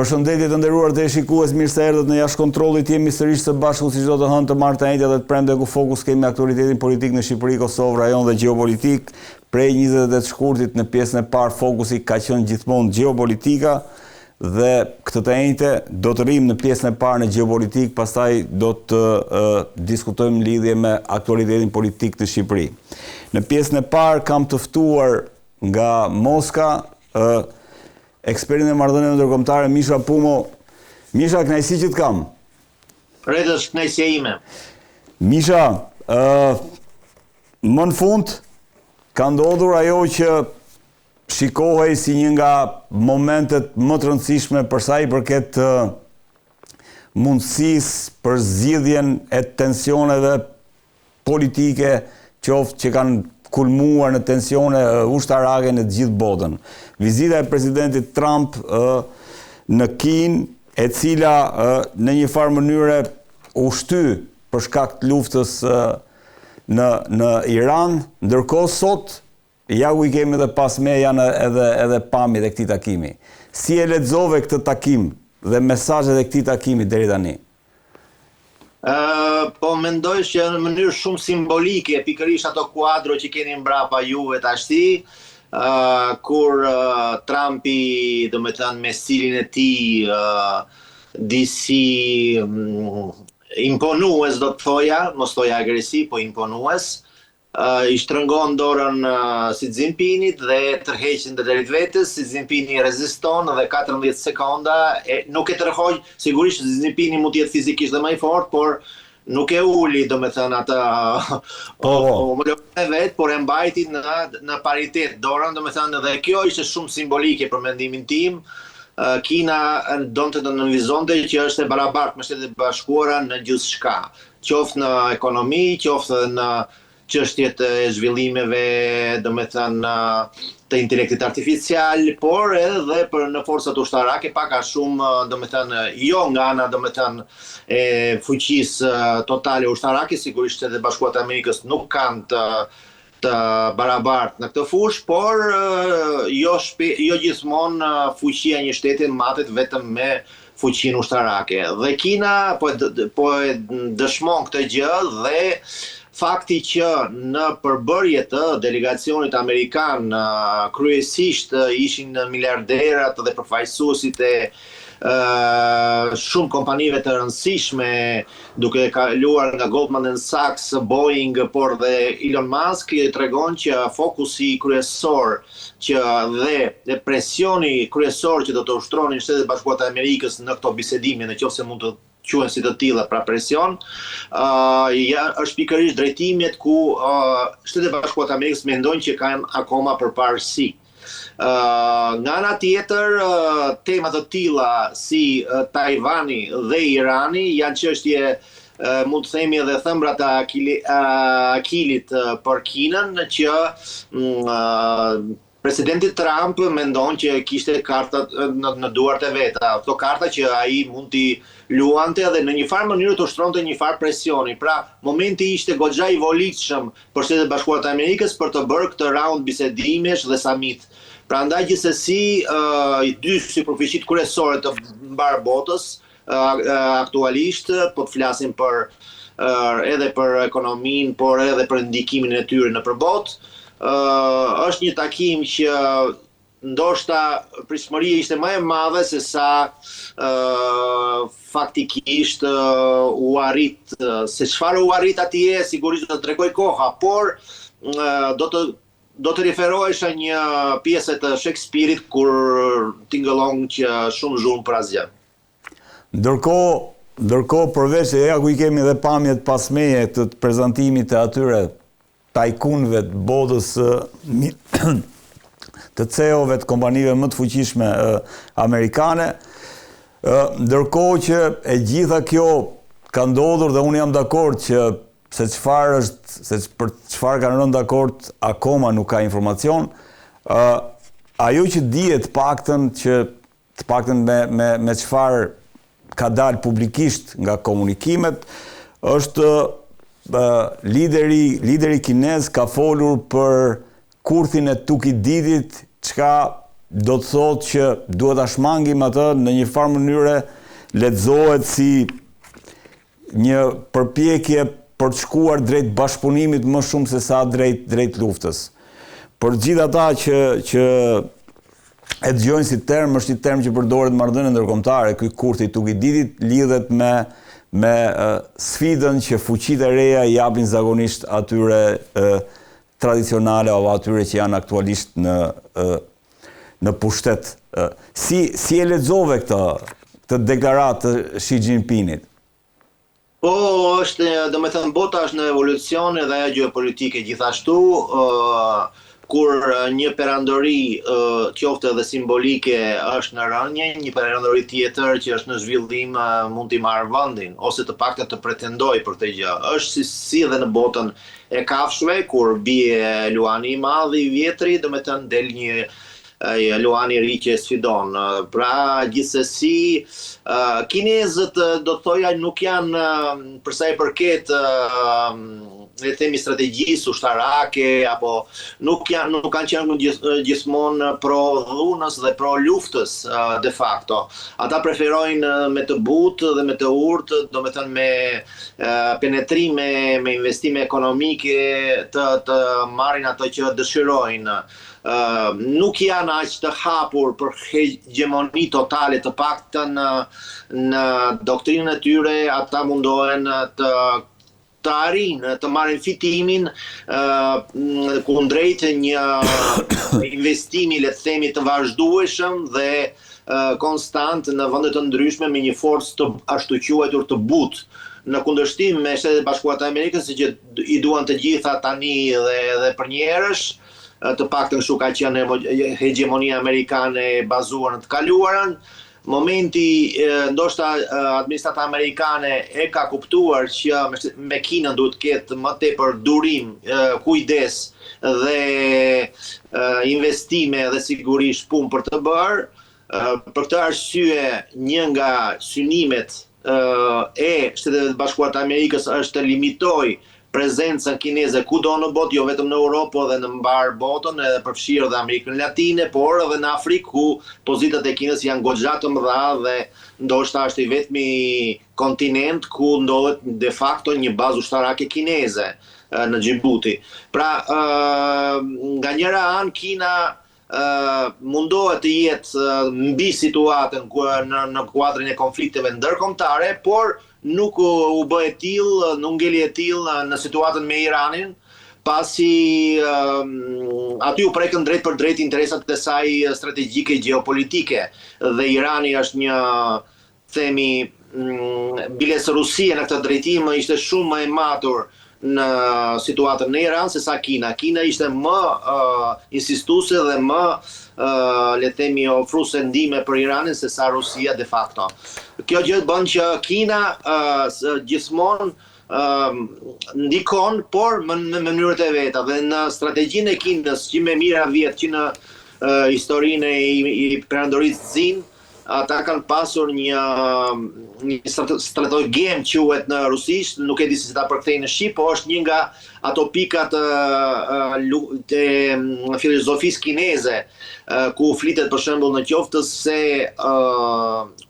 Përshëndetje të nderuar të shikues, mirë se erdhët në jashtë kontrollit. Jemi sërish së bashku si çdo të hënë të martë e njëjtë dhe të premte ku fokus kemi aktualitetin politik në Shqipëri, Kosovë, rajon dhe gjeopolitik. Prej 28 shkurtit në pjesën e parë fokusi ka qenë gjithmonë gjeopolitika dhe këtë të njëjtë do të rrim në pjesën e parë në gjeopolitik, pastaj do të diskutojmë lidhje me aktualitetin politik të Shqipëri. Në pjesën e parë kam të ftuar nga Moska ekspertin e marrëdhënieve ndërkombëtare Misha Pumo. Misha, kënaqësi që të kam. Rretës kënaqësia ime. Misha, më në fund ka ndodhur ajo që shikohej si një nga momentet më të rëndësishme për sa i përket mundësisë për zgjidhjen e tensioneve politike, qoftë që kanë kulmuar në tensione ushtarake në të gjithë botën. Vizita e presidentit Trump në Kinë, e cila në një farë mënyre u shty për shkak të luftës në Iran, ndërkohë sot ja ku i kemi edhe pas me janë edhe pamjet e këtij takimi. Si e lexove këtë takim dhe mesazhet e këtij takimi deri tani? Po mendoj që në mënyrë shumë simbolike, pikërisht ato kuadro që keni mbrapa juve tashti, kur Trumpi, domethënë me stilin e tij disi imponues, do të thoja, mos thoja agresiv, po imponues, i shtrëngon dorën Xi Jinpingit dhe tërheqin dhe drejt vetes. Xi Jinpingi reziston dhe 14 sekonda nuk e tërhoq. Sigurisht Xi Jinpingi mund të jetë fizikisht dhe më i fortë, por nuk e uli, domethënë atë vet, por e mbajti në paritet dorën, domethënë, dhe kjo ishte shumë simbolike për mendimin tim. Kina donte të nënvizonte që është e barabartë me Shtetet e Bashkuara në gjithçka, qoftë në ekonomi, qoftë në çështjet e zhvillimeve, domethënë të intelektit artificial, por edhe në forcat ushtarake, pak a shumë, domethënë, jo nga ana, domethënë, e fuqisë totale ushtarake. Sigurisht Shtetet e Bashkuara të Amerikës nuk kanë të barabartë në këtë fushë, por jo gjithmonë fuqia e një shteti matet vetëm me fuqinë ushtarake. Dhe Kina po e dëshmon këtë gjë dhe fakti që në përbërje të delegacionit amerikan kryesisht ishin miliarderat dhe përfaqësuesit e shumë kompanive të rëndësishme, duke kaluar nga Goldman Sachs, Boeing, por dhe Elon Musk, tregon që fokusi kryesor dhe presioni kryesor që do të ushtronin Shtetet e Bashkuara të Amerikës në këto bisedime, nëse mund të quhen si të tilla, pra presion, është pikërisht drejtimet ku Shtetet e Bashkuara të Amerikës mendojnë që kanë akoma përparësi. Nga ana tjetër, tema të tilla si Tajvani dhe Irani janë çështje, mund të themi edhe thëmbrat e akilit për Kinën, që presidenti Trump mendon që kishte kartat në duart e veta, ato karta që ai mund t'i luante dhe në një farë mënyrë të ushtronte një farë presioni. Pra, momenti ishte goxha i volitshëm për Shtetet e Bashkuara të Amerikës për të bërë këtë raund bisedimesh dhe summit. Prandaj gjithsesi i dy superfiqit kryesore të mbar botës aktualisht, po të flasim edhe për ekonominë, por edhe për ndikimin e tyre në përbot. Është një takim që ndoshta pritshmëria ishte më e madhe se sa faktikisht u arrit. Se çfarë u arrit atje sigurisht do të tregoj koha, por do të referohesha një pjesë të Shakespeare-it kur tingëllon që shumë zhurmë për asgjë. Ndërkohë përveç e ku i kemi edhe pamjet pasmeje të prezantimit të atyre tajkunëve të botës, të CEO-ve të kompanive më të fuqishme amerikane, ndërkohë që e gjitha kjo ka ndodhur dhe unë jam dakord që për çfarë kanë rënë dakord akoma nuk ka informacion. Ajo që dihet paktën me çfarë ka dalë publikisht nga komunikimet është lideri kinez ka folur për kurthin e Tukididit, çka do të thotë që duhet ta shmangim atë në një farë mënyre lexohet si një përpjekje për të shkuar drejt bashkëpunimit më shumë se sa drejt luftës. Për gjithë ata që e dëgjojnë si term, është një term që përdoret në marrëdhënie ndërkombëtare, ky kurthi i Tukididit lidhet me sfidën që fuqitë e reja i japin zakonisht atyre tradicionale apo atyre që janë aktualisht në pushtet. Si e lexove këtë deklaratë të Xi Jinpingit? Po, është, domethënë, bota është në evolucion dhe ajo geopolitike gjithashtu, kur një perandori qoftë edhe simbolike është në rënje, një perandori tjetër që është në zhvillim mund t'i marrë vendin, ose të paktën të pretendoj për këtë gjë. Është si edhe në botën e kafshëve, kur bie luani i madh i vjetri, domethënë del një luani i ri që sfidon. Pra, gjithsesi, kinezët do të thoja nuk janë, për sa i përket le themi strategjisë ushtarake, apo nuk kanë qenë gjithmonë pro dhunës dhe pro luftës de facto. Ata preferojnë me të butë dhe me të urtë, domethënë me penetrime, me investime ekonomike të marrin ato që dëshirojnë. Nuk janë aq të hapur për hegemoni totale, të paktën në doktrinën e tyre ata mundohen të arrijnë, të marrin fitimin kundrejt një investimi, le të themi, të vazhdueshëm dhe konstant në vende të ndryshme me një forcë të ashtu quajtur të butë. Në kundërshtim me Shtetet Bashkuara të Amerikës, që i duan të gjitha tani dhe për njerësh, të paktën kështu ka qenë hegemonia amerikane e bazuar në të kaluarën. Momenti, ndoshta administrata amerikane e ka kuptuar që me Kinën duhet të ketë më tepër durim, kujdes dhe investime dhe sigurisht punë për të bërë. Për këtë arsye, një nga synimet e Shtetet Bashkuara të Amerikës është të limitoj prezencën kineze kudo në botë, jo vetëm në Europë, po edhe në mbar botën, edhe përfshirë edhe Amerikën Latine, por edhe në Afrikë, ku pozitat e Kinës janë goxha të mëdha dhe ndoshta është i vetmi kontinent ku ndodhet de facto një bazë ushtarake kineze në Djibouti. Pra, nga njëra anë Kina mundohet të jetë mbi situatën në kuadrin e konflikteve ndërkombëtare, por nuk u bë e tillë, nuk ngeli e tillë në situatën me Iranin, pasi aty u prekën drejt për drejt interesat e saj strategjike geopolitike dhe Irani është një, themi, biles Rusia në këtë drejtim ishte shumë më e matur në situatën në Iran se sa Kina. Kina ishte më insistuese dhe më le themi ofruese ndihme për Iranin se sa Rusia de facto. Kjo gjë bën që Kina gjithmonë ndikon, por me mënyrët e veta, dhe në strategjinë e Kinës që me mira vjet që në historinë i perandorisë Zin, ata kanë pasur një strategjem quhet në rusisht, nuk e di se si ta përkthej në shqip, po është një nga ato pikat e filozofisë kineze, ku flitet për shembull në qoftë se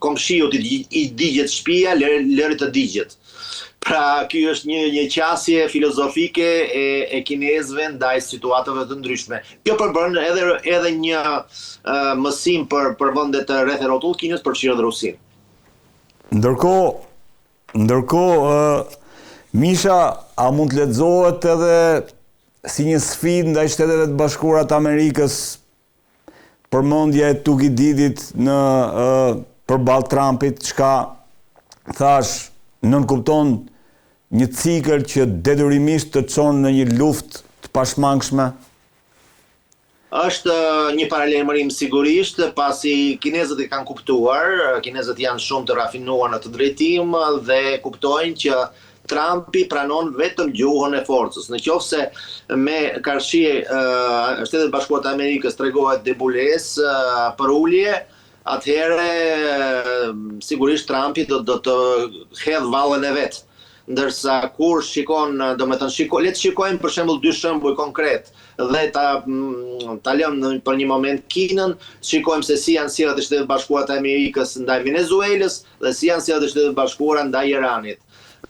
komshiut i digjet shtëpia, lëri të digjet. Pra, ky është një qasje filozofike e kinezëve ndaj situatave të ndryshme. Kjo përbën edhe një mësim për vendet të rreth e rrotull Kinës, përfshirë edhe Rusinë. Ndërkohë, Misha, a mund të lexohet edhe si një sfidë ndaj Shteteve të Bashkuara të Amerikës përmendja e Tukididit përballë Trumpit, çka thash nënkupton një cikël që detyrimisht të çon në një luftë të pashmangshme? Është një paralajmërim sigurisht, pasi kinezët e kanë kuptuar, kinezët janë shumë të rafinuar në të drejtim dhe kuptojnë që Trumpi pranon vetëm gjuhën e forcës. Nëse me karshi Shtetet Bashkuara të Amerikës tregohet debulesë për ulje, atëherë sigurisht Trumpi do të hedh vallën e vet. ndërsa kur shikon, le të shikojmë për shembull dy shembuj konkret dhe ta lëmë për një moment Kinën, shikojmë se si janë sjelljet e Shtetit Bashkuar të Amerikës ndaj Venezuelës dhe si janë sjelljet e Shtetit Bashkuar ndaj Iranit.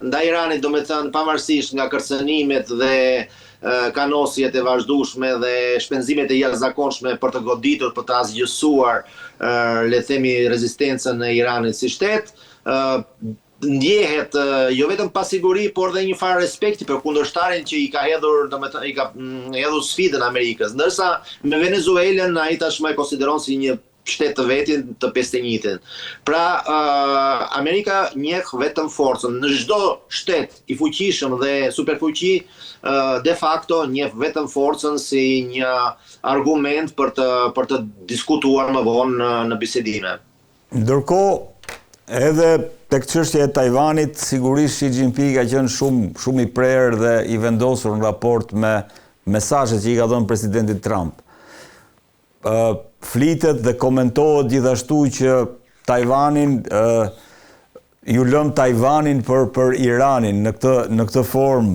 Ndaj Iranit, pavarësisht nga kërcënimet dhe kanosjet e vazhdueshme dhe shpenzimet e jashtëzakonshme për të goditur, për të asgjësuar, le të themi, rezistencën e Iranit si shtet, ndjehet jo vetëm pasiguri, por dhe një farë respekti për kundërshtarin që i ka hedhur sfidën Amerikës. Ndërsa me Venezuelën ai tashmë e konsideron si një shtet të vetin të 51-tin. Pra, Amerika njeh vetëm forcën. Në çdo shtet i fuqishëm dhe superfuqi, de facto njeh vetëm forcën si një argument për të diskutuar më vonë në bisedime. Ndërkohë, edhe tek çështja e Tajvanit, sigurisht Xi Jinping ka qenë shumë i prerë dhe i vendosur në raport me mesazhet që i ka dhënë presidenti Trump. Flitet dhe komentohet gjithashtu që Tajvanin ju lëm Tajvanin për Iranin në këtë formë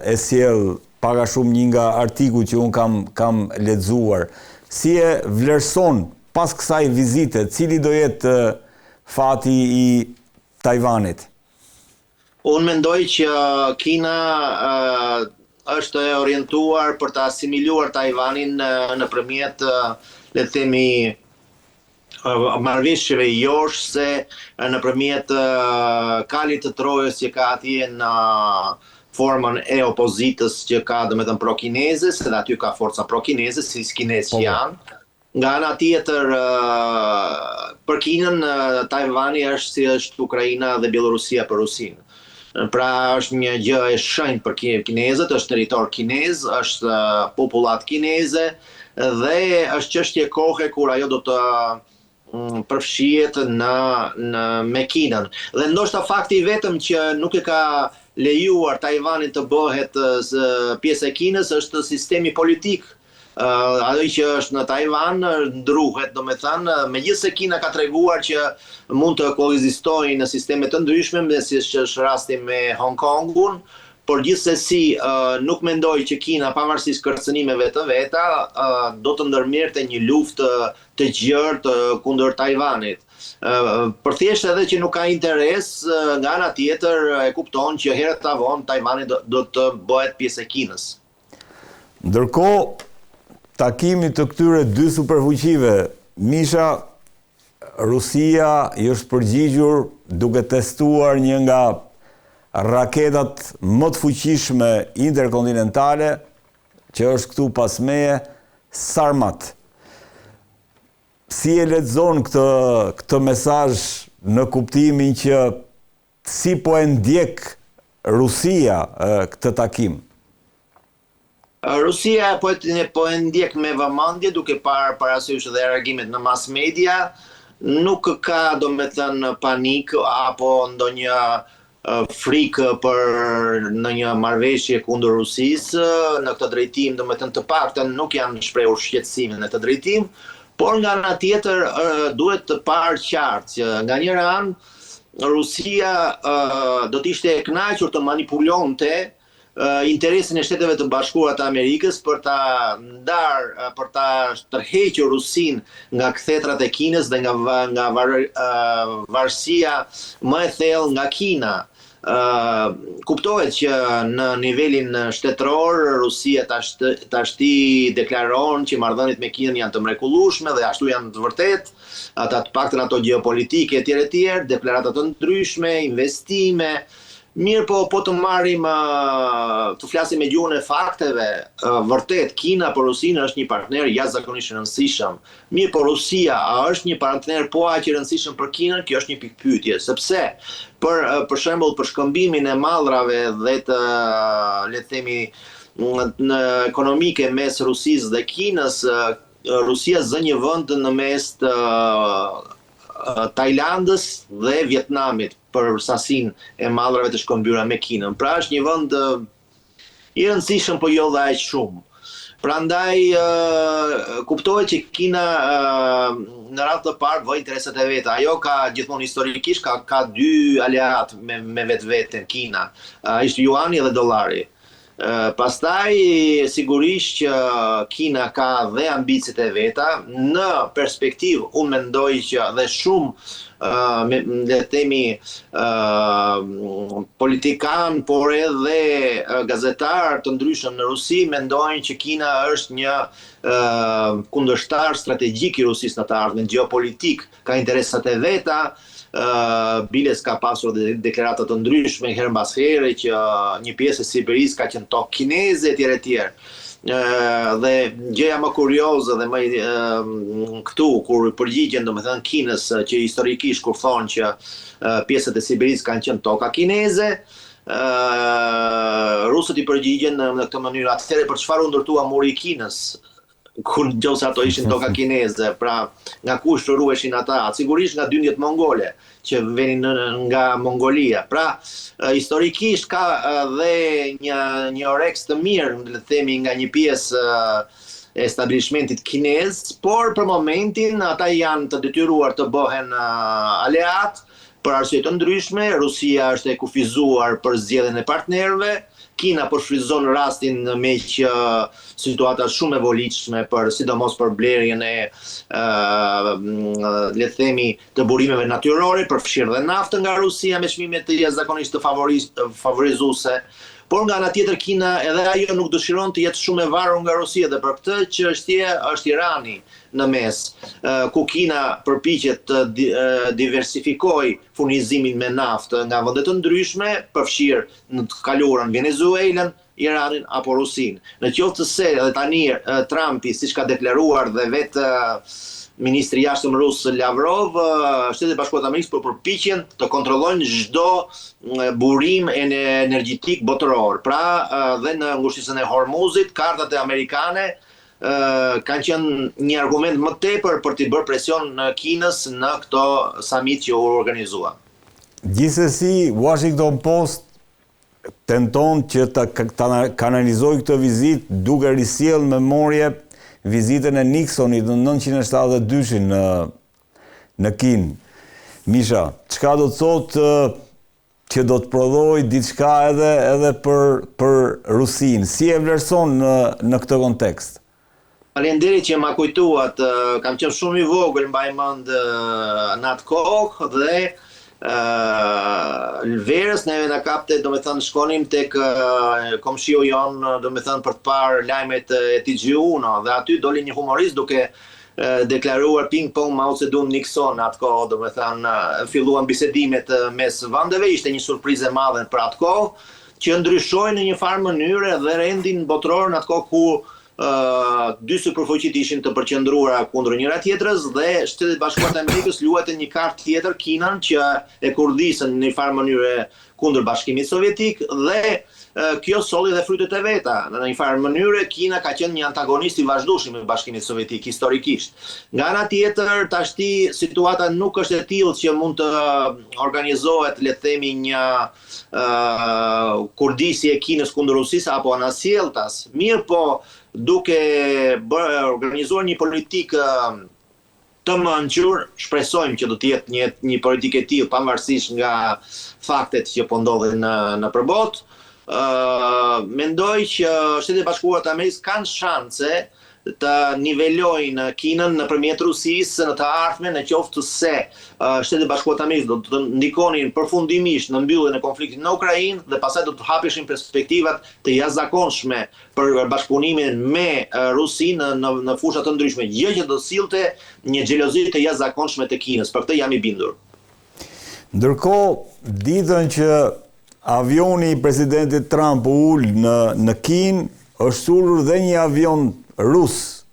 e sjell pak a shumë një nga artikuj që unë kam lexuar. Si e vlerëson pas kësaj vizite, cili do jetë fati i Tajvanit? Unë mendoj që Kina është e orientuar për të asimiluar Tajvanin nëpërmjet, le të themi, marrëveshjeve joshse, nëpërmjet kalit të trojës që ka atje në formën e opozitës që ka, domethënë, pro-kineze, se aty ka forca pro-kineze, si kinezë që janë. Nga ana tjetër, për Kinën, Tajvani është si është Ukraina dhe Bielorusia për Rusinë. Pra është një gjë e shenjtë për kinezët, është territor kinez, është popullat kineze dhe është çështje kohe kur ajo do të përfshihet me Kinën. Dhe ndoshta fakti i vetëm që nuk e ka lejuar Tajvanin të bëhet pjesë e Kinës është sistemi politik. Ajo që është në Tajvan ndruhet, domethënë, megjithëse Kina ka treguar që mund të koekzistojnë në sisteme të ndryshme, si është rasti me Hong Kongun, por gjithsesi nuk mendoj që Kina, pavarësisht kërcënimeve të veta, do të ndërmerrte një luftë të gjerë kundër Tajvanit. Për thjesht edhe që nuk ka interes, nga ana tjetër e kupton që herët ta vonë Tajvani do të bëhet pjesë e Kinës. Ndërkohë, takimi të këtyre dy superfuqive, Misha, Rusia i është përgjigjur duke testuar një nga raketat më të fuqishme interkontinentale, që është këtu pas meje, Sarmat. Si e lexon këtë mesazh në kuptimin që si po e ndjek Rusia këtë takim? Rusia po e ndjek me vëmendje duke parë parasysh dhe reagimet në mass media, nuk ka domethënë panik apo ndonjë frikë për ndonjë marrëveshje kundër Rusisë në këtë drejtim, domethënë të paktën nuk janë shprehur shqetësime në këtë drejtim, por nga ana tjetër duhet të parë qartë që nga njëra anë Rusia do të ishte e kënaqur të manipulonte interesin e Shteteve të Bashkuara të Amerikës për ta tërhequr Rusinë nga kthetrat e Kinës dhe nga varësia më e thellë nga Kina. Kuptohet që në nivelin shtetëror Rusia tashti deklaron që marrëdhëniet me Kinën janë të mrekullueshme dhe ashtu janë të vërtet, ata të paktën ato gjeopolitike etj, deklarata të ndryshme, investime. Mirë po të marrim, të flasim me gjuhën e fakteve, vërtet, Kina për Rusinë është një partner jashtëzakonisht rëndësishëm. Mirë po Rusia, a është një partner po aq i rëndësishëm për Kinën? Kjo është një pikë pyetje, sepse për shembull për shkëmbimin e mallrave dhe të, le të themi, në ekonomike mes Rusisë dhe Kinës, Rusia zë një vend në mes të Tajlandës dhe Vietnamit për sasinë e mallrave të shkëmbyer me Kinën. Pra është një vend i rëndësishëm, po jo dhe aq shumë. Prandaj kuptohet që Kina në radhë të parë vë interesat e veta. Ajo ka gjithmonë historikisht ka dy aleat me vetveten Kina. Ishte juani dhe dollari. Pastaj sigurisht që Kina ka dhe ambicet e veta. Në perspektivë unë mendoj që dhe shumë le të themi politikan, por edhe gazetar të ndryshëm në Rusi mendojnë që Kina është një kundërshtar strategjik i Rusisë në të ardhmen, gjeopolitik, ka interesat e veta. Biles ka pasur dhe deklarata të ndryshme herë mbas here që një pjesë e Siberisë ka qenë tokë kineze etj etj. Dhe gjëja më kurioze dhe më këtu kur përgjigjen domethënë Kinës që historikisht kur thonë që pjesët e Siberisë kanë qenë toka kineze, rusët i përgjigjen në këtë mënyrë: atëherë për çfarë u ndërtua muri i Kinës? Kur nëse ato ishin toka kineze, pra nga ku shëruheshin ata? Sigurisht nga dyndjet mongole që venin nga Mongolia. Pra historikisht ka dhe një oreks të mirë, le të themi, nga një pjesë e establishmentit kinez, por për momentin ata janë të detyruar të bëhen aleat për arsye të ndryshme. Rusia është e kufizuar për zgjedhjen e partnerëve. Kina po shfrytëzon rastin me që situata shumë e volitshme sidomos për blerjen e le të themi të burimeve natyrore, për fshirë dhe naftë nga Rusia me çmime të jashtëzakonisht të favorizuese. Por nga ana tjetër Kina edhe ajo nuk dëshiron të jetë shumë e varur nga Rusia dhe për këtë çështje është Irani në mes, ku Kina përpiqet të diversifikojë furnizimin me naftë nga vende të ndryshme, përfshirë në të kaluarën Venezuelën, Iranin apo Rusinë. Në qoftë se edhe tani Trumpi, siç ka deklaruar dhe vetë ministri i jashtëm rus Lavrov, Shtetet e Bashkuara të Amerikës përpiqen të kontrollojnë çdo burim energjetik botëror. Pra dhe në ngushtisën e Hormuzit, kartat e amerikane kanë qenë një argument më tepër për të bërë presion në Kinës në këto summit që u organizua. Gjithsesi, Washington Post tenton që ta kanalizojë këtë vizitë duke risjellë në memorie vizitën e Nixonit në 1972 në Kinë. Misha, çka do të thotë që do të prodhoj diçka edhe për Rusinë? Si e vlerëson në këtë kontekst? Faleminderit që ma kujtuat. Kam qenë shumë i vogël, mbaj mend në atë kohë dhe verës neve na kapte, domethënë shkonim tek komshiu jon, domethënë për të parë lajmet e TG1 dhe aty doli një humorist duke deklaruar ping pong Mao Zedong Nixon atë kohë, domethënë filluan bisedimet mes vendeve, ishte një surprizë e madhe për atë kohë që ndryshoi në një farë mënyrë dhe rendin botror në atë kohë ku dy superfuqit ishin të përqendruara kundër njëra tjetrës dhe Shtetet e Bashkuara të Amerikës luajtën një kartë tjetër, Kinën, që e kurdisën në një farë mënyrë kundër Bashkimit Sovjetik dhe kjo solli dhe frytet e veta. Në një farë mënyrë Kina ka qenë një antagonist i vazhdueshëm i Bashkimit Sovjetik historikisht. Nga ana tjetër, tashti situata nuk është e tillë që mund të organizohet, le të themi, një kurdisje e Kinës kundër Rusisë apo anasjelltas. Mirë po, duke organizuar një politikë të mençur, shpresojmë që do të jetë një politikë e tillë pavarësisht nga faktet që po ndodhin në përbot. Mendoj që Shtetet e Bashkuara të Amerikës kanë shanse të nivelojnë Kinën nëpërmjet Rusisë në të ardhmen, në qoftë se Shtetet e Bashkuara të Amerikës do të ndikonin përfundimisht në mbylljen e konfliktit në Ukrainë dhe pastaj do të hapeshin perspektivat të jashtëzakonshme për bashkëpunimin me Rusinë në fusha të ndryshme, gjë që do sillte një xhelozi të jashtëzakonshme të Kinës. Për këtë jam i bindur. Ndërkohë, ditën që avioni i presidentit Trump u ul në Kinë, është ulur dhe një avion rus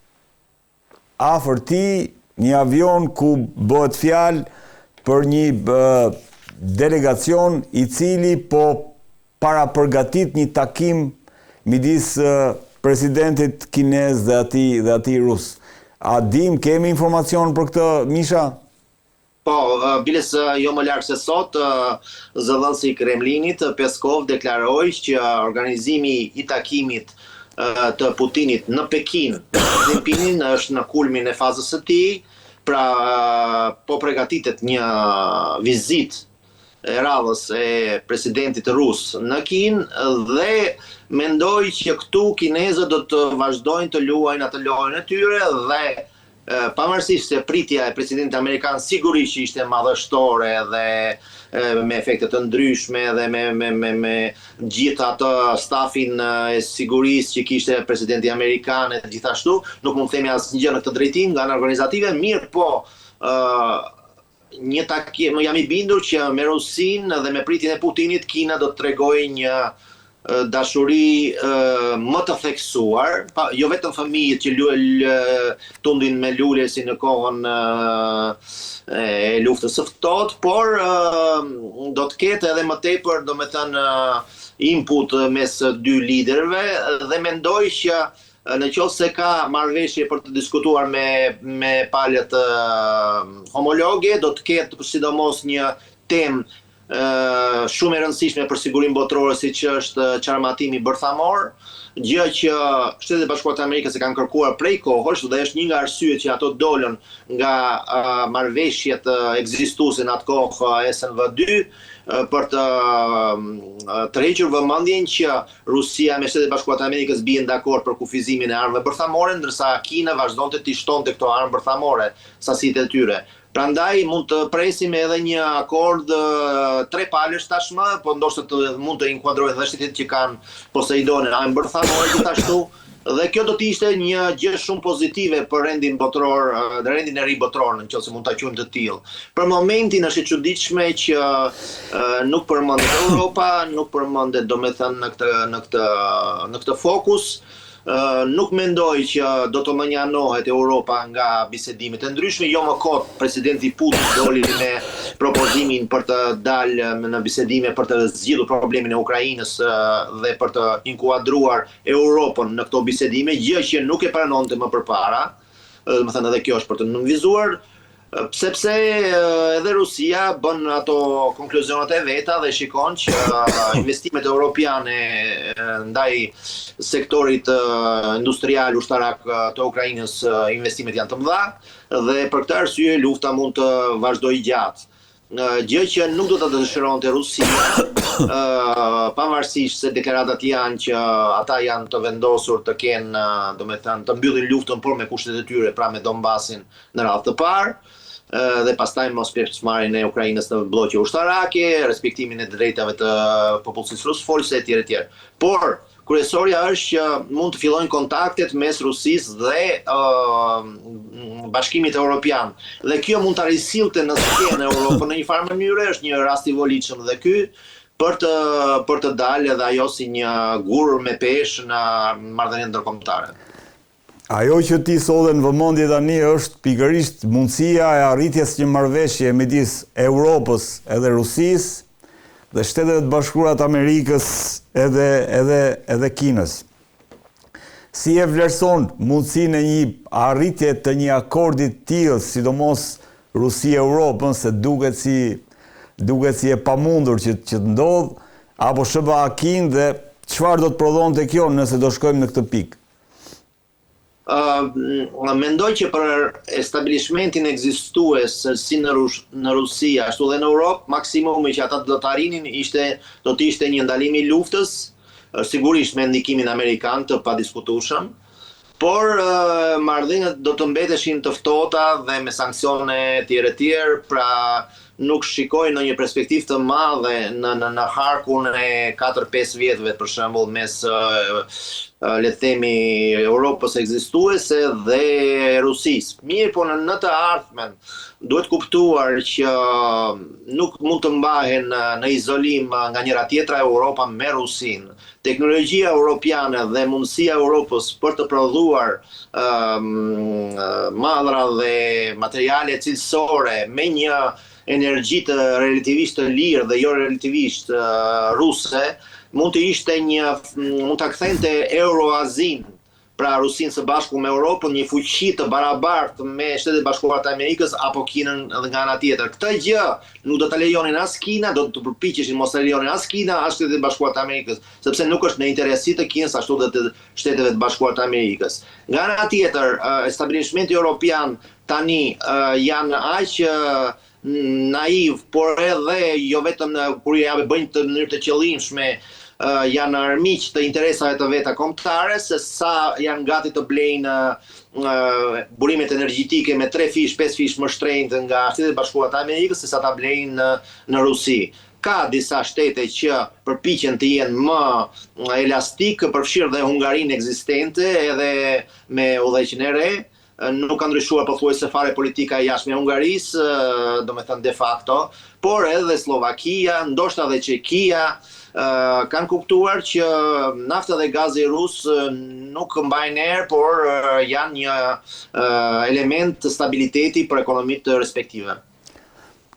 afër tij, një avion ku bëhet fjalë për një delegacion i cili po parapërgatit një takim midis presidentit kinez dhe atij rus. A kemi informacion për këtë, Misha? Po, biles jo më larg se sot, zëdhënësi i Kremlinit, Peskov, deklaroi që organizimi i takimit të Putinit në Pekin, Xi Jinpingin është në kulmin e fazës së tij, pra po përgatitet një vizitë e radhës e presidentit rus në Kinë dhe mendoj që këtu kinezët do të vazhdojnë të luajnë atë lojën e tyre dhe pavarësisht se pritja e presidentit amerikan sigurisht që ishte madhështore dhe me efekte të ndryshme dhe me gjithë atë stafin e sigurisë që kishte presidenti amerikan e gjithashtu, nuk mund të themi asnjë në këtë drejtim nga ana organizative, mirë po një takim, jam i bindur që me Rusinë dhe me pritjen e Putinit, Kina do të tregojë një dashuri më të theksuar, jo vetëm fëmijët që tundin me lule si në kohën e luftës së ftohtë, por do të ketë edhe më tepër, domethënë, input mes dy liderëve dhe mendoj që në qoftë se ka marrëveshje për të diskutuar me palët homologe, do të ketë sidomos një temë shumë e rëndësishme për sigurinë botërore siç është çarmatimi bërthamor, gjë që Shtetet e Bashkuara të Amerikës e kanë kërkuar prej kohësh dhe është një nga arsyet që ato dolën nga marrëveshjet ekzistuese në atë kohë SNV2 për të tërhequr vëmendjen që Rusia me Shtetet e Bashkuara të Amerikës bien dakord për kufizimin e armëve bërthamore, ndërsa Kina vazhdonte të shtonte këto armë bërthamore sasitë e tyre. Prandaj mund të presim edhe një akord tre palësh tashmë, po ndoshta mund të inkuadrohet edhe shtetet që kanë Poseidonin, armë bërthamore gjithashtu, dhe kjo do të ishte një gjë shumë pozitive për rendin botror, rendin e ri botror, nëse mund ta quajmë të tillë. Për momentin është e çuditshme që nuk përmendet Europa, nuk përmendet domethënë në këtë fokus. Nuk mendoj që do të mënjanohet Europa nga bisedimet e ndryshme, jo më kot presidenti Putin doli me propozimin për të dalë në bisedime për të zgjidhur problemin e Ukrainës dhe për të inkuadruar Europën në këto bisedime, gjë që nuk e pranonte më përpara, domethënë edhe kjo është për të nënvizuar, sepse edhe Rusia bën ato konkluzionet e veta dhe shikon që investimet europiane ndaj sektorit industrial ushtarak të Ukrainës, investimet janë të mëdha dhe për këtë arsye lufta mund të vazhdojë gjatë. Gjë që nuk do të dëshironte Rusia, pavarësisht se deklaratat janë që ata janë të vendosur të kenë, domethënë, të mbyllin luftën por me kushtet e tyre, pra me Donbasin në radhë të parë, dhe pastaj mos pjesëmarrjen e Ukrainës në blloqe ushtarake, respektimin e drejtave të popullsisë rusfolse etj. etj. Por kryesorja është që mund të fillojnë kontaktet mes Rusisë dhe Bashkimit Evropian. Dhe kjo mund ta risillte në skenë Europën në një farë mënyrë, është një rast i volitshëm dhe ky për të dalë edhe ajo si një gur me peshë në marrëdhënien ndërkombëtare. Ajo që ti sodhe në vëmendje tani është pikërisht mundësia e arritjes një marrëveshje midis Europës edhe Rusisë dhe Shtetet e Bashkuara të Amerikës edhe Kinës. Si e vlerëson mundësinë e një arritje të një akordi të tillë, sidomos Rusia-Europën, se duket si e pamundur që të ndodh, apo SBA-Kinë dhe çfarë do të prodhonte kjo nëse do shkojmë në këtë pikë? Mendoj që për establishmentin ekzistues si në Rusi, ashtu dhe në Europë, maksimumi që ata do të arrinin do të ishte një ndalim i luftës, sigurisht me ndikimin amerikan të padiskutueshëm, por marrëdhëniet do të mbeteshin të ftohta dhe me sanksione tjerë, pra nuk shikoj në një perspektivë të madhe në harkun e 4-5 vjetëve, për shembull, mes le të themi Europës ekzistuese dhe Rusisë. Mirë, po në të ardhmen duhet kuptuar që nuk mund të mbahen në izolim nga njëra tjetra Europa me Rusinë. Teknologjia europiane dhe mundësia e Europës për të prodhuar madhra dhe materiale cilësore me një energji të relativisht të lirë dhe jo relativisht ruse, mund të kthente Euroazin pra Rusinë së bashku me Europën, një fuqi të barabartë me Shtetet Bashkuara të Amerikës apo Kinën edhe nga ana tjetër. Këtë gjë nuk do ta lejonin as Kina, do të përpiqeshin mos e lejonin as Kina as Shtetet Bashkuara të Amerikës, sepse nuk është në interesi të Kinës ashtu dhe të Shteteve të Bashkuara të Amerikës. Nga ana tjetër, establishmenti europian tani janë aq naiv, por edhe jo vetëm kur bëjnë të mënyrë të qëllimshme, janë armiq të interesave të veta kombëtare, se sa janë gati të blejnë burimet energjetike me 3 fish, 5 fish më shtrenjtë nga Shtetet Bashkuara të Amerikës, se sa ta blejnë në Rusi. Ka disa shtete që përpiqen të jenë më elastik, përfshirë dhe Hungarinë ekzistente, edhe me udhëheqjen e re. Nuk ka ndryshuar pothuajse fare politika e jashtme e Hungarisë, domethënë de facto, por edhe Slovakia, ndoshta edhe Çekia, kanë kuptuar që nafta dhe gazi rus nuk mbajnë erë, por janë një element të stabiliteti për ekonomitë respektive.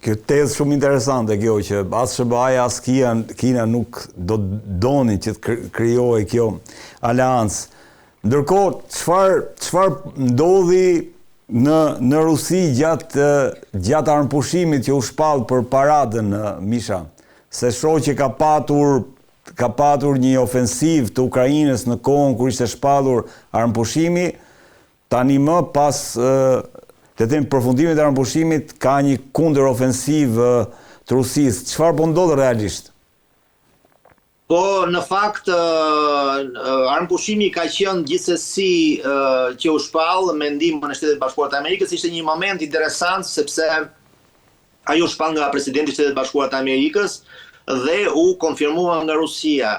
Kjo tezë shumë interesante kjo, që as SBA-ja as Kina nuk do doni që të krijohej kjo aleancë. Ndërkohë, çfarë ndodhi në Rusi gjatë armëpushimit që u shpall për paradën, Misha? Se shoh që ka patur një ofensiv të Ukrainës në kohën kur ishte shpallur armëpushimi, tani më pas përfundimit të armëpushimit ka një kundërofensiv të Rusisë. Çfarë po ndodh realisht? Po, në fakt, armëpushimi ka qenë gjithsesi që u shpall me ndihmën e Shtetit Bashkuar të Amerikës, ishte një moment interesant sepse ai u shpall nga presidenti i Shtetit Bashkuar të Amerikës dhe u konfirmua nga Rusia.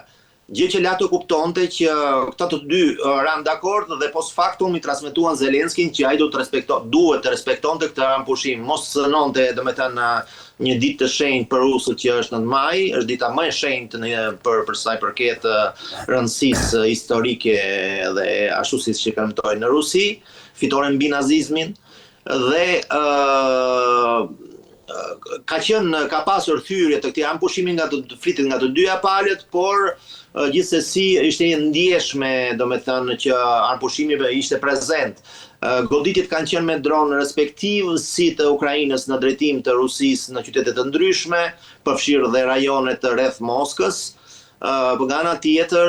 Gjë që la të kuptonte që këta të dy ranë dakord dhe post factum i transmetuan Zelenskin që ai duhet të respektonte këtë armëpushim, mos sënonte, domethënë, një ditë të shenjtë për rusët që është 9 maj, është dita më e shenjtë për sa i përket rëndësisë historike dhe ashtu siç e premtoi në Rusi, fitore mbi nazizmin dhe ka pasur thyrje të këtij armëpushimi flitet nga të dyja palët, por gjithsesi ishte ndjeshme, domethënë, që armëpushimi ishte prezent. Goditjet kanë qenë me dronë respektiv, si të Ukrainës në drejtim të Rusisë në qytete të ndryshme, përfshirë dhe rajonet rreth Moskës. Nga ana tjetër,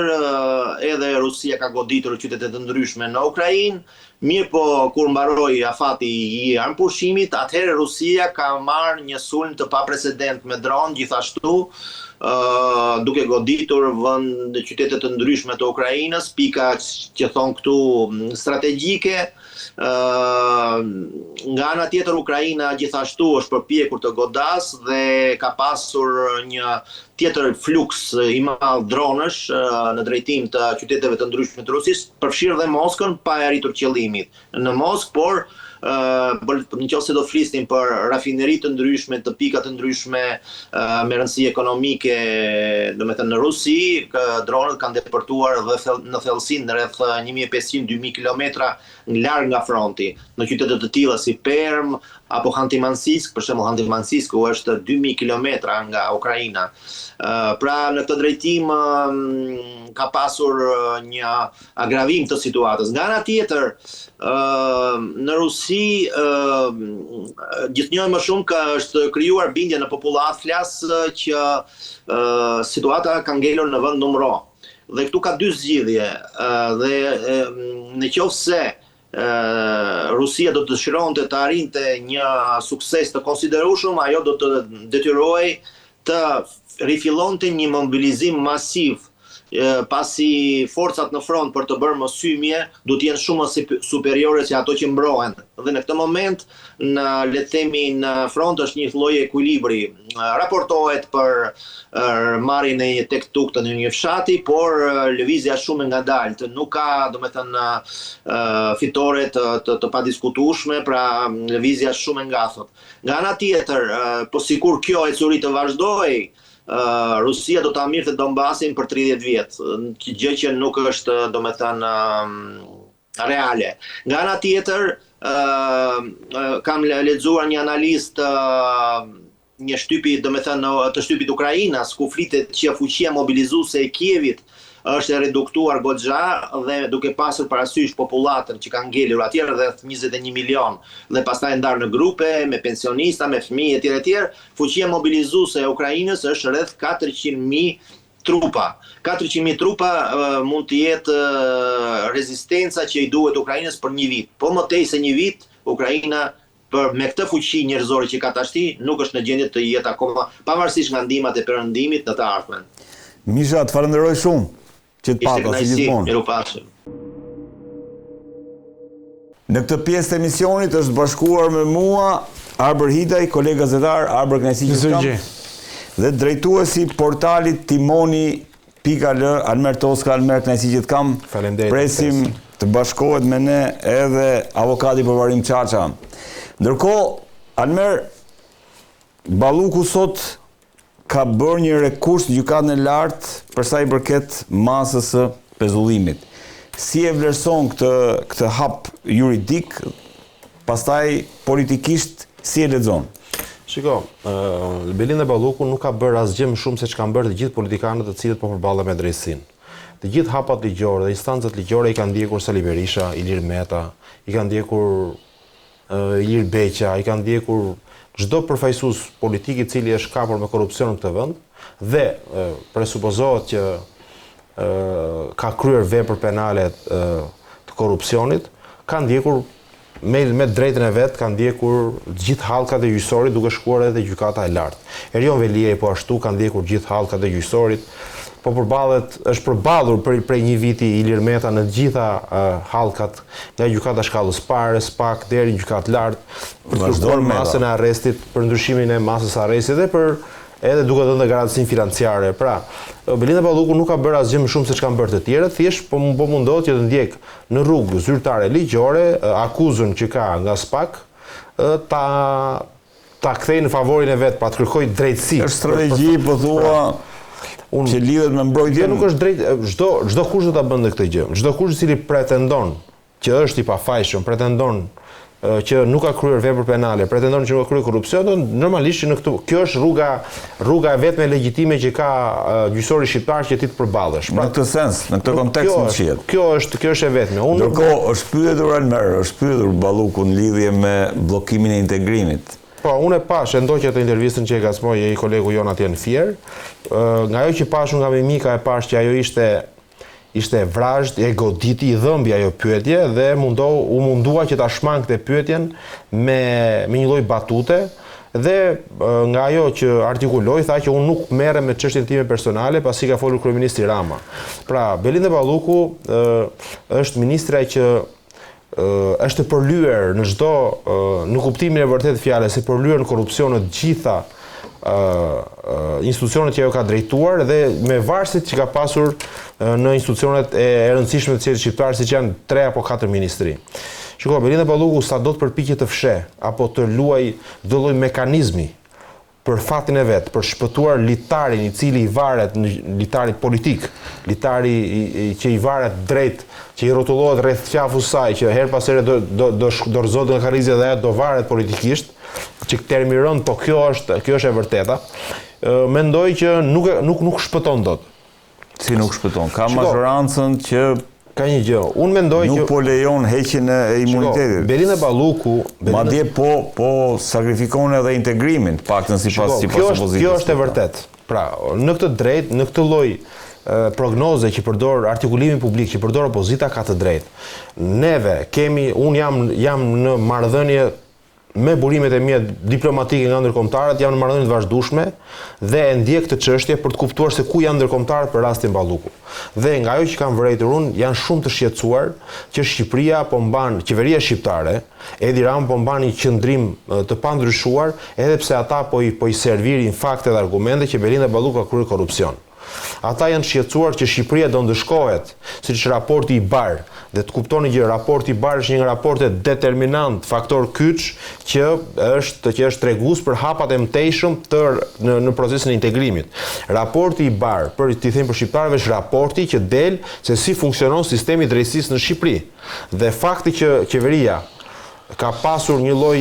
edhe Rusia ka goditur qytete të ndryshme në Ukrainë. Mirë po, kur mbaroi afati i armëpushimit, atëherë Rusia ka marrë një sulm të paprecedent me dronë, gjithashtu, duke goditur qytete të ndryshme të Ukrainës, pika që thon këtu strategjike. Nga ana tjetër, Ukraina gjithashtu është përpjekur të godas dhe ka pasur një tjetër fluks i madh dronësh në drejtim të qyteteve të ndryshme të Rusisë, përfshirë dhe Moskën, pa e arritur qëllimit në Moskë, por nëse do flisnim për rafineri të ndryshme, të pika të ndryshme me rëndësi ekonomike, domethënë në Rusi, dronët kanë depërtuar në thellësinë rreth 1500-2000 kilometra larg nga fronti, në qytete të tilla si Perm apo Khanty-Mansisk, për shembull Khanty-Mansisku është 2000 kilometra nga Ukraina. Pra në këtë drejtim ka pasur një agravim të situatës. Nga ana tjetër, në Rusi gjithnjë më shumë ka është krijuar bindje në popullat, flas që situata ka ngelur në vend numro. Dhe këtu ka dy zgjidhje, dhe nëse Rusia do të dëshironte të arrinte një sukses të konsiderueshëm, ajo do të detyrohej të rifillonte një mobilizim masiv, pasi forcat në front për të bërë mësymje do të jenë shumë më superiore se ato që mbrohen. Dhe në këtë moment, le të themi, në front është një lloj ekuilibri. Raportohet për marrjen e një tek-tuk të një fshati, por lëvizja shumë e ngadaltë, nuk ka, domethënë, fitore të padiskutueshme, pra lëvizja shumë e ngathët. Nga ana tjetër, po sikur kjo ecuri të vazhdojë, Rusia do ta mirte Donbasin për 30 vjet, gjë që nuk është, domethënë, reale. Nga ana tjetër, kam lexuar një analizë një shtypi, domethënë, të shtypit Ukrainas, ku flitet që fuqia mobilizuese e Kievit është e reduktuar goxha dhe duke pasur parasysh popullatën që ka ngelur atje rreth 21 milion dhe pastaj ndarë në grupe me pensionista, me fëmijë etj. Fuqia mobilizuese e Ukrainës është rreth 400.000 trupa. 400.000 trupa mund të jetë rezistenca që i duhet Ukrainës për një vit. Po më tej se një vit, Ukraina me këtë fuqi njerëzore që ka tashti, nuk është në gjendje të jetë akoma, pavarësisht nga ndihmat e perëndimit në të ardhmen. Misha, të falenderoj shumë që të pata si gjithmonë. Mirupafshim. Në këtë pjesë të emisionit është bashkuar me mua Arber Hidaj, kolega zëtar, Arber kënaqësi që kam, dhe drejtuesi portalit Timoni.al, Almer Toska. Almer, kënaqësi që të kam. Presim të bashkohet me ne edhe avokati Përvarim Çaça. Ndërkohë, Almer, Balluku sot ka bërë një rekurs në gjykatën e lartë për sa i përket masës së pezullimit. Si e vlerëson këtë hap juridik, pastaj politikisht si e lexon? Shiko, Belinda Balluku nuk ka bërë asgjë më shumë se që kanë bërë të gjithë politikanët të cilët po përballen me drejtësinë. Të gjithë hapat ligjore dhe instancat ligjore i kanë ndjekur Sali Berisha, Ilir Meta, i kanë ndjekur Ilir Beqa, i kanë ndjekur çdo përfaqësues politik i cili është kapur me korrupsion në këtë vend dhe presupozohet që ka kryer vepër penale të korrupsionit, ka ndjekur me drejtën e vet, ka ndjekur gjithë hallkat e gjyqësorit duke shkuar edhe te gjykata e lartë. Erion Veliaj po ashtu ka ndjekur gjithë hallkat e gjyqësorit. Po është përballur prej një viti Ilir Meta në gjitha hallkat nga gjykata shkallës parë, SPAK deri në gjykatë lartë, për masën e arrestit, për ndryshimin e masës së arrestit dhe për edhe duke dhënë garancinë financiare. Pra, Belinda Balluku nuk ka bërë asgjë më shumë se ç'kan bërë të tjerët, thjesht po mundohet që të ndjek në rrugë zyrtare ligjore akuzën që ka nga SPAK ta kthej në favorin e vet, pra të kërkojë drejtësi. Është strategji, po thua, që lidhet me mbrojtjen. Nuk është drejt, çdo kush do ta bënte këtë gjë. Çdo kush i cili pretendon që është i pafajshëm, pretendon që nuk ka kryer vepër penale, pretendon që nuk ka kryer korrupsion, normalisht në këtë kjo është rruga e vetme legjitime që ka gjyqësori shqiptar që ti të përballesh. Pra, në këtë sens, në këtë kontekst mund shihet. Kjo është e vetme. Ndërkohë është pyetur Almer, është pyetur Balluku në lidhje me bllokimin e integrimit. Po, unë e pash, e ndoqja të intervistën që e gazmoi i kolegu jon atje në Fier. Nga ajo që pash nga Mimika e pash që ajo ishte vrazhd, e goditi, i dhëmbi ajo pyetje dhe u mundua që ta shmangte pyetjen me një lloj batute dhe nga ajo që artikuloi tha që unë nuk merrem me çështjen time personale pasi ka folur kryeministri Rama. Pra, Belinda Balluku është ministra që është përlyer në kuptimin e vërtet fjalës, e përlyer në korrupsion në gjitha institucionet që ajo ka drejtuar dhe me varësit që ka pasur në institucionet e rëndësishme të qytetit shqiptar, siç janë 3 apo 4 ministri. Shiko, Belinda Balluku sa do të përpiqet të fsheh apo të luaj çdo lloj mekanizmi për fatin e vet, për shpëtuar litarin i cili i varet, litarit politik, litari që i varet drejt, që i rrotullohet rreth qafus saj, që her pas here do dorëzohet nga karrizja dhe ajo do varet politikisht, që termi rënd, po kjo është e vërteta. Mendoj që nuk shpëton dot. Si nuk shpëton? Ka mazhorancën që ka një gjë. Unë mendoj që nuk po lejon heqjen e imunitetit. Belinda Balluku, madje po sakrifikon edhe integrimin, paktën sipas opozitës. Kjo është e vërtet. Pra, në këtë drejt, në këtë lloj prognoze që përdor artikulimin publik, që përdor opozita, ka të drejtë. Neve unë jam në marrëdhënie me burimet e mia diplomatike nga ndërkombëtarët, jam në marrëdhënie të vazhdueshme dhe e ndjek këtë çështje për të kuptuar se ku janë ndërkombëtarët për rastin Balluku. Dhe nga ajo që kam vërejtur unë, janë shumë të shqetësuar që Shqipëria po mban, qeveria shqiptare, Edi Rama po mban një qëndrim të pandryshuar, edhe pse ata po i servirin fakte dhe argumente që Belinda Balluku ka kryer korrupsion. Ata janë shqetësuar që Shqipëria do ndëshkohet, siç raporti i Bar. Dhe të kuptoni që raporti i Bar është një nga raportet determinant, faktor kyç, që është tregues për hapat e mëtejshëm në procesin e integrimit. Raporti i Bar, për t'i them për shqiptarëve, është raporti që del se si funksionon sistemi i drejtësisë në Shqipëri. Dhe fakti që qeveria ka pasur një lloj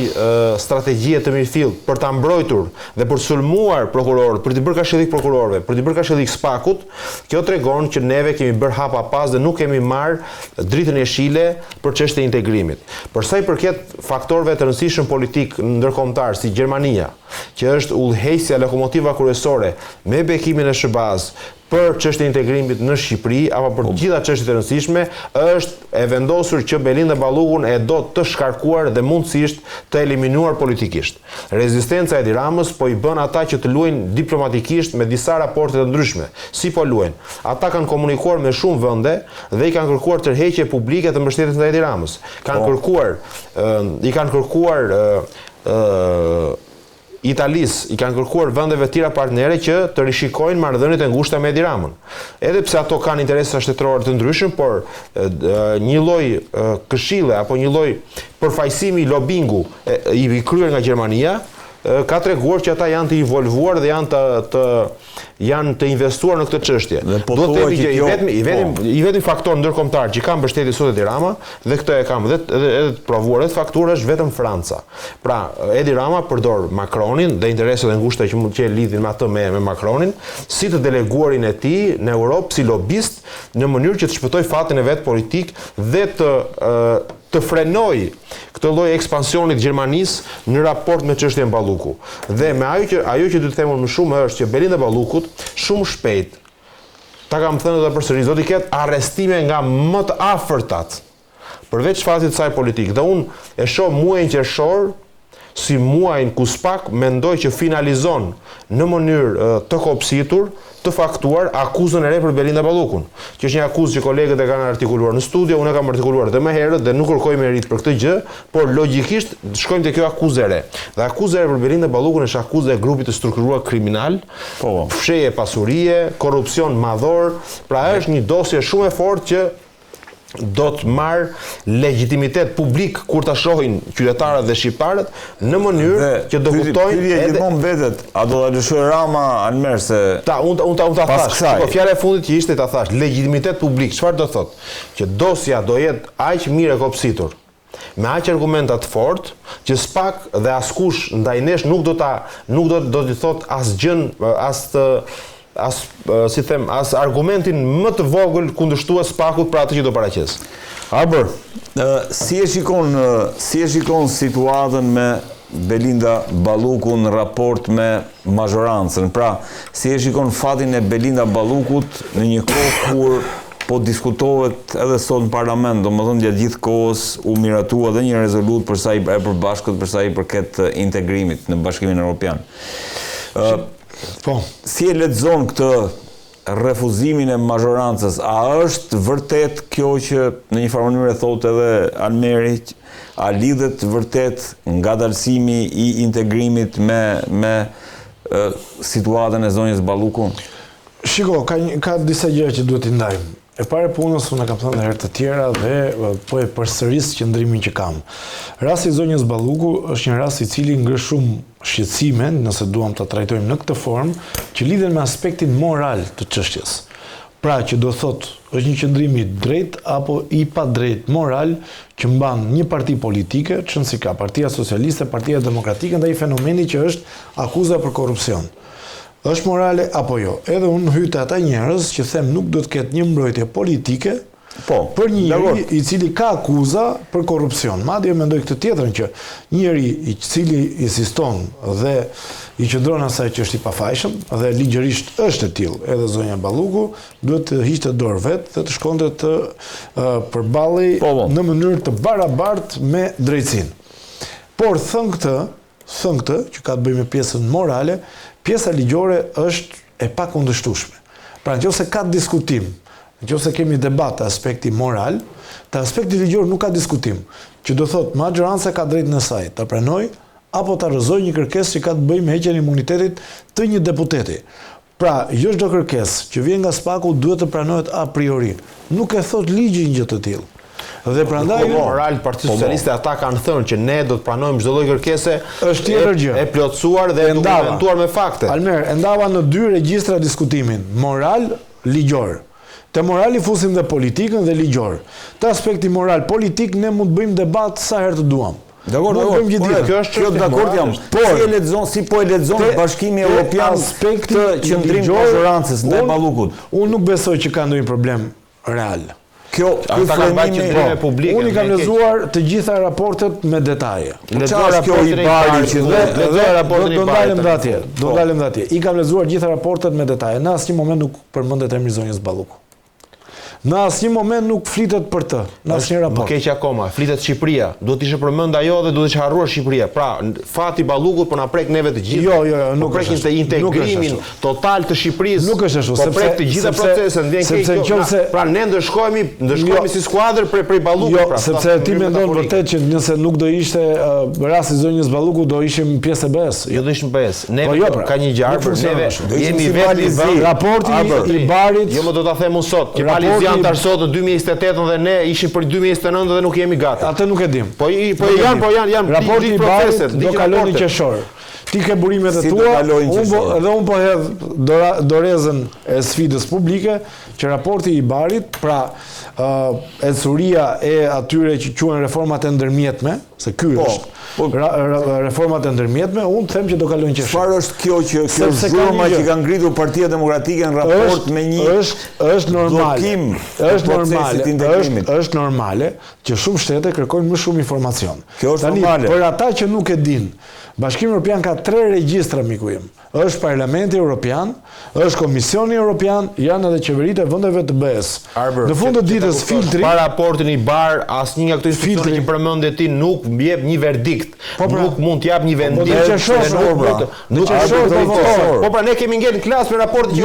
strategjie të mirëfillt për ta mbrojtur dhe për sulmuar prokurorët, për t'i bërë kashillik prokurorëve, për t'i bërë kashillik SPAK-ut, kjo tregon që neve kemi bërë hapa pas dhe nuk kemi marrë dritën e shile për çështën e integrimit. Për sa i përket faktorëve të rëndësishëm politik ndërkombëtar si Gjermania, që është udhëheqësja lokomotiva kryesore me bekimin e SBA-s për çështën e integrimit në Shqipëri apo për gjitha çështjet e rëndësishme, është e vendosur që Belinda Ballukun e do të shkarkuar dhe mundësisht të eliminuar politikisht. Rezistenca e Edi Ramës po i bën ata që të luajnë diplomatikisht me disa raporte të ndryshme. Si po luajnë? Ata kanë komunikuar me shumë vende dhe i kanë kërkuar tërheqje publike të mbështetjes ndaj Edi Ramës. I kanë kërkuar Italis, i kanë kërkuar vendeve tjera partnere që të rishikojnë marrëdhëniet e ngushta me Edi Ramën. Edhe pse ato kanë interesa shtetërore të ndryshëm, por një lloj këshille apo një lloj përfaqësimi lobingu i kryer nga Gjermania ka treguar që ata janë të involvuar dhe janë të investuar në këtë çështje. Do të themi që i vetmi faktor ndërkombëtar që ka mbështetje sot Edi Rama dhe këtë e kam edhe të provuar edhe faktura është vetëm Franca. Pra, Edi Rama përdor Macronin dhe interesat e ngushta që lidhin me atë me Macronin si të deleguarin e tij në Europë si lobist në mënyrë që të shpëtoj fatin e vet politik dhe të frenoj këtë lloj ekspansionit Gjermanisë në raport me çështjen Balluku. Dhe me ajo që do të them më shumë është që Belinda Ballukut shumë shpejt, ta kam thënë edhe përsëri, do të ketë arrestime nga më të afërtat, përveç fatit të saj politik. Dhe unë e shoh muajin qershor si muajin ku SPAK mendoj që finalizon në mënyrë të kopsitur, të faktuar akuzën e re për Belinda Ballukun, që është një akuzë që kolegët e kanë artikuluar në studio, unë e kam artikuluar edhe më herët dhe nuk kërkoj merit për këtë gjë, por logjikisht shkojmë te kjo akuzë e re. Dhe akuza e re për Belinda Ballukun është akuzë e grupit të strukturuar kriminal, fshehje pasurie, korrupsion madhor, pra është një dosje shumë e fortë që do të marrë legjitimitet publik kur ta shohin qytetarët dhe shqiptarët në mënyrë që do kuptojnë edhe vetet, a do ta lëshojë Rama Almer se unë ta thash. Po fjala e fundit që ishte ta thash, legjitimitet publik, çfarë do thotë? Që dosja do jetë aq mirë e kopsitur, me aq argumenta të fortë, që SPAK dhe askush ndaj nesh nuk do të thotë asgjën, as argumentin më të vogël kundërshtues SPAK-ut për atë që do paraqes. Arbër, si e shikon situatën me Belinda Ballukun në raport me mazhorancën? Pra, si e shikon fatin e Belinda Ballukut në një kohë kur po diskutohet edhe sot në parlament, domethënë gjatë gjithë kohës u miratua edhe një rezolut për sa i përbashkët për sa i përket integrimit në Bashkimin Evropian. Si e lexon këtë refuzimin e mazhorancës? A është vërtet kjo që në një farë mënyrë thotë edhe Almeri, a lidhet vërtet ngadalësimi i integrimit me situatën e zonjës Ballukun? Shiko, ka disa gjëra që duhet t'i ndajmë. E pare punës, unë e kam thënë herë të tjera dhe po e përsëris qëndrimin që kam. Rasti i zonjës Balluku është një rast i cili ngre shumë shqetësime, nëse duam ta trajtojmë në këtë formë, që lidhen me aspektin moral të çështjes. Pra që do thotë, është një qëndrim i drejt apo i pa drejt moral që mban një parti politike, çon si ka Partia Socialiste, Partia Demokratike ndaj fenomeni që është akuza për korrupsion. Është morale apo jo? Edhe unë hyj te ata njerëz që them nuk do të ketë një mbrojtje politike për një njeri i cili ka akuza për korrupsion. Madje mendoj këtë tjetrën që një njeri i cili insiston dhe i qëndron asaj që është i pafajshëm dhe ligjërisht është e tillë, edhe zonja Balluku duhet të hiqte dorë vet dhe të shkonte të përballej në mënyrë të barabartë me drejtsinë. Por thënë këtë që ka të bëjë me pjesën morale, pjesa ligjore është e pakundërshtueshme. Pra nëse ka diskutim, nëse kemi debat të aspekti moral, të aspekti ligjor nuk ka diskutim, që do thotë majoranca ka drejt në saj të pranoj apo të rrëzoj një kërkesë që ka të bëjë me heqjen e imunitetit të një deputeti. Pra, jo çdo kërkesë që vjen nga SPAK-u duhet të pranohet a priori. Nuk e thot ligji një gjë të tillë. Dhe prandaj moral Partia Socialiste ata kanë thënë që ne do të pranojmë çdo lloj kërkese është tjetër gjë. E plotësuar dhe dokumentuar me fakte. Almer, e ndava në dy regjistra diskutimin, moral, ligjor. Te morali fusim dhe politikën dhe ligjor. Te aspekti moral politik ne mund të bëjmë debat sa herë të duam. Dakor, kjo dakord jam. Si po e lexon Bashkimi Evropian të qendrim tolerancës ndaj Ballukut. Unë nuk besoj që ka ndonjë problem real. Unë i kam lezuar të gjitha raportet me detaje. Do dalem dhe atje. I kam lezuar gjitha raportet me detaje. Në asnjë moment nuk përmendet emri zonjës Balluku. Në asnjë moment nuk flitet për të, në asnjë raport. Më keq akoma, flitet Shqipëria. Duhet ishte përmend ajo dhe duhet të harruar Shqipëria. Pra, fati Ballukut po na prek neve të gjithë. Jo, nuk prek të integrimin total të Shqipërisë. Nuk është ashtu, po prek të gjitha proceset, vjen keq. Pra ne ndeshkohemi si skuadër prej Ballukut, pra. Jo, sepse ti mendon vërtet që nëse nuk do ishte rasti zonjës Ballukut, do ishim pjesë e BE-s. Jo, do ishim BE-s. Ne ka një gjarë, neve jemi vetë raporti i Barit. Jo, më do ta them unë sot, që Palizi janë sot në 2028 dhe ne ishim për 2029 dhe nuk jemi gati. Atë nuk e dim. Po janë raporti i Barit do kalojnë në qershor. Ti ke burimet e tua, dhe unë po hedh dorezën e sfidës publike që raporti i Barit, pra ecësuria e atyre që quhen reformat e ndërmjetme, se ky është reformat e ndërmjetme, unë them që do kalojnë qershor. Çfarë është kjo zhurma që ka ngritur Partia Demokratike në raport me një bllokim të procesit të integrimit? Është normale që shumë shtete kërkojnë më shumë informacion. Kjo është normale. Për ata që nuk e din, Bashkimi Evropian ka 3 regjistra, miku im. Është Parlamenti Evropian, është Komisioni Evropian, janë edhe qeveritë e vendeve të BE-s. Në fund të ditës filtri para raportin i Bar, asnjë nga këto institucione që përmendë ti nuk jep një verdikt. Nuk mund të jap një vendim. Po pra ne kemi ngel në klasë me raportin që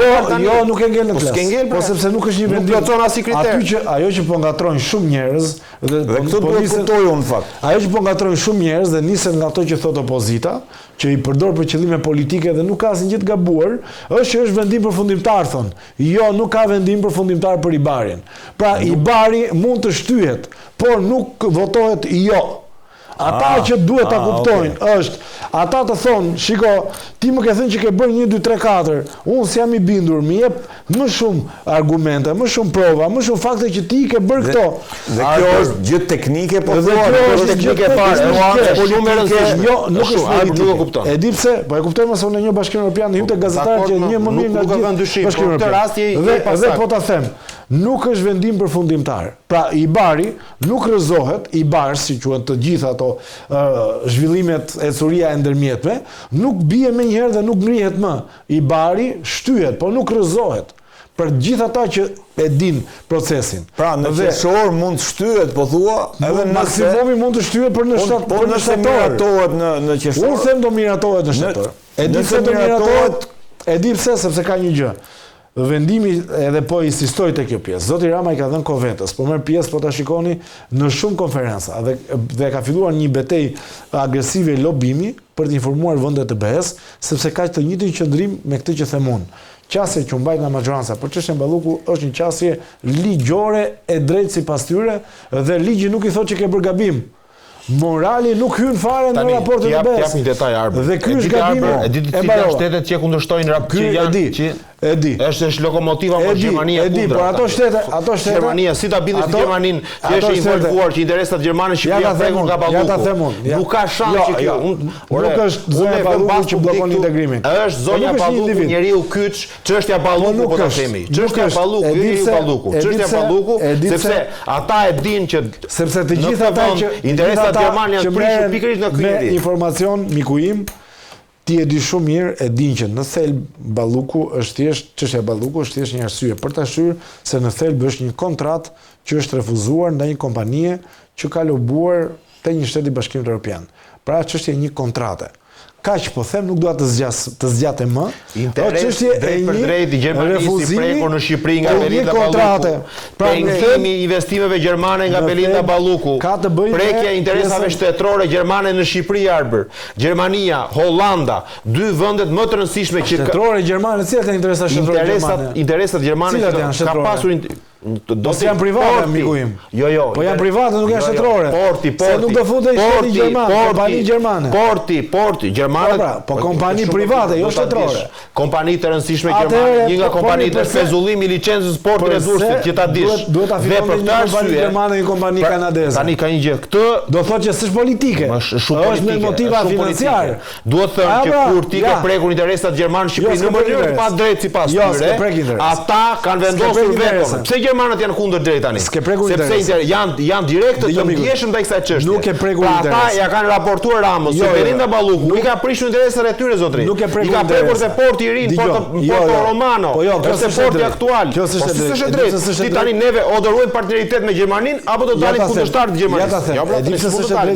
Jo, nuk e ngel në klasë. Po sepse nuk është një vendim. Nuk plotson asnjë kriter. Ajo që po ngatrojnë shumë njerëz dhe këto do të kuptojnë në fakt. Ajo që po ngatrojnë shumë njerëz dhe nisen nga ato që thot opozita, që i përdor për qëllime politike dhe nuk ka asnjë gjë të gabuar, është që është vendim përfundimtar, thon. Jo, nuk ka vendim përfundimtar për Ibarin. Pra Ibari mund të shtyhet, por nuk votohet jo. Ata që duhet ta kuptojnë është, ata të thonë, shiko, ti më ke thënë që ke bërë 1, 2, 3, 4, unë si jam i bindur, më jep më shumë argumente, më shumë prova, më shumë fakte që ti ke bërë këto. Dhe kjo është gjë teknike, po kjo është teknike parë. Jo, nuk është kupton. E di pse, po e kuptoj mëse unë një Bashkimin Evropian, hynte gazetar që një më mirë nga gjithë Bashkimi Evropian. Dhe po ta them, nuk është vendim përfundimtar. Pra Ibari nuk rrëzohet, Ibar si quhen të gjitha ato zhvillimet e ecësuria e ndërmjetme, nuk bie më njëherë dhe nuk ngrihet më. Ibari shtyhet, po nuk rrëzohet. Për gjithë ata që e din procesin. Pra në qershor mund të shtyhet, po thua, edhe maksimumi mund të shtyhet për në shtator. Po nëse miratohet në qershor. Unë them do miratohet në shtator. E di pse do miratohet, e di pse sepse ka një gjë. Vendimi edhe po insistoj te kjo pjesë. Zoti Rama i ka dhënë kovetës, po merr pjesë, po ta shikoni në shumë konferenca dhe ka filluar një betejë agresive lobimi për të informuar vendet e BE-s, sepse ka të njëjtin qëndrim me këtë që them unë. Qasje që mbajt nga majoranca për çështjen Balluku është një qasje ligjore e drejtë sipas tyre dhe ligji nuk i thotë që ke bërë gabim. Morali nuk hyn fare në raportin e BE-s. Jap një detaj Arber. Dhe ky është gabimi. E di të cilat shtetet që kundërshtojnë raportin e di. Është lokomotiva për Gjermania kundra. E di, por ato shtete Gjermania si ta bindesh Gjermanin, ti je i involvuar që interesat gjermane Shqipëria prekur nga Balluku. Nuk ka shans që kjo. Nuk është zonja Balluku që bllokon integrimin. Është zonja Balluku, njeriu kyç, çështja Balluku po ta themi. Çështja Balluku, njeriu Balluku. Çështja Balluku, sepse ata e dinë që sepse të gjithë ata që interesat gjermane janë prishur pikërisht nga ky njeri. Informacion miku im, ti e di shumë mirë, e din që në thelb Balluku është thjesht, çështja Balluku është thjesht një arsye për ta shtyr se në thelb është një kontratë që është refuzuar ndaj një kompanie që ka lobuar te një shtet i Bashkimit Evropian. Pra çështja e një kontrate. Kaq po them, nuk dua të zgjatë më. Interesi për drejt i Gjermanisë prekur në Shqipëri nga Belinda Balluku. Pengimi i investimeve gjermane nga Belinda Balluku. Prekja e interesave shtetërore gjermane në Shqipëri Arber. Gjermania, Hollanda, 2 vendet më të rëndësishme që shtetërore gjermane, cilat janë interesat shtetërore gjermane? Interesat gjermane ka pasur Se janë private, miku im. Jo. Po janë private, nuk janë shtetërore. Porti. Se nuk do futej shteti gjerman, kompani gjermane. Porti, gjermanët. Po kompani private, jo shtetërore. Kompani të rëndësishme gjermane, një nga kompanitë në fezullim i licencës portit e Durrësit, që ta dish. Duhet ta fiton një kompani gjermane, një kompani kanadeze. Tani ka një gjë. Këtë do thotë që s'është politike. Është me motiva financiare. Duhet thënë që kur ti ke prekur interesat gjermanë në Shqipëri në mënyrë të padrejtë sipas tyre, ata kanë vendosur veto. Pse gjermanët janë kundër drejt tani? Sepse janë direktë të ndjeshëm ndaj kësaj çështje. Nuk e prekur interes. Ata ja kanë raportuar Ramos se Belinda Balluku i ka prishur interesat e tyre zotëri. I ka prekur se porti i ri, Porto Romano. Është porti aktual. Kjo s'është drejt. Ti tani neve odorojmë partneritet me Gjermaninë apo do dalim kundërshtar të Gjermanisë? Ja ta them.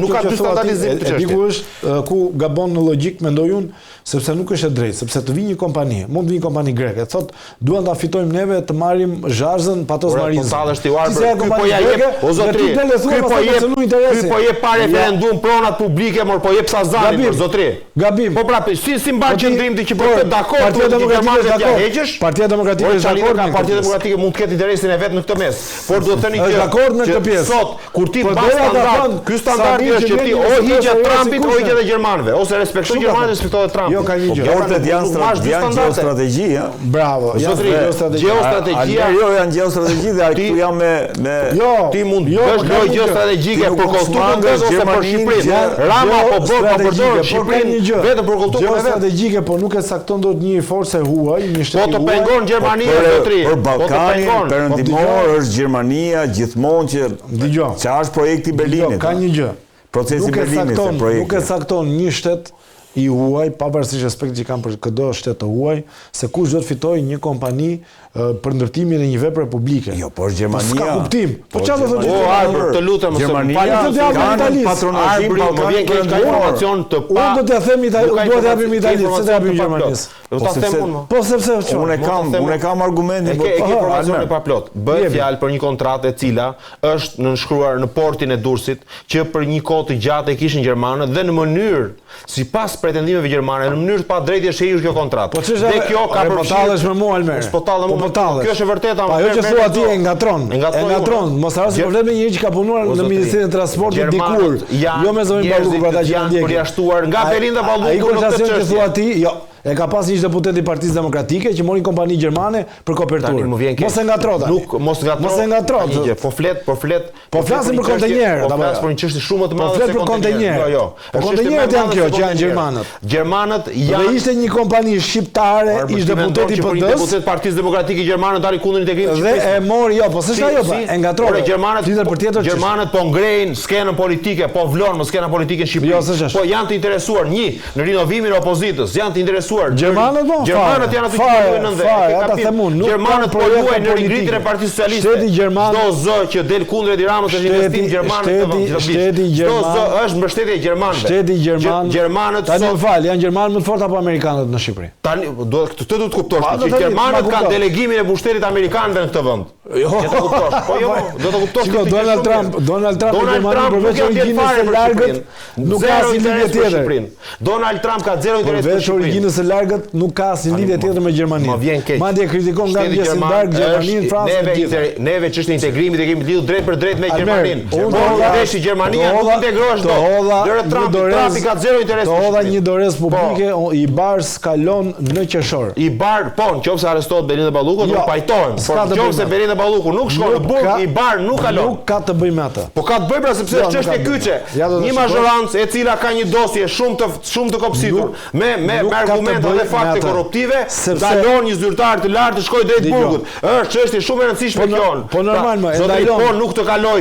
Nuk ka dy statalizim të çështjes. Diku është ku gabon në logjik mendoj unë, sepse nuk është e drejtë, sepse të vi një kompani, mund të vi një kompani greke, thotë duan ta fitojmë neve të marrim zharzën Patos Marinës. Ky po ja jep, o zotri. Ky po jep pa referendum pronat publike, por po jep Sazanin, o zotri. Gabim. Po prapë, si mban qendrim ti që po të dakord, Partia Demokratike ja heqësh? Partia Demokratike është dakord. Partia Demokratike mund të ketë interesin e vet në këtë mes, por duhet të thënë që është dakord në këtë pjesë. Sot kur ti mbas standard, ky standard është që ti o hiqet Trumpit o hiqet gjermanëve, ose respektoj gjermanët, respektoj Trumpin. Jo ka një gjë. Portet janë geostrategji, ha. Bravo. Geostrategjia. Jo, janë geostrategji dhe këtu jam me ti mund bësh lojë geostrategjike për kostumin ose për Shqipërinë. Rama po përdor Shqipërinë vetëm për kulturën e vet. Geostrategjike, po nuk e sakton dot një forcë huaj, një shtet. Po të pengon Gjermania zotri. Për Ballkanin perëndimor është Gjermania gjithmonë që dëgjoj. Çfarë është projekti i Berlinit? Ka një gjë. Procesi i Berlinit se projekti. Nuk e sakton një shtet i huaj, pavarësisht respektit që kanë për çdo shtet të huaj, se kush do të fitojë një kompani për ndërtimin e një vepre publike. Jo, por Gjermania. Ka kuptim. Po çfarë do thotë? Arbër, të lutem, Gjermania kanë patronazhim më vjen keq ka informacion të pa. Unë do t'ia them Italisë, do t'ia japim Italisë, se t'ia japim Gjermanisë. Do ta them unë. Po sepse unë kam argumentin, po ke informacionin pa plot. Bëhet fjalë për një kontratë e cila është nënshkruar në portin e Durrësit, që për një kohë të gjatë e kishin gjermanët dhe në mënyrë sipas pretendimeve gjermane, në mënyrë të padrejtë është hequr kjo kontratë. Dhe kjo ka përfshirë me mua Almer. Kjo është e vërtetë. Ajo që thua ti e ngatron. Mos harros problem me njëri që ka punuar në Ministrinë e Transportit dikur. Jo me zonin Balluku për ata që janë ndjekur. Përjashtuar nga Belinda Balluku në këtë çështje. Thua ti, jo. E ka pas një deputet i Partisë Demokratike që mori kompani gjermane për koperturë. Mos e ngatrota. Mos e ngatrot. Po flet. Po flasim për kontenjerë. Po flas për një çështje shumë të madhe se kontenjerë. Jo. Po kontenjerët janë kjo që janë gjermanët. Gjermanët janë. Dhe ishte një kompani shqiptare, ish deputeti i PD-s. Deputet Partisë Demokratike gjermane dali kundër integrimit të Shqipërisë. Dhe e mori, jo, po s'është ajo, e ngatroi. Gjermanët po ngrejnë skenën politike, po vlon në skenën politike në Shqipëri. Po janë të interesuar në rinovimin e opozitës, janë të interesuar. Gjermanët janë aty që luajnë në ndër. Gjermanët po luajnë në ngritjen e Partisë Socialiste. Çdo zë që del kundrejt Ramës është investim gjerman në shteti gjerman. Çdo zë është mbështetje e gjermanëve. Shteti gjerman. Gjermanët tani më fal, janë gjermanë më të fortë apo amerikanët në Shqipëri? Tani këtë do të kuptosh që gjermanët kanë delegimin e pushtetit amerikanëve në këtë vend. Jo, do të kuptosh. Po jo, do të kuptosh. Donald Trump e Gjermania përveç origjinës së largët nuk ka asnjë lidhje tjetër. Donald Trump ka zero interes për Shqipërinë. Origjinës së largët nuk ka asnjë lidhje tjetër me Gjermaninë. Madje kritikon nga pjesë larg Gjermaninë, Francën. Neve ç'është integrimi dhe kemi lidhur drejt për drejt me Gjermaninë. Unë vesh Gjermania nuk integrohesh dot. Lëre Trumpi ka zero interes. Do hodha një dorez publike i Bars kalon në qershor. I Bar, po, nëse arrestohet Belinda Balluku, do pajtohen. Por nëse Belinda Balluku nuk shkon në burg, i Bar nuk kalon. Nuk ka të bëjë me atë. Po ka të bëjë pra sepse është çështje kyçe. Një mazhorancë e cila ka një dosje shumë të kopsitur me argumente dhe fakte korruptive, dalon një zyrtar të lartë të shkojë drejt burgut. Është çështje shumë e rëndësishme kjo. Po normal më, e dalon. Po nuk të kaloj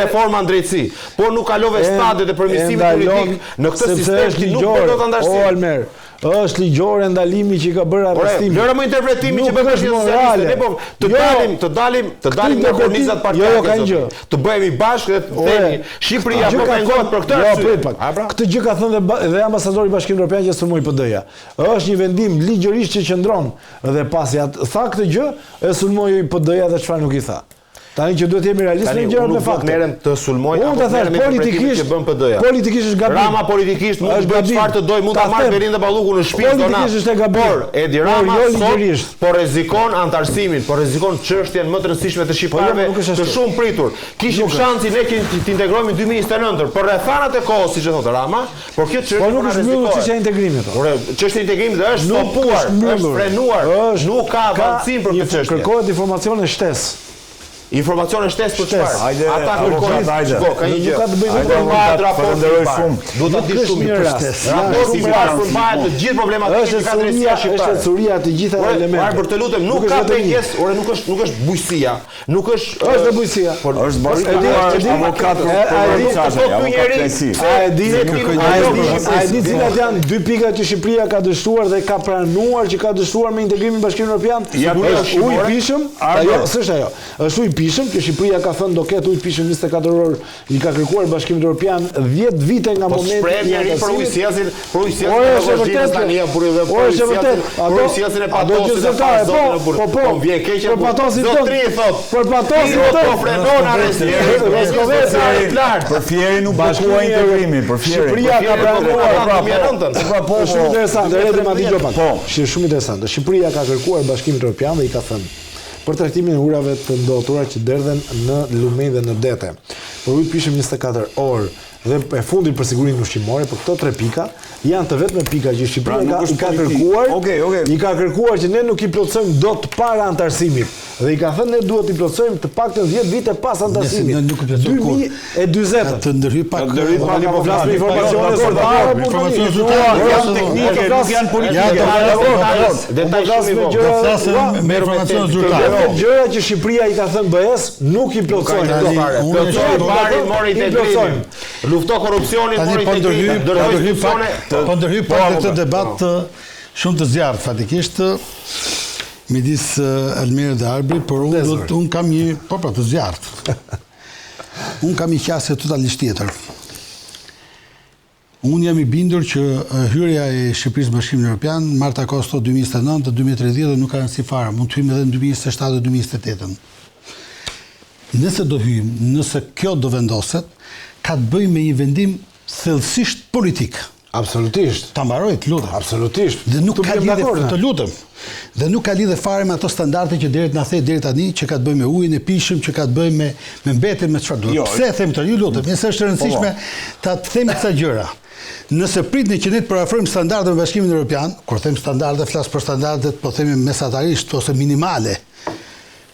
reforma në drejtësi. Po nuk kalove stadiet e përmirësimit politik në këtë sistem që nuk do ta ndash. O Almer, është ligjore ndalimi që ka bërë arrestimin. Lëre më interpretimi që bëhet socialiste. Ne po të dalim nga kornizat partijake. Të bëhemi bashkë dhe të themi Shqipëria po pengohet për këtë arsye. Këtë gjë ka thënë dhe ambasadori i Bashkimit Evropian që sulmoi PD-ja. Është një vendim ligjërisht që qëndron dhe pasi tha këtë gjë, e sulmoi PD-ja dhe çfarë nuk i tha. Tani që duhet jemi realistë në gjërat me fakte. Merrem të sulmoj apo merrem me politikisht që bën PD-ja. Politikisht është gabim. Rama politikisht mund të bëjë çfarë të dojë, mund ta marrë Belinda Balluku në shtëpi donat. Politikisht është gabim. Por Edi Rama sot po rrezikon antarësimin, po rrezikon çështjen më të rëndësishme të shqiptarëve të shumë pritur. Kishim shansin ne që të integrohemi në 2029, por rrethanat e kohës siç e thotë Rama, por kjo çështje po nuk është mbyllur çështja e integrimit. Por çështja e integrimit është stoppuar, është frenuar, nuk ka avancim për këtë çështje. Kërkohet informacione shtesë. Informacione shtesë për çfarë? Ata kërkojnë. Ka një gjë. Ka të bëjë me raportin shumë. Duhet ta dish shumë mirë. Raporti përmbahet të gjithë problemat që ka drejtësia shqiptare. Është curia të gjitha elementeve. Por të lutem, nuk ka pengesë, ore nuk është bujësia, nuk është është bujësia. Është bashkëpunuar avokat A e di cilat janë dy pikat që Shqipëria ka dështuar dhe ka pranuar që ka dështuar me integrimin në Bashkimin Evropian? Është ujë pishëm, ajo s'është ajo. Është ujë pishëm që Shqipëria ka thënë do ketë ujë pishëm 24 orë, i ka kërkuar Bashkimit Evropian 10 vite nga momenti i anësimit. Për ujësjasin tani janë për edhe për ujësjasin e patosit e zonë në burë. Po vjen keqe zotri thot. Për patosin po frenon arrestin. Për Fieri nuk bashkua integrimi, për Fieri. Shqipëria ka pranuar. Po shumë interesante, edhe ma dëgjoj pak. Shumë interesante. Shqipëria ka kërkuar Bashkimit Evropian dhe i ka thënë për trajtimin e urave të ndotura që derdhen në lumenj dhe në dete. Për ujë pishëm 24 orë dhe e fundit për sigurinë ushqimore, për këto 3 pika janë të vetme pika që Shqipëria i ka kërkuar. I ka kërkuar që ne nuk i plotësojmë dot para antarësimit. Dhe i ka thënë ne duhet i plotësojmë të paktën 10 vite pas antarësimit. 2040. Të ndërhyj pak. Po flas me informacione zyrtare, informacione zyrtare, janë teknike, nuk janë politike. Detaj shumë i vogël. Flasim me informacione zyrtare. Gjëra që Shqipëria i ka thënë BE-s nuk i plotësojnë. Mori integrimin. Lufto korrupsionin, mori integrimin. Po ndërhyj pak këtë debat shumë të zjarrt fatikisht midis Elmirë dhe Arbrit, por unë kam një të zjarrt. Unë kam një qasje totalisht tjetër. Unë jam i bindur që hyrja e Shqipërisë në Bashkimin Evropian, Marta Kosto 2009 dhe 2030 nuk ka rëndësi fare, mund të hyjmë edhe në 2027 dhe 2028. Nëse do hyjmë, nëse kjo do vendoset, ka të bëjë me një vendim thellësisht politik. Absolutisht. Ta mbaroj, të lutem. Absolutisht. Dhe nuk ka lidhje, të lutem. Dhe nuk ka lidhje fare me ato standarde që deri na the deri tani, që ka të bëjë me ujin e pishëm, që ka të bëjë me mbetjen, me çfarë duhet. Pse e them këtë? Ju lutem, nëse është e rëndësishme ta themi këto gjëra. Nëse pritni që ne të parafrojmë standardet me Bashkimin Evropian, kur them standarde, flas për standardet, po themi mesatarisht ose minimale.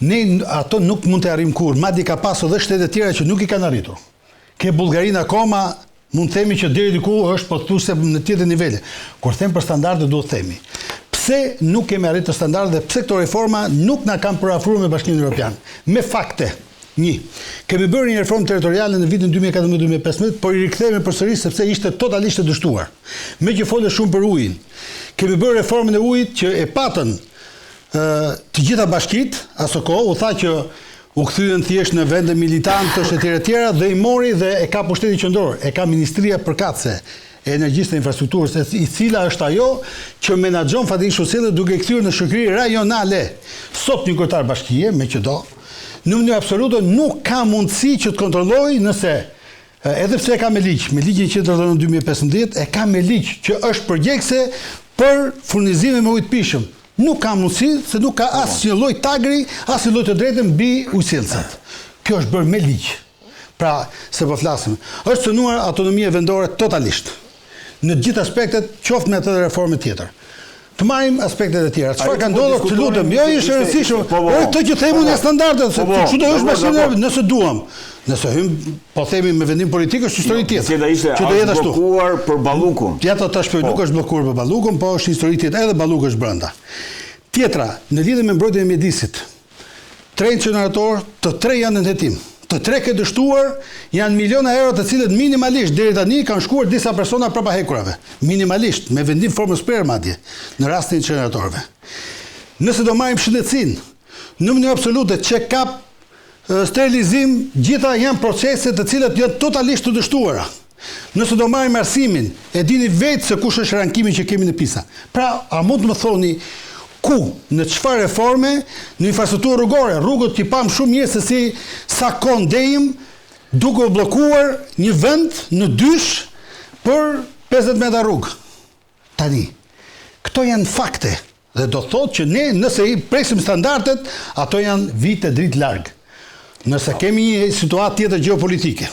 Ne ato nuk mund të arrijmë kurrë, madje ka pasur edhe shtete tjera që nuk i kanë arritur. Ke Bullgarinë akoma mund të themi që deri diku është pothuajse në tjetër nivele. Kur them për standarde duhet të themi. Pse nuk kemi arritur standardet dhe pse këto reforma nuk na kanë parafruar me Bashkimin Evropian? Me fakte. 1. Kemi bërë një reformë territoriale në vitin 2014-2015, por i rikthehemi përsëri sepse ishte totalisht e dështuar. Me që folë shumë për ujin. Kemi bërë reformën e ujit që e patën të gjitha bashkitë, aso kohë u tha që u kthyen thjesht në vende militantësh e tjera dhe i mori dhe e ka pushtetin qendror, e ka Ministria Përkatëse e Energjisë dhe Infrastrukturës, i cila është ajo që menaxhon fatikisht sjellje duke kthyer në shoqëri rajonale. Sot një kryetar bashkie, me që do, në mënyrë absolute nuk ka mundësi që të kontrollojë nëse edhe pse e ka me ligjin që ndërtonë në 2015, e ka me ligj që është përgjegjëse për furnizimin me ujë të pishëm. Nuk ka mundësi, se nuk ka asnjë lloj tagri, asnjë lloj të drejtën mbi ujësjellësat. Kjo është bërë me ligj. Pra, se po flasim, është cënuar autonomia vendore totalisht. Në gjithë aspektet, qoftë me atë reformë tjetër. Të marrim aspektet e tjera. Çfarë ka ndodhur, të lutem, jo është e rëndësishme. Këtë që themu në standardet, se çu do është Bashkimi nëse duam. Nëse hym, po themi me vendim politik është histori tjetër. Që do jetë ashtu. Bllokuar për Ballukun. Ja ta shpjegoj, nuk është bllokuar për Ballukun, po është histori tjetër, edhe Balluku është brenda. Tjetra, në lidhje me mbrojtjen e mjedisit. 3 incinerator, të 3 janë në hetim. Të 3 ke dështuar, janë miliona euro të cilët minimalisht deri tani kanë shkuar disa persona prapa hekurave. Minimalisht, me vendim formës prerë madje, në rastin e incineratorëve. Nëse do marrim shëndetësinë, në mënyrë absolute check-up, sterilizim, gjitha janë procese të cilat janë totalisht të dështuara. Nëse do marrim arsimin, e dini vetë se kush është rankimi që kemi në PISA. Pra, a mund të më thoni Ku? Në çfarë reforme? Në infrastrukturë rrugore. Rrugët që pam shumë mirë se si sa kohë ndejmë duke u bllokuar një vend në dysh për 50 metra rrugë. Tani, këto janë fakte dhe do thotë që ne nëse i presim standardet, ato janë vite dritë larg. Nëse kemi një situatë tjetër gjeopolitike,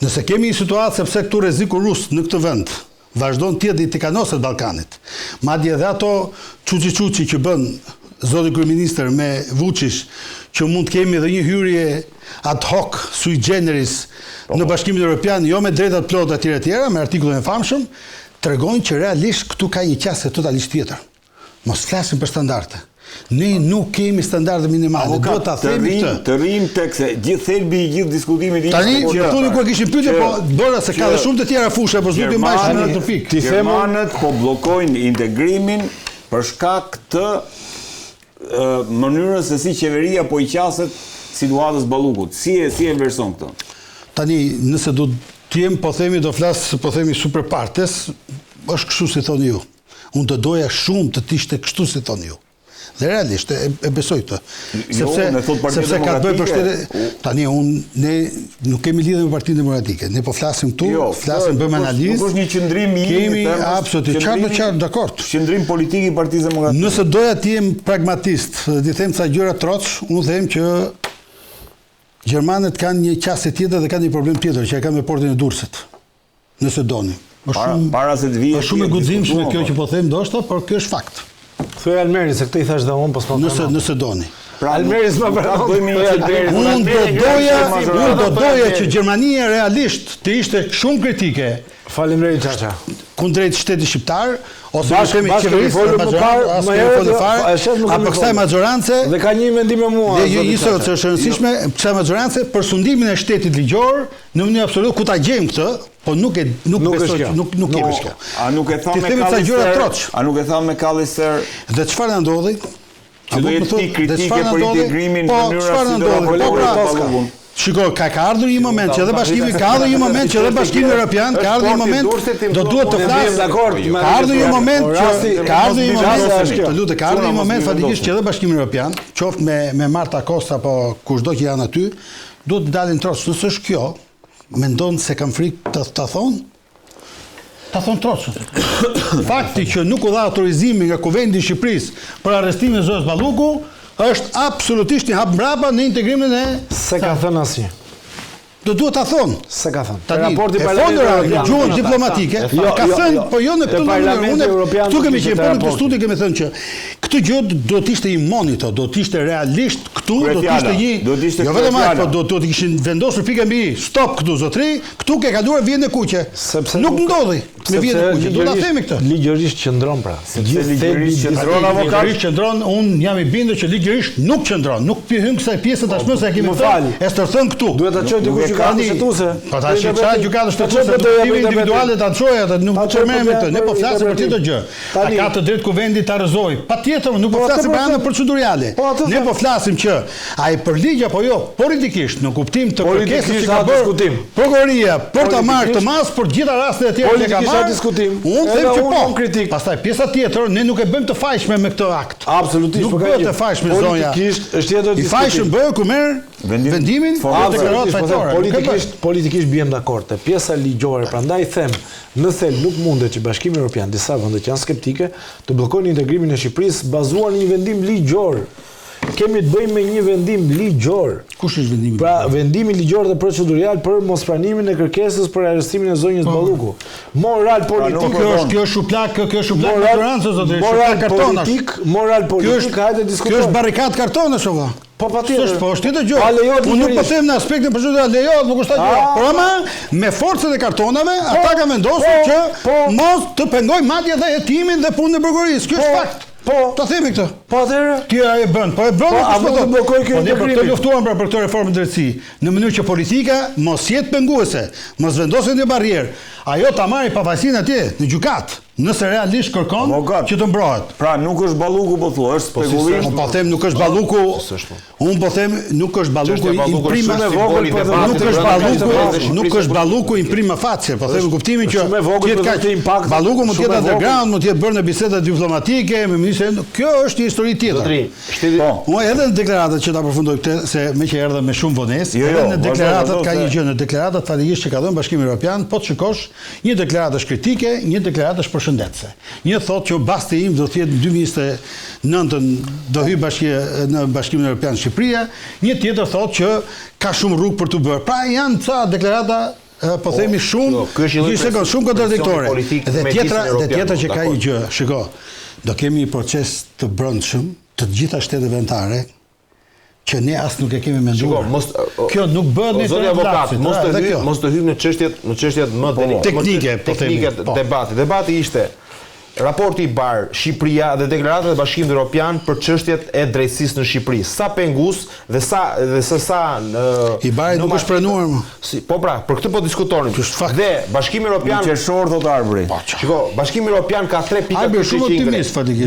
nëse kemi një situatë sepse këtu rreziku rus në këtë vend vazhdon të jetë i tikanoset Ballkanit, madje edhe ato çuçi që bën zoti kryeministër me Vučić, që mund të kemi edhe një hyrje ad hoc sui generis në Bashkimin Evropian, jo me drejtat plota etj., me artikullin e famshëm, tregojnë që realisht këtu ka një qasje totalisht tjetër. Mos flasim për standarde. Ne nuk kemi standarde minimale. Do ta themi këtë. Të rrim tek se gjithë thelbi i gjithë diskutimit tani këtu kur kishin pyetje, po bëra se ka dhe shumë të tjera fusha, po s'do të mbajmë në atë pikë. Gjermanët po bllokojnë integrimin për shkak të mënyrës se si qeveria po i qaset situatës Ballukut. Si e vlerëson këtë? Tani, nëse do të jem, po themi super partes, është kështu si thoni ju. Unë të doja shumë të t'ishte kështu si thoni ju. Dhe realisht e besoj këtë. Sepse ka të bëjë përshtetje. Tani ne nuk kemi lidhje me Partinë Demokratike. Ne po flasim këtu, flasim bëjmë analizë. Nuk është një qëndrim i kemi absolutisht qartë, dakord. Qëndrim politik i Partisë Demokratike. Nëse doja të jem pragmatist, dhe të them ca gjëra troç, unë them që Gjermanët kanë një qasje tjetër dhe kanë një problem tjetër që e kanë me portin e Durrësit. Nëse doni. Para se të vijë. Është shumë e guximshme kjo që po them ndoshta, por kjo është fakt. Thuaj Almeri se këtë i thash dhe unë, po s'po. Nëse doni. Almeri s'ma bëjmë një qendrim. Unë do doja që Gjermania realisht të ishte shumë kritike. Faleminderit Çaça. Kundrejt shtetit shqiptar ose qeverisë apo kësaj maxorance dhe ka një mendim me mua. Dhe një është e rëndësishme, kësaj maxorance për sundimin e shtetit ligjor në mënyrë absolute ku ta gjejmë këtë, po nuk besoj, nuk kemi kjo. A nuk e tha me Kalliser? Dhe çfarë na ndodhi? Që do jetë kritike për integrimin në mënyrë si do Shiko, ka ardhur një moment që edhe Bashkimi Evropian ka ardhur një moment do duhet të flasë. Ka ardhur një moment fatikisht që edhe Bashkimi Evropian, qoftë me Marta Costa apo kushdo që janë aty, duhet të dalin troç. Nëse është kjo, mendon se kam frikë ta thonë? Ta thonë troç. Fakti që nuk u dha autorizimi nga Kuvendi i Shqipërisë për arrestimin e Zoës Balluku është absolutisht një hap mbrapa në integrimin e... Se ka thënë asnjë. Do duhet ta thonë. Se ka thënë. Tani, në gjuhën diplomatike, ka thënë, po jo në këtë mënyrë. Këtu kemi qenë, po në këtë studi kemi thënë që këtë gjë do të ishte i monito, do të ishte realisht këtu, do të ishte një... Jo vetëm aq, po do të kishin vendosur pikë mbi stop këtu zotri, këtu ke kaluar vjen e kuqe. Nuk ndodhi me vjen e kuqe. Do ta themi këtë. Ligjërisht qëndron pra. Ligjërisht qëndron, unë jam i bindur që ligjërisht nuk qëndron. Nuk hym kësaj pjese tashmë se e kemi thënë. E stërthën këtu. Duhet ta çoj dikush gjykatës shtetuse. Po tash çfarë gjykatës shtetuse do të individuale ta çojë atë, nuk po merrem me këtë. Ne po flasim për çdo gjë. A ka të drejtë Kuvendi ta rrëzoj? Patjetër, nuk po flasim për anën procedurale. Ne po flasim që ai për ligj apo jo, politikisht në kuptim të kërkesës që ka bërë prokuroria për ta marrë të mas për gjitha rastet e tjera që ka marrë. Unë them që po. Pastaj pjesa tjetër, ne nuk e bëjmë të fajshme me këtë akt. Absolutisht, nuk bëhet të fajshme zonja. Politikisht është tjetër diskutim. I fajshëm bëhet ku merr vendimin politikisht biem dakord te pjesa ligjore, prandaj them, në thel nuk mundet që Bashkimi Evropian, disa vende që janë skeptike, të bllokojnë integrimin e Shqipërisë bazuar në një vendim ligjor. Kemi të bëjmë me një vendim ligjor. Kush është vendimi? Pra, vendimi ligjor dhe procedurial për mospranimin e kërkesës për arrestimin e zonjës Balluku. Moral politik, kjo është shuplak majorancë zotë. Moral politik, hajde diskutojmë. Kjo është barrikadë kartonash valla. Po patjetër. Po është tjetër gjë. Unë nuk po them në aspektin procedurale lejohet, nuk është gjë. Por ama me forcën e kartonave, ata kanë vendosur që mos të pengojnë madje edhe hetimin dhe punën e prokurorisë. Kjo është fakt. Po, ta themi këtë. Po atëherë? Ti e bën, po e bën. A mund të bllokoj kjo integrim? Po ne luftuam për këtë reformë drejtësi, në mënyrë që politika mos jetë penguese, mos vendoset një barrierë. Ajo ta marrë pavarësinë atje në gjykat, nëse realisht kërkon që të mbrohet. Pra nuk është balluku po thua, është spekullim. Po them nuk është balluku. Unë po them nuk është balluku in prima nuk është balluku in prima facie, po them në kuptimin që balluku mund të jetë underground, mund të jetë bërë në biseda diplomatike me ministrin. Kjo është një histori tjetër. Po, edhe në deklaratat që ta përfundoj këtë se më që erdha me shumë vonesë, edhe në deklaratat ka një gjë, në deklaratat fatikeqësisht që ka dhënë Bashkimi Evropian, po të shikosh, një deklaratë është kritike, një deklaratë është përshëndetëse. Një thotë që basti im do të jetë në 2029 do hyj në Bashkimin Evropian Shqipëria, një tjetër thotë që ka shumë rrugë për të bërë. Pra janë ca deklarata po themi shumë kontradiktore. Dhe tjetra që ka një gjë, shiko, do kemi një proces të brendshëm të gjitha shtetet vendare që ne as nuk e kemi menduar. Kjo nuk bëhet në Zoti avokat, mos të hyjmë në çështjet më teknike, po themi. Debati ishte raporti i bar Shqipëria dhe deklaratat e Bashkimit Evropian për çështjet e drejtësisë në Shqipëri. Sa pengus dhe sa i bari nuk është pranuar më. Po pra, për këtë po diskutonim. Dhe Bashkimi Evropian qershor thot Arbri. Shiko, Bashkimi Evropian ka 3 pika kryesore.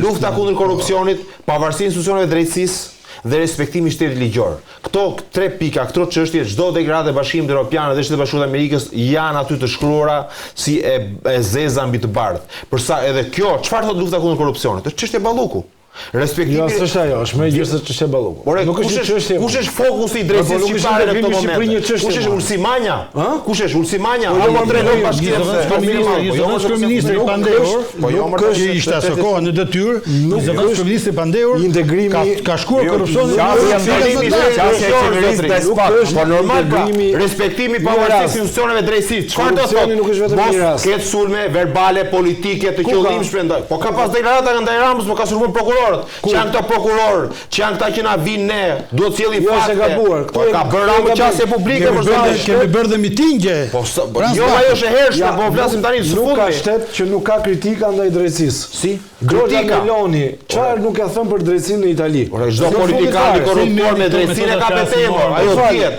Lufta kundër korrupsionit, pavarësia e institucioneve drejtësisë dhe respektimi i shtetit ligjor. Këto 3 pika, këto çështje, çdo deklaratë e Bashkimit Evropian dhe Shtetet Bashkuara të Amerikës janë aty të shkruara si e zeza mbi të bardhë. Përsa edhe kjo, çfarë thot lufta kundër korrupsionit? Është çështje balluku. Respektimi. Jo, s'është ajo, është më gjithë se çështje balluku. Nuk është çështje. Kush është fokusi i drejtësisë shqiptare në këtë moment? Kush është Ulsimanja? Kush është Ulsimanja? Jo, ministri i pandehur. Po jo, më që ishte aso kohë në detyrë, nuk është ministri i pandehur. Integrimi ka shkuar korrupsionin. Po normal, respektimi pavarësisë institucioneve drejtësisë. Çfarë do thotë? Nuk është vetëm miras. Ketë sulme verbale politike të qëllimshme ndaj. Po ka pas deklarata nga ndaj Ramës, po ka sulmuar prokurorët. Që janë këto prokurorë, që janë këta që na vinë ne, duhet të sjellin fakte. Po ka bërë Ramë qasje publike për zonë. Kemi bërë dhe mitingje. Jo, ajo është e hershme, po flasim tani së fundmi. Nuk ka shtet që nuk ka kritika ndaj drejtësisë. Si? Giorgia Meloni, çfarë nuk ka thënë për drejtësinë në Itali? Ora çdo politikan i korruptuar me drejtësinë ka betejë, ajo tjetër.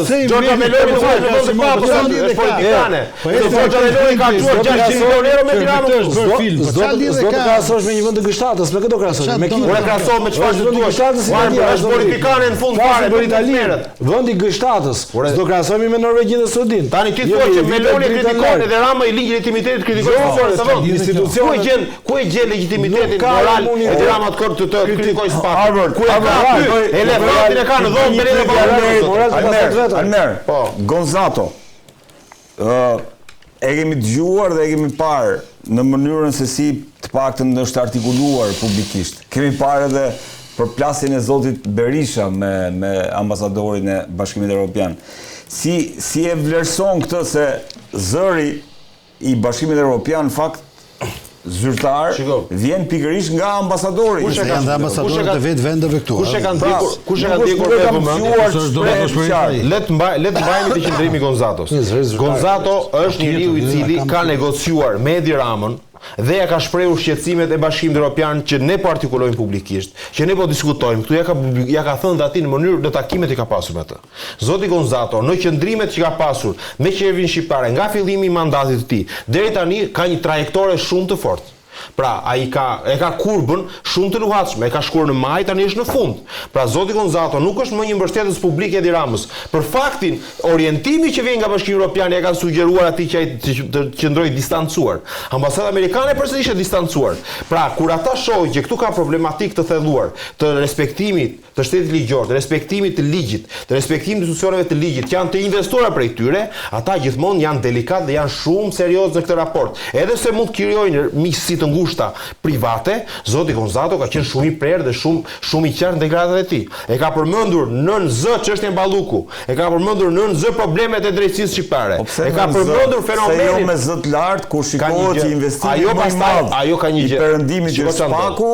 Se Giorgia Meloni nuk ka të papu është politikane. Po Giorgia Meloni ka qenë 600 milionë euro me Tiranën. S'do të krahasosh me një vend të gështatës, me këtë krahasosh. Me Kinën. Ora krahasosh me çfarë të duash. Është politikane në fund fare për Italinë. Vendi gështatës. S'do krahasohemi me Norvegjinë dhe Suedin. Tani ti thua që Meloni kritikon edhe Rama i ligj legitimitetit kritikon. Institucionet ku e gjen legitimitetin moral e Tiranës të kritikoj SPA? Ku e ka aty? Elefantin e ka në dhomë për edhe Almer, Gonzato, e kemi dëgjuar dhe e kemi parë në mënyrën se si të paktën është artikuluar publikisht. Kemi parë edhe përplasjen e zotit Berisha me ambasadorin e Bashkimit Evropian. Si e vlerëson këtë se zëri i Bashkimit Evropian në fakt zyrtar vjen pikërisht nga ambasadori. Kush e ka ambasadorët të vetë vendeve këtu? Kush e ka ndjekur Le të mbajmë të qëndrimi Gonzatos. Gonzato është njeriu i cili ka negociuar me Edi Ramën dhe ja ka shprehur shqetësimet e Bashkimit Evropian që ne po artikulojmë publikisht, që ne po diskutojmë. Këtu ja ka thënë aty në mënyrë në takimet që ka pasur me të. Zoti Gonzato, në qëndrimet që ka pasur me qeverinë shqiptare nga fillimi i mandatit të tij deri tani ka një trajektore shumë të fortë. Pra, e ka kurbën shumë të luhatshme, e ka shkuar në maj, tani është në fund. Pra, zoti Gonzato nuk është më një mbështetës publike Edi Ramës. Për faktin, orientimi që vjen nga Bashkimi Evropian ja kanë sugjeruar atij që ai të qëndrojë distancuar. Ambasada amerikane përsëri ishte distancuar. Pra, kur ata shohin që këtu ka problematik të thelluar, të respektimit të shtetit ligjor, të respektimit të ligjit, të respektimit të institucioneve të ligjit, që janë të investuara prej tyre, ata gjithmonë janë delikat dhe janë shumë serioz në këtë raport. Edhe se mund të krijojnë miqësi të ngushta private, zoti Gonzato ka qenë shumë i prerë dhe shumë i qartë në deklaratat e tij. E ka përmendur nën zë çështjen Balluku, e ka përmendur nën zë problemet e drejtësisë shqiptare. E ka përmendur fenomenin jo me zë të lartë kur shikohet që investimi më i madh. Ajo ka një gjë. Perëndimit të SPA-ku,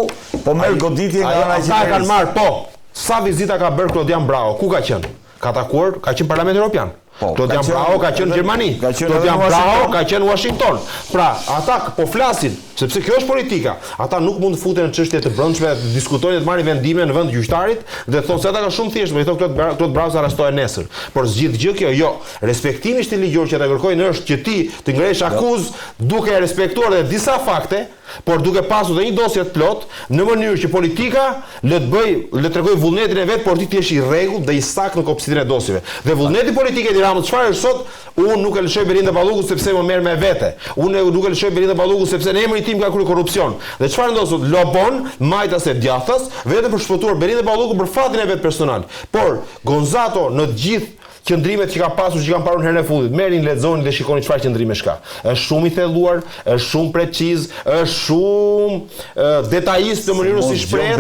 po merr goditje nga ana që kanë marrë, po. Sa vizita ka bërë Klodian Bravo? Ku ka qenë? Ka takuar, ka qenë Parlamenti Evropian. Claude Jan Bravo ka qenë në Gjermani. Claude Jan Bravo ka qenë në Washington. Pra, ata po flasin, sepse kjo është politika. Ata nuk mund të futen në çështje të brendshme, të diskutojnë të marrin vendime në vend të gjyqtarit dhe thonë se ata kanë shumë thjesht, më i thonë Claude Bravo arrestohet nesër. Por zgjidh gjë kjo, jo. Respektimi i stilit ligjor që ata kërkojnë është që ti të ngresh akuzë duke respektuar edhe disa fakte, por duke pasur dhe një dosje të plot, në mënyrë që politika le të tregoj vullnetin e vet, por ti të jesh i rregullt dhe i saktë në kopshtin e dosjeve. Dhe vullneti politik i Ramës çfarë është sot? Unë nuk e lëshoj Belinda Ballukut sepse më merr me vete. Unë nuk e lëshoj Belinda Ballukut sepse në emrin tim ka kryer korrupsion. Dhe çfarë ndodh sot? Lobon majtas e djathtas vetëm për shfutuar Belinda Ballukut për fatin e vet personal. Por Gonzato në të gjithë qëndrimet që ka pasur, që kanë parur herën e fundit, merrin, lexoni dhe shikoni çfarë qëndrimesh ka. Është shumë i thelluar, është shumë preciz, është shumë detajist në mënyrën si shprehet.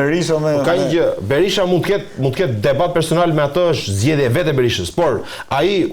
Ka një gjë, Berisha mund të ketë debat personal me atë, është zgjedhje vetë e Berishës, por ai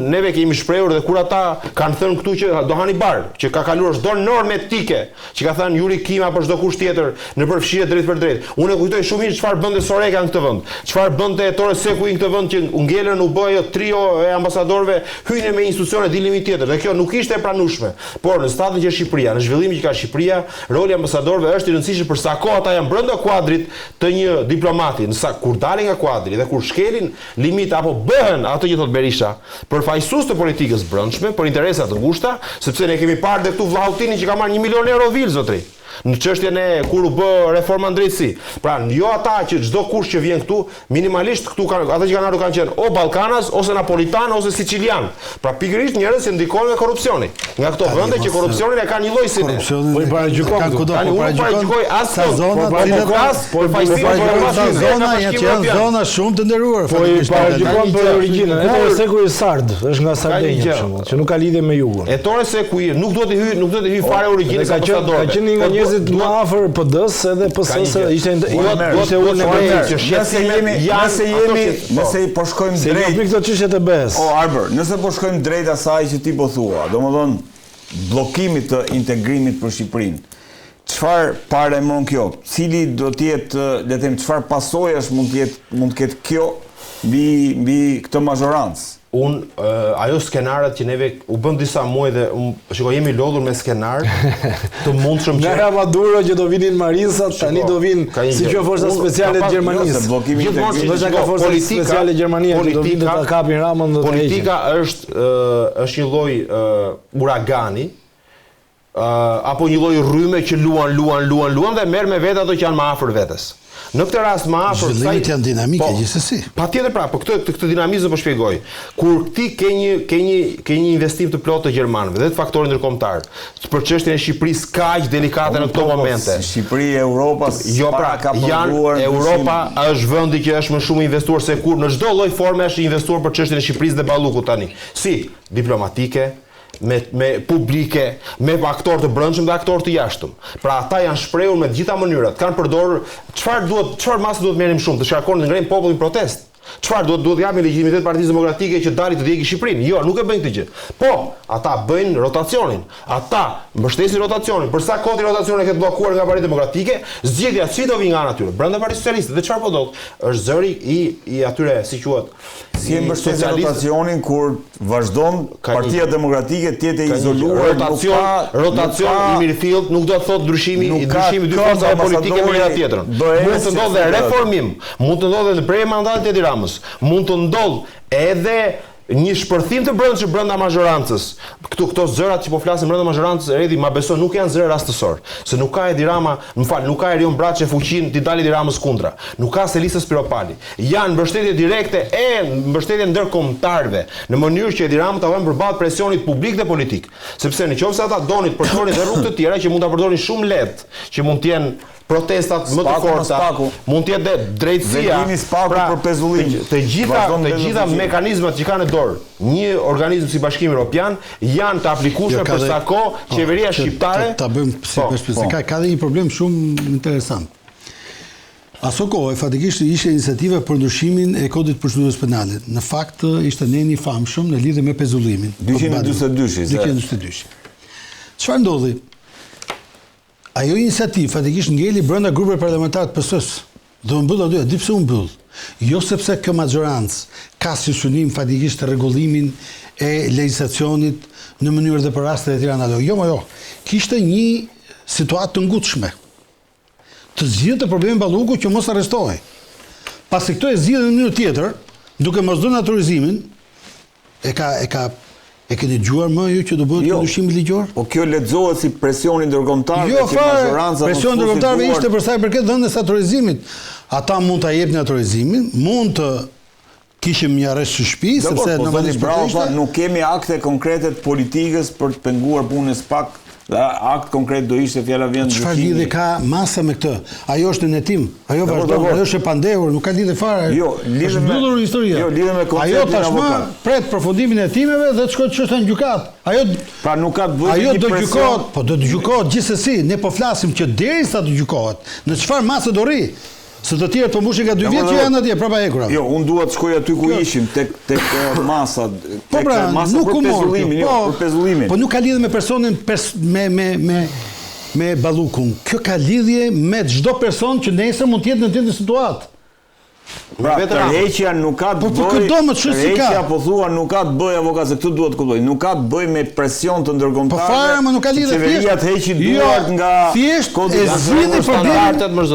neve kemi shprehur dhe kur ata kanë thënë këtu që do hani bar, që ka kaluar çdo normë etike, që ka thënë Yuri Kima apo çdo kush tjetër në përfshirje drejt për drejt. Unë e kujtoj shumë mirë çfarë bënte Soreka në këtë vend, çfarë bënte Tore Seku në këtë vend që u ngelën u bë trio e ambasadorëve hyjnë me institucione dilimi tjetër dhe kjo nuk ishte e pranueshme. Por në stadin që Shqipëria, në zhvillimin që ka Shqipëria, roli i ambasadorëve është i rëndësishëm për sa kohë ata janë brenda kuadrit të një diplomati. Nësa kur dalin nga kuadri dhe kur shkelin limit apo bëhen ato që thot Berisha, përfaqësues të politikës brendshme, për interesa të ngushta, sepse ne kemi parë dhe këtu Vllautinin që ka marrë 1 milion euro vil zotri. Në çështjen e kur u bë reforma drejtësi. Pra, jo ata që çdo kush që vjen këtu, minimalisht këtu kanë ata që kanë ardhur kanë qenë o ballkanas ose napolitan ose sicilian. Pra pikërisht njerëz që ndikojnë nga korrupsioni. Nga këto vende që korrupsionin e kanë një lloj si ne. Po i paragjykon këtu. Tani unë paragjykoj asnjë zona janë zona shumë të nderuara. Po i paragjykon për origjinën. Ettore Seku i Sard, është nga Sardenja për shembull, që nuk ka lidhje me jugun. Ettore Seku nuk duhet të hyj fare origjinës ka qenë nga njerëzit më afër PD-s edhe PS-s ishte unë nëse i po shkojmë drejt me këto çështje të BE-s. O Arber, nëse po shkojmë drejt asaj që ti po thua, domethënë bllokimit të integrimit për Shqipërinë. Çfarë paremon kjo? Cili do të jetë, le të them, çfarë pasojash mund të ketë kjo mbi këtë mazhorancë? Ajo skenarët që neve u bën disa muaj dhe shiko jemi lodhur me skenar të mundshëm që nga Maduro që do vinin Marisat, tani do vinë si që forca speciale të Gjermanisë. Gjithmonë ka forca speciale Gjermania që do vinë të kapin Ramën dhe të heqin. Politika është një lloj uragani apo një lloj rrymë që luan dhe merr me vetë ato që janë më afër vetes. Në këtë rast më afër zhvillimet janë dinamike gjithsesi. Patjetër pra, po këtë dinamizëm po shpjegoj. Kur ti ke një investim të plotë të gjermanëve dhe të faktorit ndërkombëtar, për çështjen e Shqipërisë kaq delikate në këto momente. Shqipëria e Evropës jo pra, Europa është vendi që është më shumë investuar se kur në çdo lloj forme është investuar për çështjen e Shqipërisë dhe Ballukut tani. Si diplomatike, me publike, me aktorë të brendshëm dhe aktorë të jashtëm. Pra ata janë shprehur me të gjitha mënyrat. Kanë përdorur çfarë masë duhet merrim shumë, të shkarkojnë të ngrejnë popullin protest. Çfarë duhet japin legjitimitet Partisë Demokratike që dali të djegë Shqipërinë? Jo, nuk e bëjnë këtë gjë. Po, ata bëjnë rotacionin. Ata mbështesin rotacionin. Për sa kohë rotacioni këtë bllokuar nga Partia Demokratike, zgjedhja si do vi nga ana atyre. Brenda Partisë Socialiste dhe çfarë po ndodh? Është zëri i atyre, si quhet, si e mbështesin rotacionin kur vazhdon Partia Demokratike të jetë e izoluar, rotacion i mirëfillt, nuk do të thotë ndryshimi dy forca politike me njëra tjetrën. Mund të ndodhë reformim, mund të ndodhë edhe prej mandatit të Ramës, mund të ndodhë edhe një shpërthim të brendshëm brenda mazhorancës. Këto zërat që po flasin brenda mazhorancës, Redi, ma beso nuk janë zëra rastësor, se nuk ka Edi Rama, nuk ka Erion Braçe fuqin t'i dalë Edi Ramës kundra. Nuk ka Selisa Spiropali. Janë mbështetje direkte e mbështetje ndërkombëtarëve, në mënyrë që Edi Rama ta vënë përballë presionit publik dhe politik. Sepse nëse ata donin të përdorin edhe rrugë të tjera që mund ta përdorin shumë lehtë, që mund të jenë protestat më të forta, mund të jetë drejtësia, për pezullim. Të gjitha mekanizmat që kanë në dorë një organizëm si Bashkimi Evropian janë të aplikueshme për sa kohë qeveria shqiptare. Ta bëjmë si përspecifik, ka dhe një problem shumë interesant. Aso kohë fatikisht ishte iniciativa për ndryshimin e kodit procedurës penale. Në fakt ishte neni i famshëm në lidhje me pezullimin. 242. Çfarë ndodhi? Ajo iniciativë fatikisht ngeli brenda grupeve parlamentare të PS-s. Do mbyll aty, di pse u mbyll. Jo sepse kjo majorancë ka si synim fatikisht të rregullimin e legjislacionit në mënyrë dhe për raste e tjera analoge. Jo, kishte një situatë të ngutshme. Të zgjidhte problemin Balluku që mos arrestohej. Pasi këto e zgjidhen në mënyrë tjetër, duke mos dhënë autorizimin, e keni dëgjuar më ju që do bëhet ndryshimi ligjor? Po kjo lexohet si presioni ndërkombëtar, jo, presioni ndërkombëtar ishte për sa i përket dhënës autorizimit. Ata mund ta jepnin autorizimin, mund të kishim një arrest në shtëpi, sepse normalisht nuk kemi akte konkrete të politikës për të penguar punën e SPAK. Akt konkret do ishte fjala vjen gjykimi. Çfarë lidhje ka masa me këtë? Ajo është në hetim, ajo vazhdon, ajo është e pandehur, nuk ka lidhje fare. Jo, lidhet me historia. Jo, lidhet me konceptin ajo tashmë pret përfundimin e hetimeve dhe të shkojë çështja në gjykat. Ajo pra nuk ka të bëjë ajo do gjykohet, po do të gjykohet gjithsesi. Ne po flasim që derisa të gjykohet, në çfarë mase do rri? Se të tjerë të mbushin nga 2 vjet që janë atje, prapa hekura. Jo, unë dua të shkoj aty ku ishim, tek masa, tek masa për pezullimin, për pezullimin. Po nuk ka lidhje me personin me Ballukun. Kjo ka lidhje me çdo person që nesër mund të jetë në të njëjtën situatë. Pra, tërheqja nuk ka të bëjë, tërheqja po thua nuk ka të bëjë avokat, se këtu duhet të kuptoj, nuk ka të bëjë me presion të ndërkombëtarëve. Po fare, më nuk ka lidhje Qeveria të heqi duart nga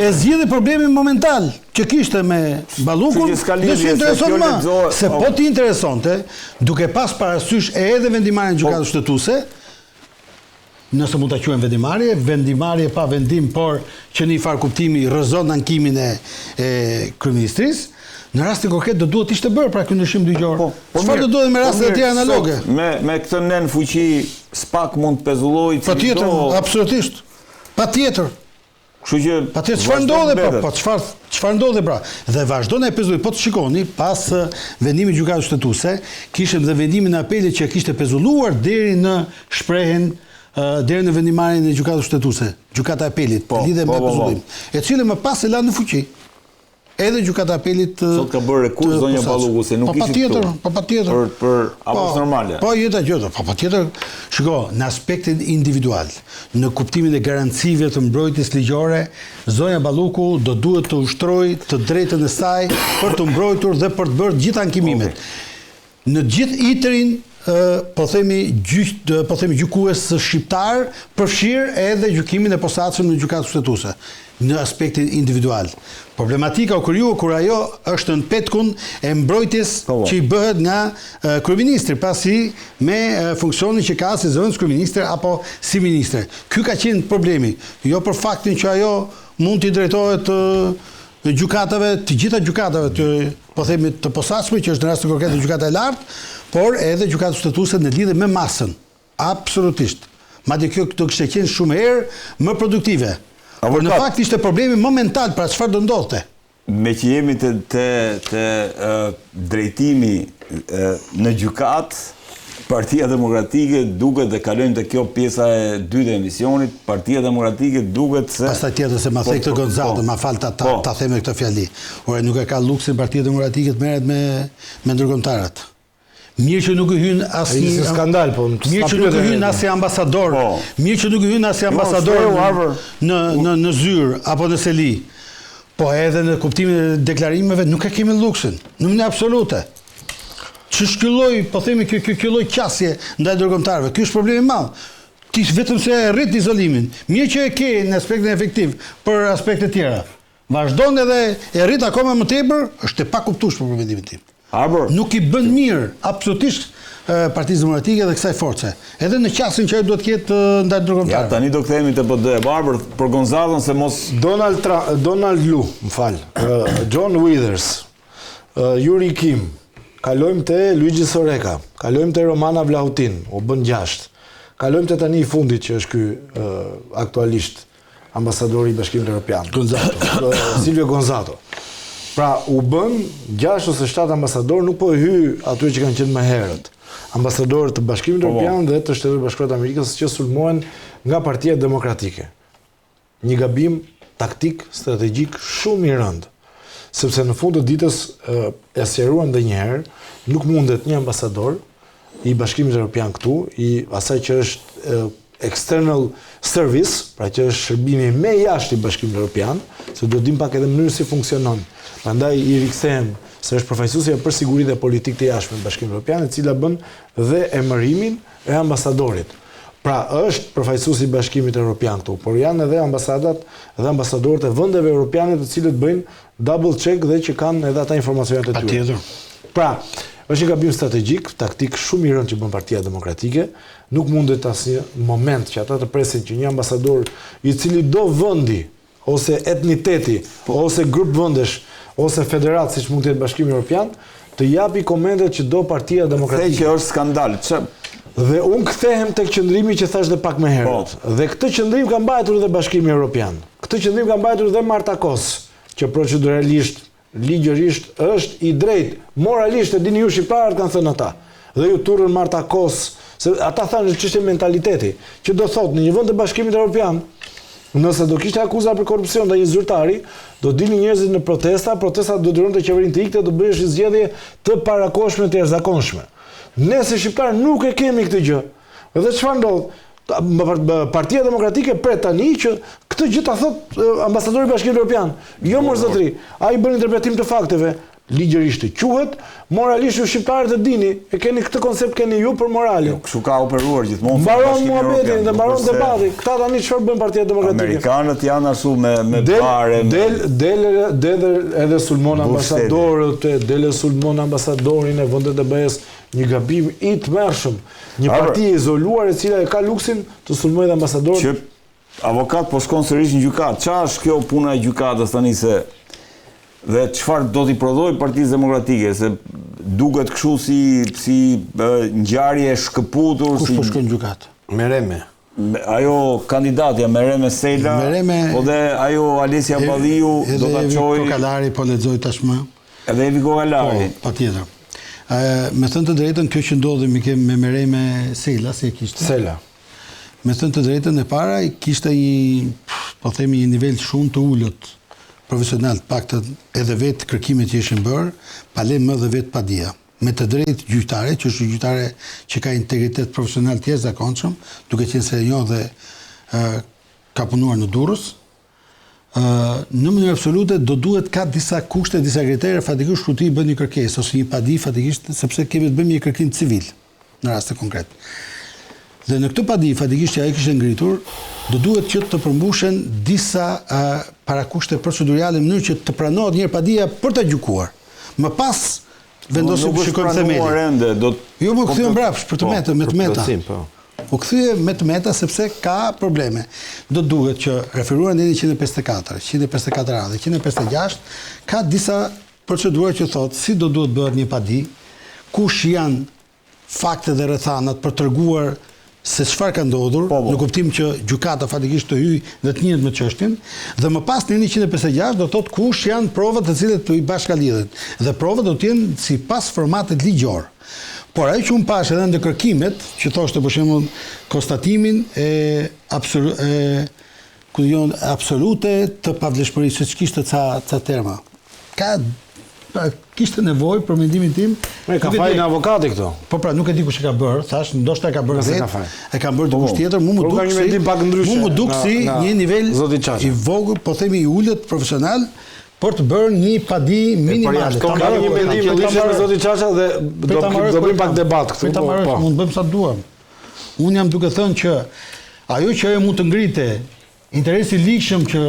e zgjidhi problemin momental që kishte me Ballukun, dhe që intereson më, se po ti interesonte, duke pas parasysh edhe vendimarrjen e gjykatës shtetësuese, nëse mund ta quajmë vendimarrje pa vendim, por që në një farë kuptimi rrëzon ankimin e kryeministrisë, në rastin konkret do duhet ishte bërë pra ky ndryshim ligjor. Çfarë do duhet me raste të tjera analoge? Me këtë nën fuqi SPAK mund të pezullojë. Patjetër, absolutisht. Patjetër. Kështu që patjetër çfarë ndodhe po çfarë ndodhe pra? Dhe vazhdon e pezulloi. Po të shikoni, pas vendimit gjykatës shtetësuese, kishim dhe vendimin e apelit që kishte pezulluar deri në shprehjen deri në vendimarrjen e gjykatës shtetësuese, gjykata e apelit, lidhe me pezullim, e cila më pas e la në fuqi. Edhe gjykata e apelit sot ka bërë rekurs zonja Balluku se nuk ishte këtu. Po patjetër. Për apo normale. Po jeta gjë, po patjetër. Shiko, në aspektin individual, në kuptimin e garancive të mbrojtjes ligjore, zonja Balluku do duhet të ushtrojë të drejtën e saj për të mbrojtur dhe për të bërë gjithë ankimimet. Në gjithë itrin po themi gjykues shqiptar përfshir edhe gjykimin e posaçëm në gjykatën shtetësuese në aspektin individual. Problematika u krijua kur ajo është në petkun e mbrojtjes që i bëhet nga kryeministri, pasi me funksionin që ka si zëvendës kryeministër apo si ministër. Ky ka qenë problemi, jo për faktin që ajo mund t'i drejtohet gjykatave, të gjitha gjykatave po themi të posaçme, që është në rastin konkret gjykata e lartë, por edhe gjykata shtetësuese në lidhje me masën. Absolutisht. Madje kjo do kishte qenë shumë herë më produktive. Por në fakt ishte problemi momental, pra çfarë do ndodhte? Me që jemi te drejtimi në gjykat, Partia Demokratike duket, dhe kalojmë te kjo pjesa e dytë e emisionit, Partia Demokratike duket se pastaj tjetër se ma thej këtë Gonzalo, ma fal ta them këtë fjali. Ore nuk e ka luksin Partia Demokratike të merret me ndërkombëtarët. Mirë që nuk i hyn asnjë skandal, po. Mirë që nuk i hyn as ambasador. Mirë që nuk i hyn as ambasador në zyrë apo në seli. Po edhe në kuptimin e deklarimeve nuk e kemi luksin, në mënyrë absolute. Që shkylloj, po themi kjo lloj qasje ndaj ndërkombëtarëve. Ky është problemi i madh. Ti vetëm se e rrit izolimin. Mirë që e ke në aspektin efektiv për aspekte tjera. Vazhdon edhe e rrit akoma më tepër, është e pakuptueshme për mendimin tim. Nuk i bën mirë absolutisht Partisë Demokratike dhe kësaj force. Edhe në qasjen që ajo duhet të ketë ndaj ndërkombëtarëve. Ja, tani do kthehemi te PD. Barber për Gonzalon se mos Donald Lu, m'fal. John Withers, Yuri Kim. Kalojmë te Luigi Soreka, kalojmë te Romana Vlahutin, u bën 6. Kalojmë te tani i fundit që është ky aktualisht ambasadori i Bashkimit Evropian, Silvio Gonzato. Pra u bën 6 ose 7 ambasador, nuk po e hy aty që kanë qenë më herët. Ambasadorët të Bashkimit Evropian dhe të Shtetit Bashkuar të Amerikës që sulmohen nga Partia Demokratike. Një gabim taktik, strategjik shumë i rëndë. Sepse në fund të ditës e sqaruan edhe një herë, nuk mundet një ambasador i Bashkimit Evropian këtu, i asaj që është external service, pra që është shërbimi më jashtë i Bashkimit Evropian, se do dim pak edhe mënyrën si funksionon. Prandaj i rikthem se është përfaqësuesja për siguri dhe politikë të jashtme në Bashkimin Evropian, e cila bën dhe emërimin e ambasadorit. Pra, është përfaqësuesi i Bashkimit Evropian këtu, por janë edhe ambasadat dhe ambasadorët e vendeve europiane të cilët bëjnë double check dhe që kanë edhe ata informacionet e tyre. Patjetër. Pra, është një gabim strategjik, taktik shumë i rëndë që bën Partia Demokratike. Nuk mundet asnjë moment që ata të presin që një ambasador i cili do vendi ose etniteti, ose grup vendesh, ose federat, siç mund të jetë Bashkimi Evropian, të japi komendet që do Partia Demokratike. Që është skandal. Dhe unë kthehem tek qëndrimi që thash dhe pak më herët. Dhe këtë qëndrim ka mbajtur edhe Bashkimi Evropian. Këtë qëndrim ka mbajtur edhe Marta Kos, që proceduralisht, ligjërisht është i drejtë, moralisht e dini ju shqiptarët kanë thënë ata. Dhe ju turrën Marta Kos, se ata thanë çështje mentaliteti, që do thotë në një vend të Bashkimit Evropian, nëse do kishte akuza për korrupsion ndaj një zyrtari, do dilnin njerëzit në protesta do dyronte qeverinë të ikte, do bëhesh një zgjedhje të parakohshme të jashtëzakonshme. Ne si shqiptarë nuk e kemi këtë gjë. Dhe çfarë ndodh? Partia Demokratike pret tani që këtë gjë ta thot ambasadori i Bashkimit Evropian. Jo mos zotëri, ai bën interpretim të fakteve. Ligjërisht quhet, moralisht ju shqiptarët e dini, e keni këtë koncept keni ju për moralin. Kështu ka operuar gjithmonë. Mbaron muhabetin dhe mbaron debati. Këta tani çfarë bën Partia Demokratike? Amerikanët janë ashtu me bare. Del edhe sulmon ambasadorët, del sulmon ambasadorin e vendet e BE-s, një gabim i tmerrshëm. Një parti e izoluar e cila e ka luksin të sulmojë ambasadorët. Që avokat po shkon sërish në gjykatë. Çfarë është kjo puna e gjykatës tani se dhe çfarë do t'i prodhojë Partisë Demokratike, se duket kështu si ngjarje e shkëputur. Kush po shkon në gjykatë? Mereme. Ajo kandidatja Mereme Sela, po dhe ajo Alesia Balliu do ta çojë. Evi Kokalari po lexoj tashmë. Edhe Evi Kokalari. Po, patjetër. Me thënë të drejtën, kjo që ndodhi me Mereme Sela, si e kishte? Sela. Me thënë të drejtën, e para kishte një nivel shumë të ullët profesional, paktën edhe vetë kërkimet që ishin bërë, palem më dhe vetë padia. Me të drejtë gjyqtare, që është gjyqtare që ka integritet profesional të jashtëzakonshëm, duke qenë se jo dhe ka punuar në Durrës, në mënyrë absolute do duhet ka disa kushte, disa kritere, fatikisht kur ti bën një kërkesë ose një padi, fatikisht sepse kemi të bëjmë një kërkim civil në raste konkret. Dhe në këtë padi, fatikisht që ai kishte ngritur, do duhet që të përmbushen disa parakushte procedurale në mënyrë që të pranohet një padia për ta gjykuar. Më pas vendosim të shikojmë themelin. Jo, më kthyen mbrapsht për të me të meta. U kthye me të meta sepse ka probleme. Do duhet që referuar në 154, 154A dhe 156 ka disa procedura që thotë si do duhet bëhet një padi, kush janë faktet dhe rrethanat për treguar se çfarë ka ndodhur, në kuptim që gjykata fatikisht të hyjë dhe të njihet me çështjen, dhe më pas në 156 do thotë kush janë provat të cilat të i bashkalidhen. Dhe provat do të jenë sipas formatit ligjor. Por ajo që unë pash edhe në kërkimet, që thoshte për shembull konstatimin absolute të pavlefshmërisë, siç kishte ca terma. Kishte nevojë për mendimin tim. Ka fajin avokati këto. Po pra, nuk e di kush e ka bërë, thash, ndoshta e ka bërë vetë. E ka bërë dikush tjetër, mu më duk si një nivel i vogël, po themi i ulët profesional, për të bërë një padi minimale. Ka një mendim të lishtë me Zoti Çaça dhe do bëjmë pak debat këtu. Mund bëjmë sa duam. Unë jam duke thënë që ajo që ajo mund të ngrite, interesi likshëm që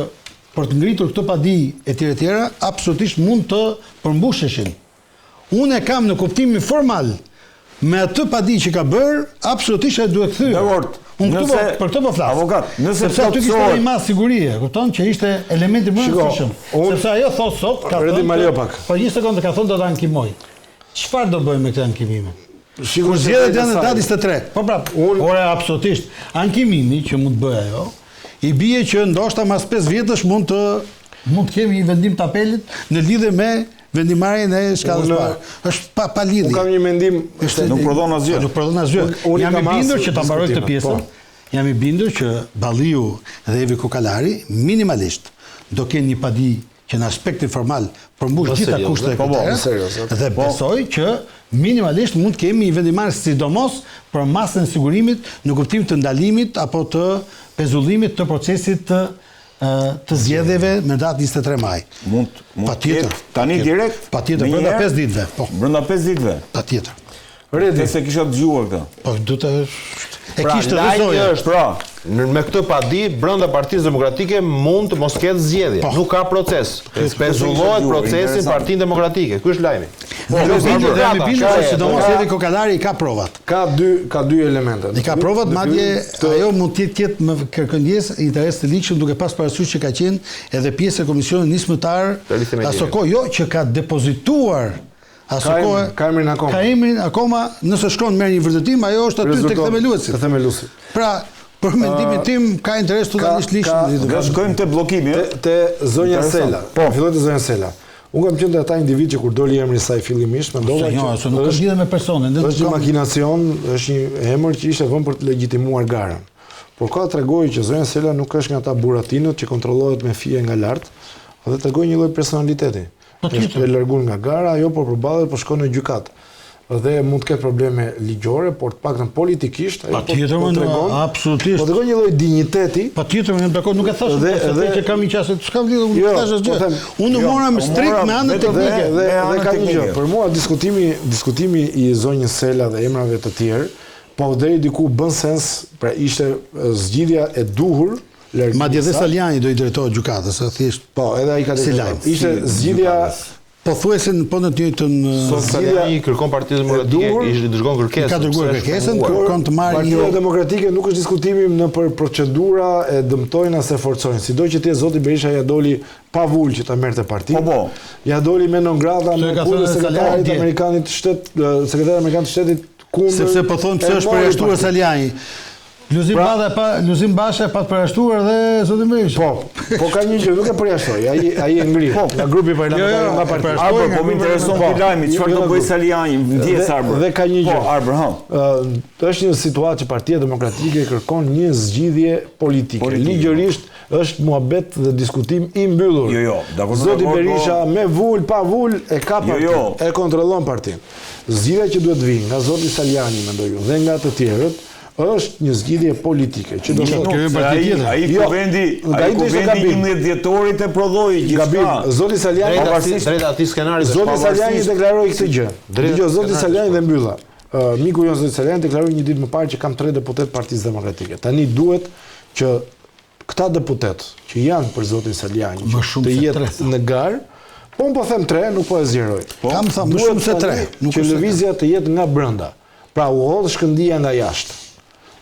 për të ngritur këtë padi e tjera, absolutisht mund të përmbusheshin. Unë e kam në kuptimin formal, me atë padi që ka bërë, absolutisht e duhet kthyer. Unë këtu për këtë po flas. Avokat, nëse sepse aty kishte një mas sigurie, kupton që ishte elementi më i rëndësishëm. Sepse ajo thot sot ka thënë. Po një sekondë ka thënë do ta ankimoj. Çfarë do bëjmë me këtë ankimim? Kur zgjedhjet janë në datë 23. Po prap, ora absolutisht. Ankimimi që mund të bëj ajo, i bie që ndoshta mas 5 vjetësh mund të kemi një vendim të apelit në lidhje me vendimarrjen e shkallës parë. Është pa lidhje. Unë kam një mendim, nuk prodhon asgjë. Nuk prodhon asgjë. Jam i bindur që ta mbaroj këtë pjesën. Jam i bindur që Balliu dhe Evi Kokalari minimalisht do kenë një padi që në aspektin formal përmbush gjitha kushtet e këtyre dhe besoj që minimalisht mund të kemi një vendimar sidomos për masën e sigurimit në kuptim të ndalimit apo të pezullimit të procesit të të zgjedhjeve me datë 23 maj. Mund Patjetër. Tani direkt? Patjetër, brenda 5 ditëve. Po. Brenda 5 ditëve? Patjetër. Redi, se kisha dëgjuar këtë. Po, du të... E Pra, kishte dhe lajmi zoja. është, pra, me këtë padi, brenda Partisë Demokratike mund të mos ketë zgjedhje. Nuk ka proces. Spezullohet procesin Partinë Demokratike. Ky është lajmi. Sidomos edhe Kokallari i ka provat. Ka dy elemente. I ka provat, madje ajo mund të ketë më kërkëndjes interes të ligjshëm duke pas parasysh që ka qenë edhe pjesë e komisionit nismëtar aso kohë, jo që ka depozituar aso kohë. Ka emrin akoma. Ka emrin akoma, nëse shkon merr një vërtetim, ajo është aty tek themeluesi. Te themeluesi. Pra, për mendimin tim ka interes totalisht ligjshëm. Ne shkojmë te bllokimi, te zonja Sela. Po, filloi te zonja Sela. Unë kam qenë ata individ që kur doli emri i saj fillimisht, mendova që nuk ka lidhje me personin. Është një makinacion, është një emër që ishte vënë për të legjitimuar garën. Por ka tregoi që zonja Sela nuk është nga ata buratinët që kontrollohet me fije nga lart, dhe tregoi një lloj personaliteti. Është e larguar nga gara, ajo por përballet po shkon në gjykat. Dhe mund të ketë probleme ligjore, por të paktën politikisht ajo po tregon absolutisht. Po tregon një lloj dinjiteti. Patjetër, unë dakord, nuk e thash se që kam një qasë, s'ka lidhje, unë thash asgjë. Unë mora me strikt me anën teknike dhe ka një gjë. Për mua diskutimi i zonjës Sela dhe emrave të tjerë, po deri diku bën sens, pra ishte zgjidhja e duhur. Madje dhe Saliani do i drejtohet gjykatës, thjesht. Po, edhe ai ka drejtuar. Ishte zgjidhja pothuajse në të njëjtën Saliani kërkon Partinë Demokratike, i dërgon kërkesën. Ka dërguar kërkesën, kërkon të marrë Partia Demokratike nuk është diskutimi në për procedura e dëmtojnë as e forcojnë. Sido që ti zoti Berisha ja doli pa vul që ta merrte partinë. Po. Ja doli me non grata me punën e sekretarit amerikanit të shtetit, sekretari amerikan të shtetit kundër. Sepse po thonë pse është përjashtuar Saliani. Luzim Basha pa të përjashtuar dhe zoti Berisha. Po ka një gjë, nuk e përjashtoi, ai e ngri. Nga grupi parlamentar nga partia. Po më intereson ky lajmi, çfarë do bëj Saliani, ndjes Arbër. Dhe ka një gjë. Po, Arbër, është një situatë që Partia Demokratike kërkon një zgjidhje politike. Ligjërisht është muhabet dhe diskutim i mbyllur. Jo, dakord. Zoti Berisha me vul, pa vul e ka partinë, e kontrollon partinë. Zgjidhja që duhet vinë nga zoti Saliani, mendoj unë, dhe nga të tjerët, është një zgjidhje politike që do të thotë ai kuvendi 11 dhjetorit e prodhoi gjithçka. Zoti Saliani drejt atij skenari Zoti Saliani deklaroi këtë gjë. Dgjoj, zoti Saliani dhe mbylla. Miku jon zoti Saliani deklaroi një ditë më parë që kam 3 deputet Partisë Demokratike. Tani duhet që këta deputet që janë për zotin Saliani të jetë në garë, po unë po them 3, nuk po e zgjeroj. Kam thënë më shumë se 3, që lëvizja të jetë nga brenda. Pra u hodh shkëndija nga jashtë.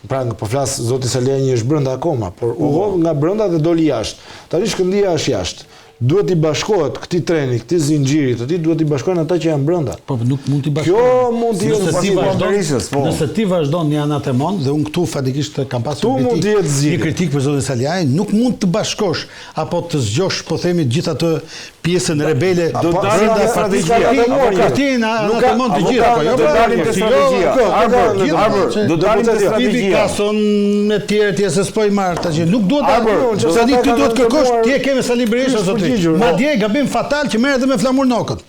Pra po flas zoti Saliani është brenda akoma, por u hodh nga brenda dhe doli jashtë. Tani shkëndija është jashtë. Duhet i bashkohet këtij treni, këtij zinxhiri, të ditë duhet i bashkohen ata që janë brenda. Po nuk mund t'i bashkohen. Kjo mund të jetë nëse ti vazhdon një anatemon dhe unë këtu fatikisht kam pasur një kritik për zotin Saliani, nuk mund të bashkosh apo të zgjosh, po themi, gjithë atë pjesën rebele do dalin strategjia. Partinë anatemon të gjitha, po jo do dalin te strategjia. Arbër, do dalin te strategjia. Son me tjerë ti se s'po i marr tash. Nuk duhet ta ti duhet kërkosh, ti e ke me Sali Berisha zoti. Madje gabim fatal që merret me flamur nokët.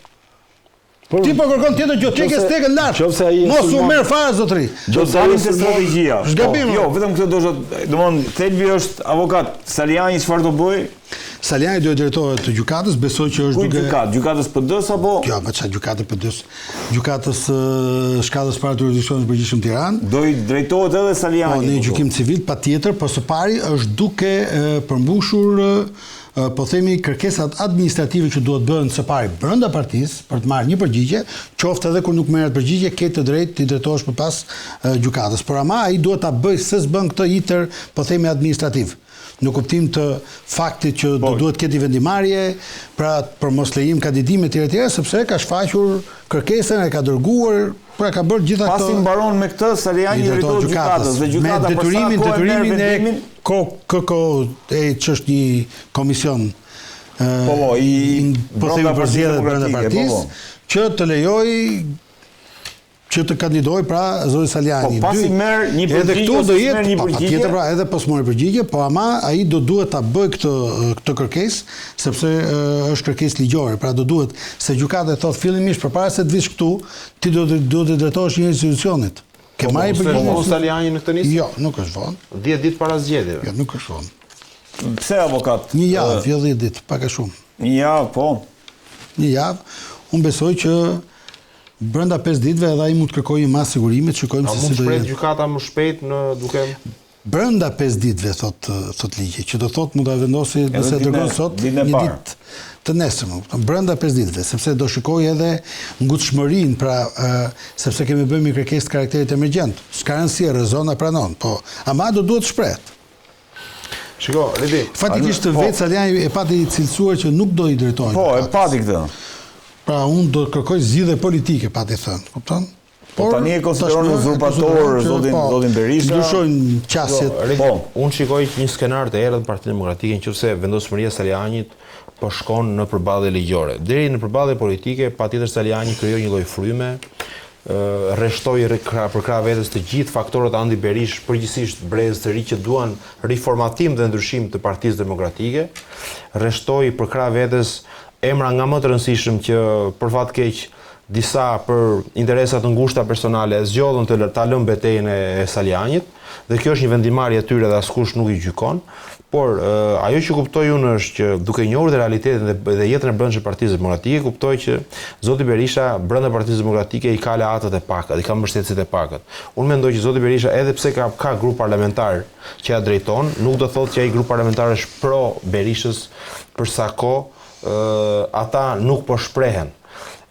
Ti po kërkon tjetër gjë, çike stekën lart. Mos u merr fare zotëri. Do dalim te strategjia. Jo, vetëm këtë domthon thelbi është avokat. Saliani çfarë do bëj? Saliani do të drejtohet të gjykatës, besoj që është duke gjykatës PD-s apo? Jo, më çfarë gjykatë PD-s? Gjykatës shkallës parë të jurisdiksionit përgjithshëm Tiranë. Do i drejtohet edhe Saliani. Po, në gjykim civil patjetër, po së pari është duke përmbushur po themi kërkesat administrative që duhet bëhen së pari brenda partisë për të marrë një përgjigje, qoftë edhe kur nuk merret përgjigje, ke të drejtë të drejtohesh përpas gjykatës. Por ama ai duhet ta bëjë se s'bën këtë iter, po themi administrativ. Në kuptim të faktit që duhet ketë vendimarrje, pra për mos lejim kandidime etj, sepse ka shfaqur kërkesën, e ka dërguar, pra ka bërë gjitha këto. Pasi mbaron me këtë, Saliani drejtohet gjykatës dhe gjykata për sa detyrimin e që është një komision po themi për zgjedhjet brenda partisë, që të lejoj që të kandidoj pra zoti Saliani. Po pasi merr një përgjigje, edhe këtu do jetë patjetër pra edhe pas morë përgjigje, po ama ai do duhet ta bëj këtë kërkesë sepse është kërkesë ligjore, pra do duhet se gjykata e thot fillimisht përpara se të vish këtu, ti do të drejtohesh një institucionit. Ke marrë përgjigje Saliani në këtë nisë? Jo, nuk është vonë. 10 ditë para zgjedhjeve. Jo, nuk është vonë. Pse avokat? Një javë, jo 10 ditë, pak a shumë. Një javë, po. Një javë, unë besoj që brenda 5 ditëve edhe ai mund të kërkojë mas sigurimi, të shikojmë se si do jetë. Mund shpejt gjykata më shpejt në duke brenda 5 ditëve thot ligji, që do thot mund ta vendosi nëse dërgon sot një ditë të nesërme, brenda 5 ditëve, sepse do shikoj edhe ngutshmërinë, pra sepse kemi bënë një kërkesë të karakterit emergjent. S'ka rëndësi, rezona pranon, po ama do duhet shprehet. Shiko, Lidi. Fatikisht vetë Saliani e pati cilësuar që nuk do i drejtohen. Po, e pati këtë. Pra unë do të kërkoj zgjidhje politike, pati thënë, kupton? Po tani e konsideron uzurpator zotin Berisha. Ndryshojnë qasjet. Po, unë shikoj një skenar të errët në Partinë Demokratike nëse vendosmëria e Salianit po shkon në përballje ligjore. Deri në përballje politike, patjetër Saliani krijoi një lloj fryme, rreshtoi për krah vetes të gjithë faktorët anti-Berish, përgjithsisht brezë të ri që duan riformatim dhe ndryshim të Partisë Demokratike, rreshtoi për krah vetes emra nga më të rëndësishëm që për fat keq disa për interesat të ngushta personale zgjodhën ta lënë betejën e Salianit, dhe kjo është një vendimarrje e tyre dhe askush nuk i gjykon, por ajo që kuptoj unë është që duke njohur dhe realitetin dhe jetën e brendshme të Partisë Demokratike, kuptoj që zoti Berisha brenda Partisë Demokratike i ka aleatët e pakët, i ka mbështetësit e pakët. Unë mendoj që zoti Berisha, edhe pse ka grup parlamentar që ja drejton, nuk do thotë që ai grup parlamentar është pro Berishës, për sa kohë ata nuk po shprehen.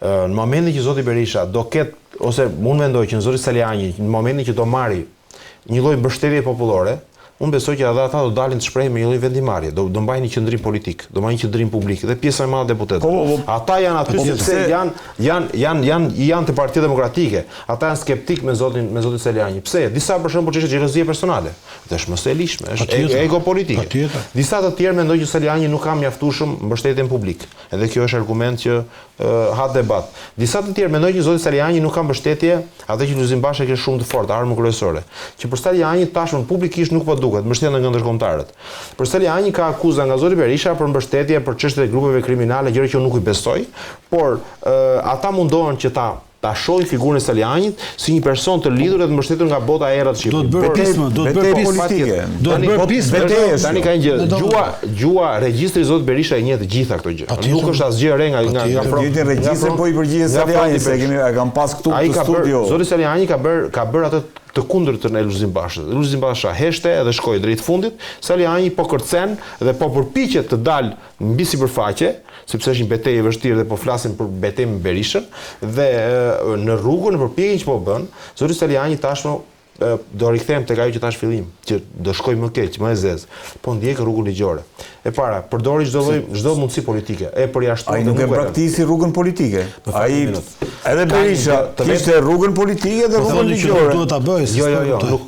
Në momentin që zoti Berisha do ketë, ose unë mendoj që zoti Saliani, në momentin që do marri një lloj mbështetje popullore, unë besoj që ata do dalin të shprehin me një lloj vendimarrje, do mbajnë një qendrim politik, do mbajnë një qendrim publik dhe pjesa e madhe e deputetëve. Ata janë aty sepse janë të Partia Demokratike. Ata janë skeptik me zotin Saliani. Pse? Disa për shembull çështje xhelozie personale. Dhe është mos e lishme, është ego politike. Disa të tjerë mendojnë që Saliani nuk ka mjaftueshëm mbështetjen publik. Edhe kjo është argument që ha debat. Disa të tjerë mendojnë që zoti Saliani nuk ka mbështetje, atë që Lulzim Basha ka shumë të fortë, armë kryesore. Që për Saliani tashmë publikisht nuk po duket, mbështetja nga ndërkombëtarët. Për Saliani ka akuza nga zoti Berisha për mbështetje për çështjet e grupeve kriminale, gjëra që unë nuk i besoj, por ata mundohen që ta shohin figurën e Salianit si një person të lidhur dhe të mbështetur nga bota e errët shqiptare. Do të bërë pismë, do të bërë politike. Do të bërë pismë. Tani ka një gjë, gjua regjistri zot Berisha e njeh të gjitha këto gjë. Nuk është asgjë e re nga Gjithë regjistri po i përgjigjet Saliani se kam pas këtu në studio. Zoti Saliani ka bërë atë të kundërtën e Lulzim Bashës. Lulzim Basha heshte edhe shkoi drejt fundit, Saliani po kërcen dhe po përpiqet të dalë mbi sipërfaqe, sepse është një betejë e vështirë dhe po flasim për betejën me Berishën, dhe në rrugën, në përpjekjen që po bën, zoti Saliani tashmë do rikthehem tek ajo që thash fillim, që do shkoj më keq, më e zezë, po ndjek rrugën ligjore. E para, përdori çdo mundësi politike, e përjashton. Ai nuk e praktisi rrugën politike. Ai edhe Berisha kishte rrugën politike dhe rrugën ligjore. Duhet ta bëj. Jo, nuk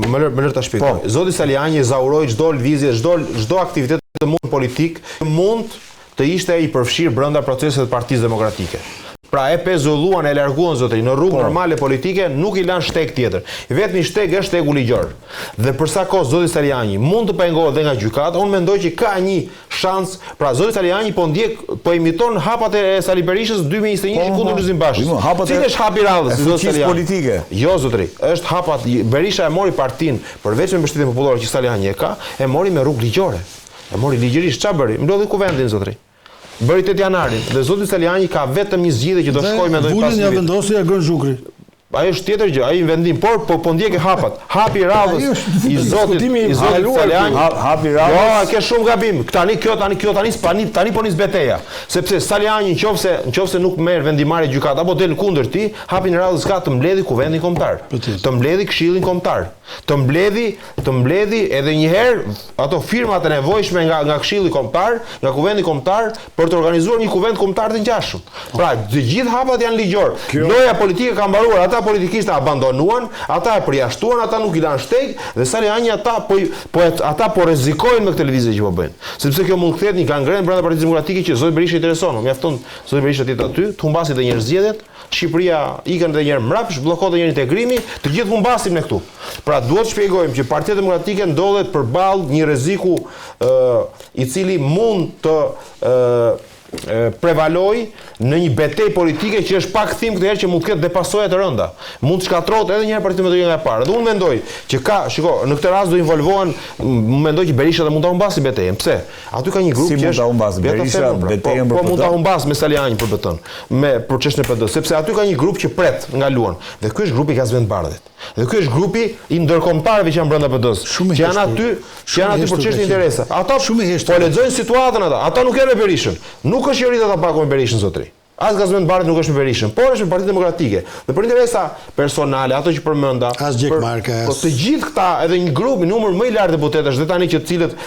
më lër ta shpjegoj. Zoti Saliani zauroi çdo lëvizje, çdo aktivitet të mund politik mund të ishte i përfshirë brenda proceseve të Partisë Demokratike. Pra e pezulluan, e larguan zotëri në rrugë normale politike, nuk i lanë shteg tjetër. Vetëm shteg është shtegu ligjor. Dhe për sa kohë zoti Saliani mund të pengohet dhe nga gjykata, unë mendoj që ka një shans. Pra zoti Saliani po imiton hapat e Sali Berishës 2021 kundër Lulzim Bashës. Cili është hapi radhës i zotit Saliani? Politike. Jo zotëri, është hapat Berisha e mori partinë përveç me mbështetjen popullore që Saliani e ka, e mori me rrugë ligjore. E mori ligjërisht, ç'a bëri? Mblodhi kuvendin zotëri. Bëri 8 janarin dhe zoti Saliani ka vetëm një zgjidhje që do shkojë me ndonjë pas. Vulën ja vendosi Agron Zhukri. Ajo është tjetër gjë, ai vendim, por po ndjekë hapat. Hapi radhës i zotit Saliani. Hapi radhës. Jo, ke shumë gabim. Tani po nis beteja. Sepse Saliani nëse nuk merr vendimarrje gjykata apo del kundër ti, hapin radhës ka të mbledhi kuvendin kombëtar. Të mbledhi këshillin kombëtar. Të mbledhi edhe një herë ato firmat e nevojshme nga këshilli kombëtar, nga kuvendi kombëtar për të organizuar një kuvend kombëtar të ngjashëm. Pra, të gjithë hapat janë ligjor. Loja politike ka mbaruar, ata politikisht abandonuan, ata e përjashtuan, ata nuk i lanë shteg dhe Saliani ata po rrezikojnë me këtë lëvizje që po bëjnë. Sepse kjo mund të kthehet një gangren brenda Partisë Demokratike që zoti Berisha intereson. Mjafton zoti Berisha të jetë aty, të humbasi edhe një zgjedhjet, Shqipëria ikën edhe një herë mbrapsht, bllokohet edhe një integrimi, të gjithë humbasim ne këtu. Pra duhet të shpjegojmë që Partia Demokratike ndodhet përballë një rreziku i cili mund të prevaloj në një betejë politike që është pak kthim këtë herë që mund të ketë dhe pasoja të rënda. Mund të shkatrohet edhe një herë Partia Demokratike nga e parë. Dhe unë mendoj që në këtë rast do involvohen, mendoj që Berisha dhe mund ta humbasë betejën. Pse? Aty ka një grup që mund ta humbasë Berisha betejën për PD. Po mund ta humbasë me Saliani për BT-n, me për çështjen e PD, sepse aty ka një grup që pret nga luan. Dhe ky është grupi i Gazvendbardhit. Dhe ky është grupi i ndërkombëtarëve që janë brenda PD-s. Që janë aty për çështje interese. Ata po lexojnë situatën ata. Ata nuk janë me Berishën. Nuk është që rritet ata bako me Berishën zotri. As Gazvendbardhit nuk është me Berishën, por është me Partinë Demokratike. Dhe për interesa personale, ato që përmenda, as Gjek Marka. Po të gjithë këta, edhe një grup, numër më i lartë deputetësh, dhe tani që të cilët,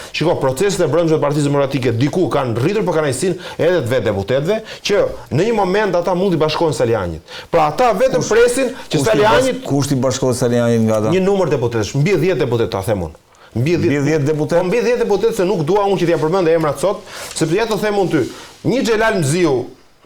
proceset e brendshme të Partisë Demokratike diku kanë rritur për kanajsinë edhe të vetë deputetëve, që në një moment ata mund të bashkohen Salianit. Pra ata vetëm presin që Salianit kush i bashkohet Salianit nga ata? Një numër deputetësh, mbi 10 deputetë ta them unë. Mbi 10 deputetë. Mbi 10 deputetë se nuk dua unë që t'ja përmend emrat sot, sepse ja të them unë ty. Një Xhelal Mziu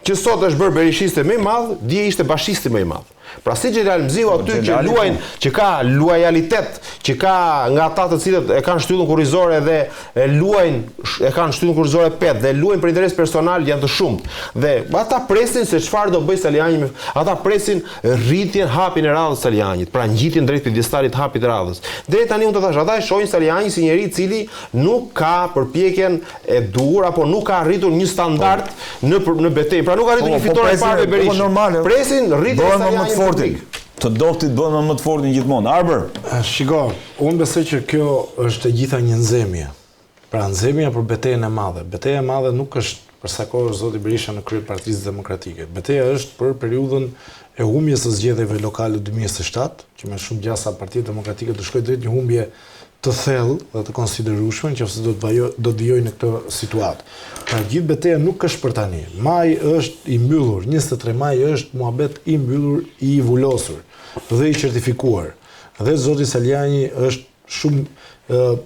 që sot është bërë berishiste më i madh, dje ishte bashisti më i madh. Pra si Xhelal Mziu aty që luajnë, që ka lojalitet, që ka nga ata të cilët e kanë shtyllën kurrizore dhe e kanë shtyllën kurrizore pet dhe luajnë për interes personal janë të shumtë. Dhe ata presin se çfarë do bëj Saliani, ata presin rritjen, hapjen e radhës Salianit, pra ngjitjen drejt pjedestalit hapit të radhës. Deri tani unë të thash, ata e shohin Salianin si njeri i cili nuk ka përpjekjen e duhur apo nuk ka arritur një standard në betejë. Pra nuk ka arritur një fitore e parë Berisha. Presin rritjen e Salianit. Të doptit bënë më të fortin gjithmonë. Arber? Shiko, unë besoj që kjo është e gjitha një nxemje. Pra nxemja për betejën e madhe. Betejë e madhe nuk është për sa kohë është zoti Berisha në krye të Partisë Demokratike. Betejë është për periudhën e humbjes së zgjedhjeve lokale 2007, që me shumë gjasa Partia Demokratike do shkojë drejt një humbje të thellë dhe të konsiderueshme nëse do të vijojë në këtë situatë. Pra gjithë betejë nuk është për tani. Maj është i mbyllur, 23 maj është muhabet i mbyllur, i vulosur dhe i certifikuar. Dhe zoti Saliani është shumë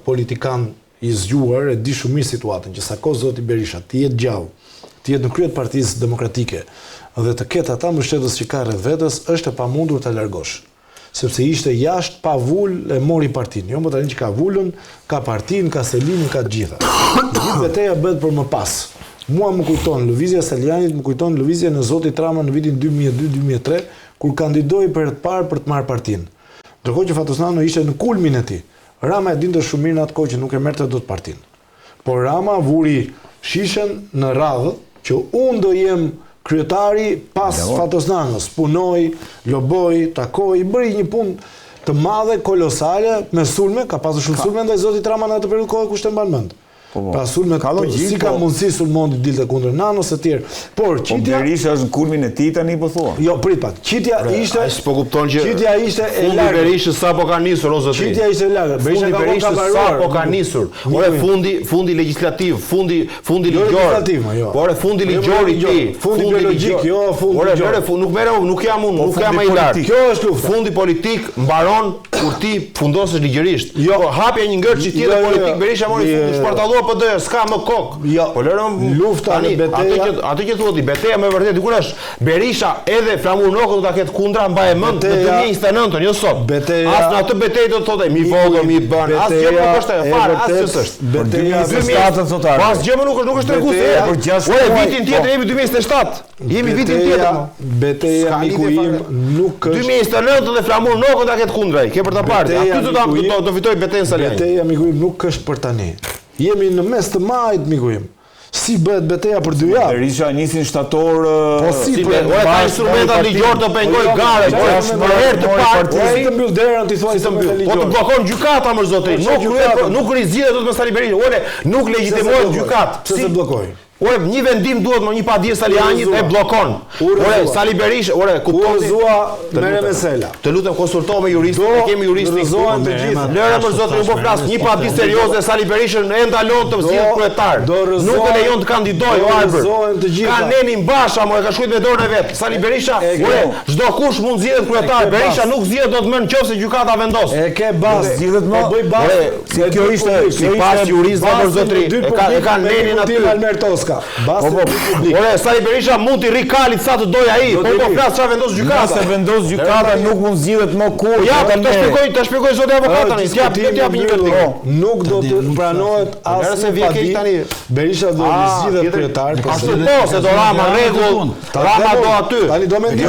politikan i zgjuar, e di shumë mirë situatën që sa kohë zoti Berisha të jetë gjallë, të jetë në krye të Partisë Demokratike dhe të ketë ata mbështetës që ka rreth vetes, është e pamundur ta largosh. Sepse ishte jashtë pa vull e mori partinë. Jo më tani që ka vullën, ka partinë, ka Selinin, ka gjitha. Gjithë betejë bëhet për më pas. Mua më kujton lëvizja e Salianit, më kujton lëvizja në zotit Rama në vitin 2002-2003, kur kandidoi për të parë për të marrë partinë. Ndërkohë që Fatosnano ishte në kulmin e tij. Rama e dinte shumë mirë në atë kohë që nuk e merrte dot partinë. Por Rama vuri shishen në radhë që unë do jem kryetari pas Fatosnanos, punoi, loboi, takoi, bëri një punë të madhe, kolosale, me sulme, ka pasur shumë sulme ndaj zotit Rama në atë periudhë kohë kush të mban mend. Pra sulme si ka mundësi sulmondi dilte kundër Nanos e tjerë. Por qitja Berisha është në kulmin e tij tani po thua. Jo, prit pak. Qitja ishte, s'po kupton që qitja ishte e largët. Fundi Berishës sapo ka nisur o zotëri. Qitja ishte e largët. Berisha ka Berishës sapo ka nisur. Ore fundi legjislativ, fundi ligjor. Por fundi ligjor i tij, fundi biologjik, jo fundi ligjor. Ore, nuk jam unë, nuk jam ai lart. Kjo është lufta. Fundi politik mbaron kur ti fundosësh ligjërisht. Jo, hapja një ngërçi tjetër politik Berisha mori fundi shpartallua PD, s'ka më kokë. Po lërëm lufta në betejë. Atë që thuati, betejë me vërtet dikur është Berisha edhe Flamur Noko do ta ketë kundra mbaj mend në 2029-ën, jo sot. As në atë betejë do të thotë mi vogël, mi bën, as gjë nuk është fare, as ç'është. Betejë 2027 thotë. Pas gjë nuk është treguese. Por 6 Ore vitin tjetër jemi 2027. Jemi vitin tjetër. Betejë miku im nuk është 2029 dhe Flamur Noko ta ketë kundra. Ke për ta parë. Aty do fitoj betejën Saliani. Betejë miku im nuk është për tani. Jemi në mes të majit, miku im. Si bëhet betejë për 2 javë? Berisha nisin shtator. Po si bëhet? Ora ka instrumenta ligjor të pengoj garë, për herë të parë të mbyll derën ti thua se mbyll. Po të bllokon gjykata më zotëri. Nuk rizgjitet dot me Sali Berisha. Ore, nuk legjitimohet gjykat. Pse se bllokoi? Ore, një vendim duhet më një padije Salianit e bllokon. Ore, Sali Berisha, ore, kupton zua merre mesela. Të lutem konsulto me juristin, ne kemi juristin këtu. Të gjithë. Lëre për zotin, po flas një padije serioze Sali Berisha e ndalon të zgjidhet kryetar. Nuk e lejon të kandidojë o Arber. Ka Nenin Basha, mo e ka shkruajtur me dorën e vet. Sali Berisha, ore, çdo kush mund zgjedhet kryetar. Berisha nuk zgjedhet dot më nëse gjykata vendos. E ke bazë, zgjedhet më. Po bëj bazë. Kjo ishte sipas juristëve për zotri. E ka Nenin aty. s'ka. Basti publik. Ore, Sali Berisha mund t'i rikalit sa të doj ai, po flas çfarë vendos gjykata. Nëse vendos gjykata nuk mund zgjidhet më kur. Ja, ta shpjegoj zoti avokat tani, s'jap një verdikt. Nuk do të pranohet asnjë padi tani. Berisha do të zgjidhet kryetar. Ashtu po, se do Rama rregull, Rama do aty. Tani do mendoj.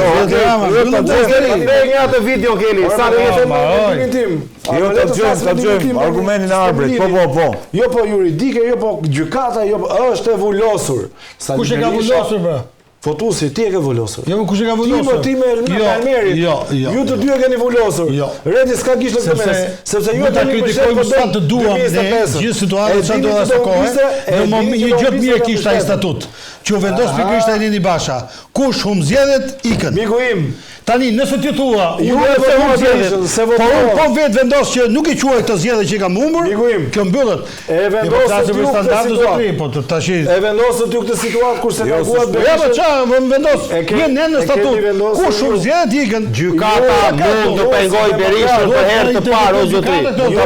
Një atë video Keli, sa do jetë mendimin tim. Jo, ta dëgjojmë argumentin e arbrit. Po. Jo po juridike, jo po gjykata, jo është e vullosur. Kush e ka vullosur pra? Fotusi, ti e ke vullosur. Jo, kush e ka vullosur? Ti me Elmerit. Ju të dy e keni vullosur. Redi s'ka kishte këtë mes, sepse ju ta kritikojmë sa të duam ne gjithë situatën çfarë do të kohë. Një gjë mirë kishte ai statut. Që u vendos pikërisht ai Nini Basha. Kush hum zgjedhet ikën. Miku im, tani nëse ti thua, po vetë vendos që nuk i quaj këtë zgjedhje që kam humbur. Kjo mbyllet. E vendosë ti këtë situatë. Po tash. E vendosë ti këtë situatë kurse treguat Berisha. Ja, çfarë vendos? Vjen në statut. Kush hum zgjedhet ikën. Gjykata mund të pengoj Berishën për herë të parë o zotri. Ta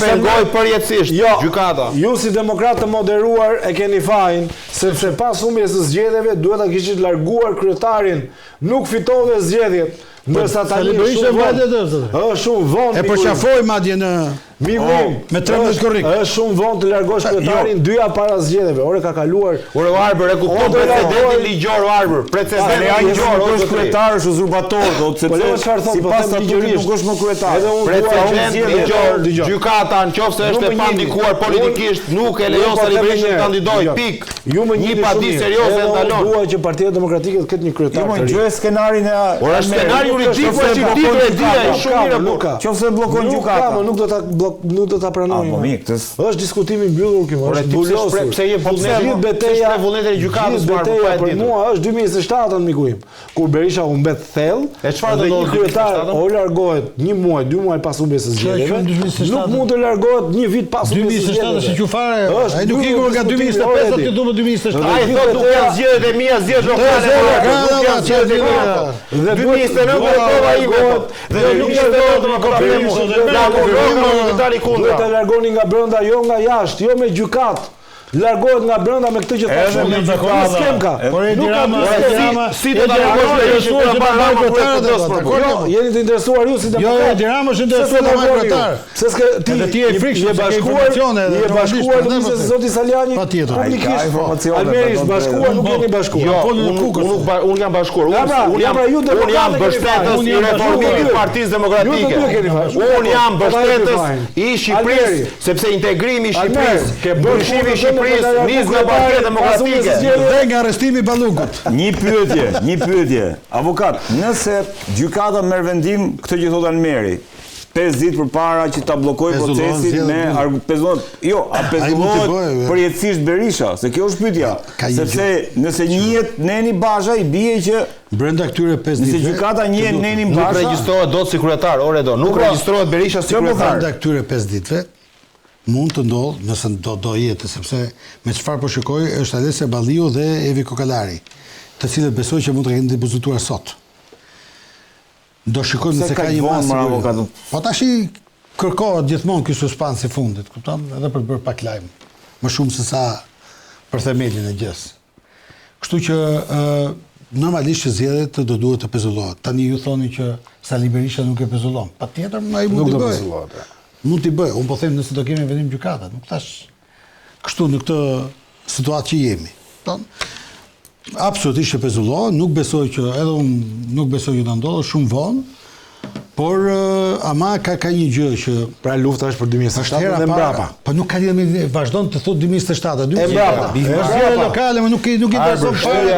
pengoj përjetësisht. Gjykata. Ju si demokratë të moderuar e keni fajin, sepse pas humbjes së zgjedhjeve duhet ta kishit larguar kryetarin. Nuk fitove zgjedhjet. Ndërsa tani është shumë vonë. E përqafoj madje në me 13 korrik. Është shumë vonë të largosh kryetarin 2 javë para zgjedhjeve. Ore ka kaluar. Ore Arbër e kupton precedentin ligjor Arbër. Precedentin ligjor është kryetar, është uzurpator, do të sepse sipas statutit nuk është më kryetar. Precedent ligjor, gjykata nëse është e pandikuar politikisht nuk e lejon Sali Berisha të kandidojë. Pik. Ju më një padi serioze ndalon. Dua që Partia Demokratike të ketë një kryetar. Ju më gjë skenarin e Ora skenari juridik po është titull e dia shumë mirë po. Qofse bllokon gjykata. Nuk do ta pranojmë. Është diskutimi i mbyllur këtu. Është bulosur. Pse je vullnet beteja e vullnetit e gjykatës për mua është 2027 miku im. Kur Berisha u mbet thellë, e çfarë do të thotë kryetar o largohet 1 muaj, 2 muaj pas humbjes së zgjedhjeve. Nuk mund të largohet 1 vit pas humbjes së zgjedhjeve. 2027 është qufare. Ai nuk ikur nga 2025 aty do 2027. Ai thotë nuk janë zgjedhjet e mia, zgjedhjet lokale. Nuk janë zgjedhjet e mia. Dhe 2029 do prova i vot. Dhe nuk është vetëm problemi. Duhet të largoni nga brenda, jo nga jashtë, jo me gjykat. Largohet nga brenda me këtë që thashë. Nuk si do ta largosh Jo, jeni të interesuar ju si demokratë. Jo, Dirama është interesuar të marrë kryetar. Pse ti je frikshëm, je bashkuar me zoti Saliani publikisht. Almeris bashkuar nuk jeni bashkuar. Unë jam bashkuar. Unë jam mbështetës i reformimit të Partisë Demokratike. Unë jam mbështetës i Shqipërisë, sepse integrimi i Shqipërisë, ndryshimi i nis nga Partia Demokratike dhe nga arrestimi i Ballukut. Një pyetje. Avokat, nëse gjykata merr vendim këtë që thot Almeri, 5 ditë përpara që ta bllokojë procesin me pezullohet përjetësisht Berisha, se kjo është pyetja. Sepse nëse njihet Neni Basha i bie që brenda këtyre 5 ditëve, nëse gjykata njihet Nenin Basha, nuk regjistrohet dot si kryetar, nuk regjistrohet Berisha si kryetar. Brenda këtyre 5 ditëve mund të ndodhë, nëse do jetë, sepse me çfarë po shikoj është Alessia Balliu dhe Evi Kokalari, të cilët besoj që mund të kenë depozituar sot. Do shikojmë se ka një masë. Po tash kërkohet gjithmonë ky suspans i fundit, kupton? Edhe për të bërë pak lajm. Më shumë se sa për themelin e gjës. Kështu që normalisht që zgjedhjet do duhet të pezullohet. Tani ju thoni që Sali Berisha nuk e pezullon. Patjetër ai mund të bëjë. Mund t'i bëj, unë po them nëse do kemi vendim gjykata, nuk tash kështu në këtë situatë që jemi. Absolutisht e pezullohet, nuk besoj që edhe unë nuk besoj që do ndodhë shumë vonë, por ama ka një gjë që pra lufta është për 2027 dhe mbrapa. Po nuk ka lidhje, vazhdon të thotë 2027, 2027. Është lokale, më nuk i intereson fare.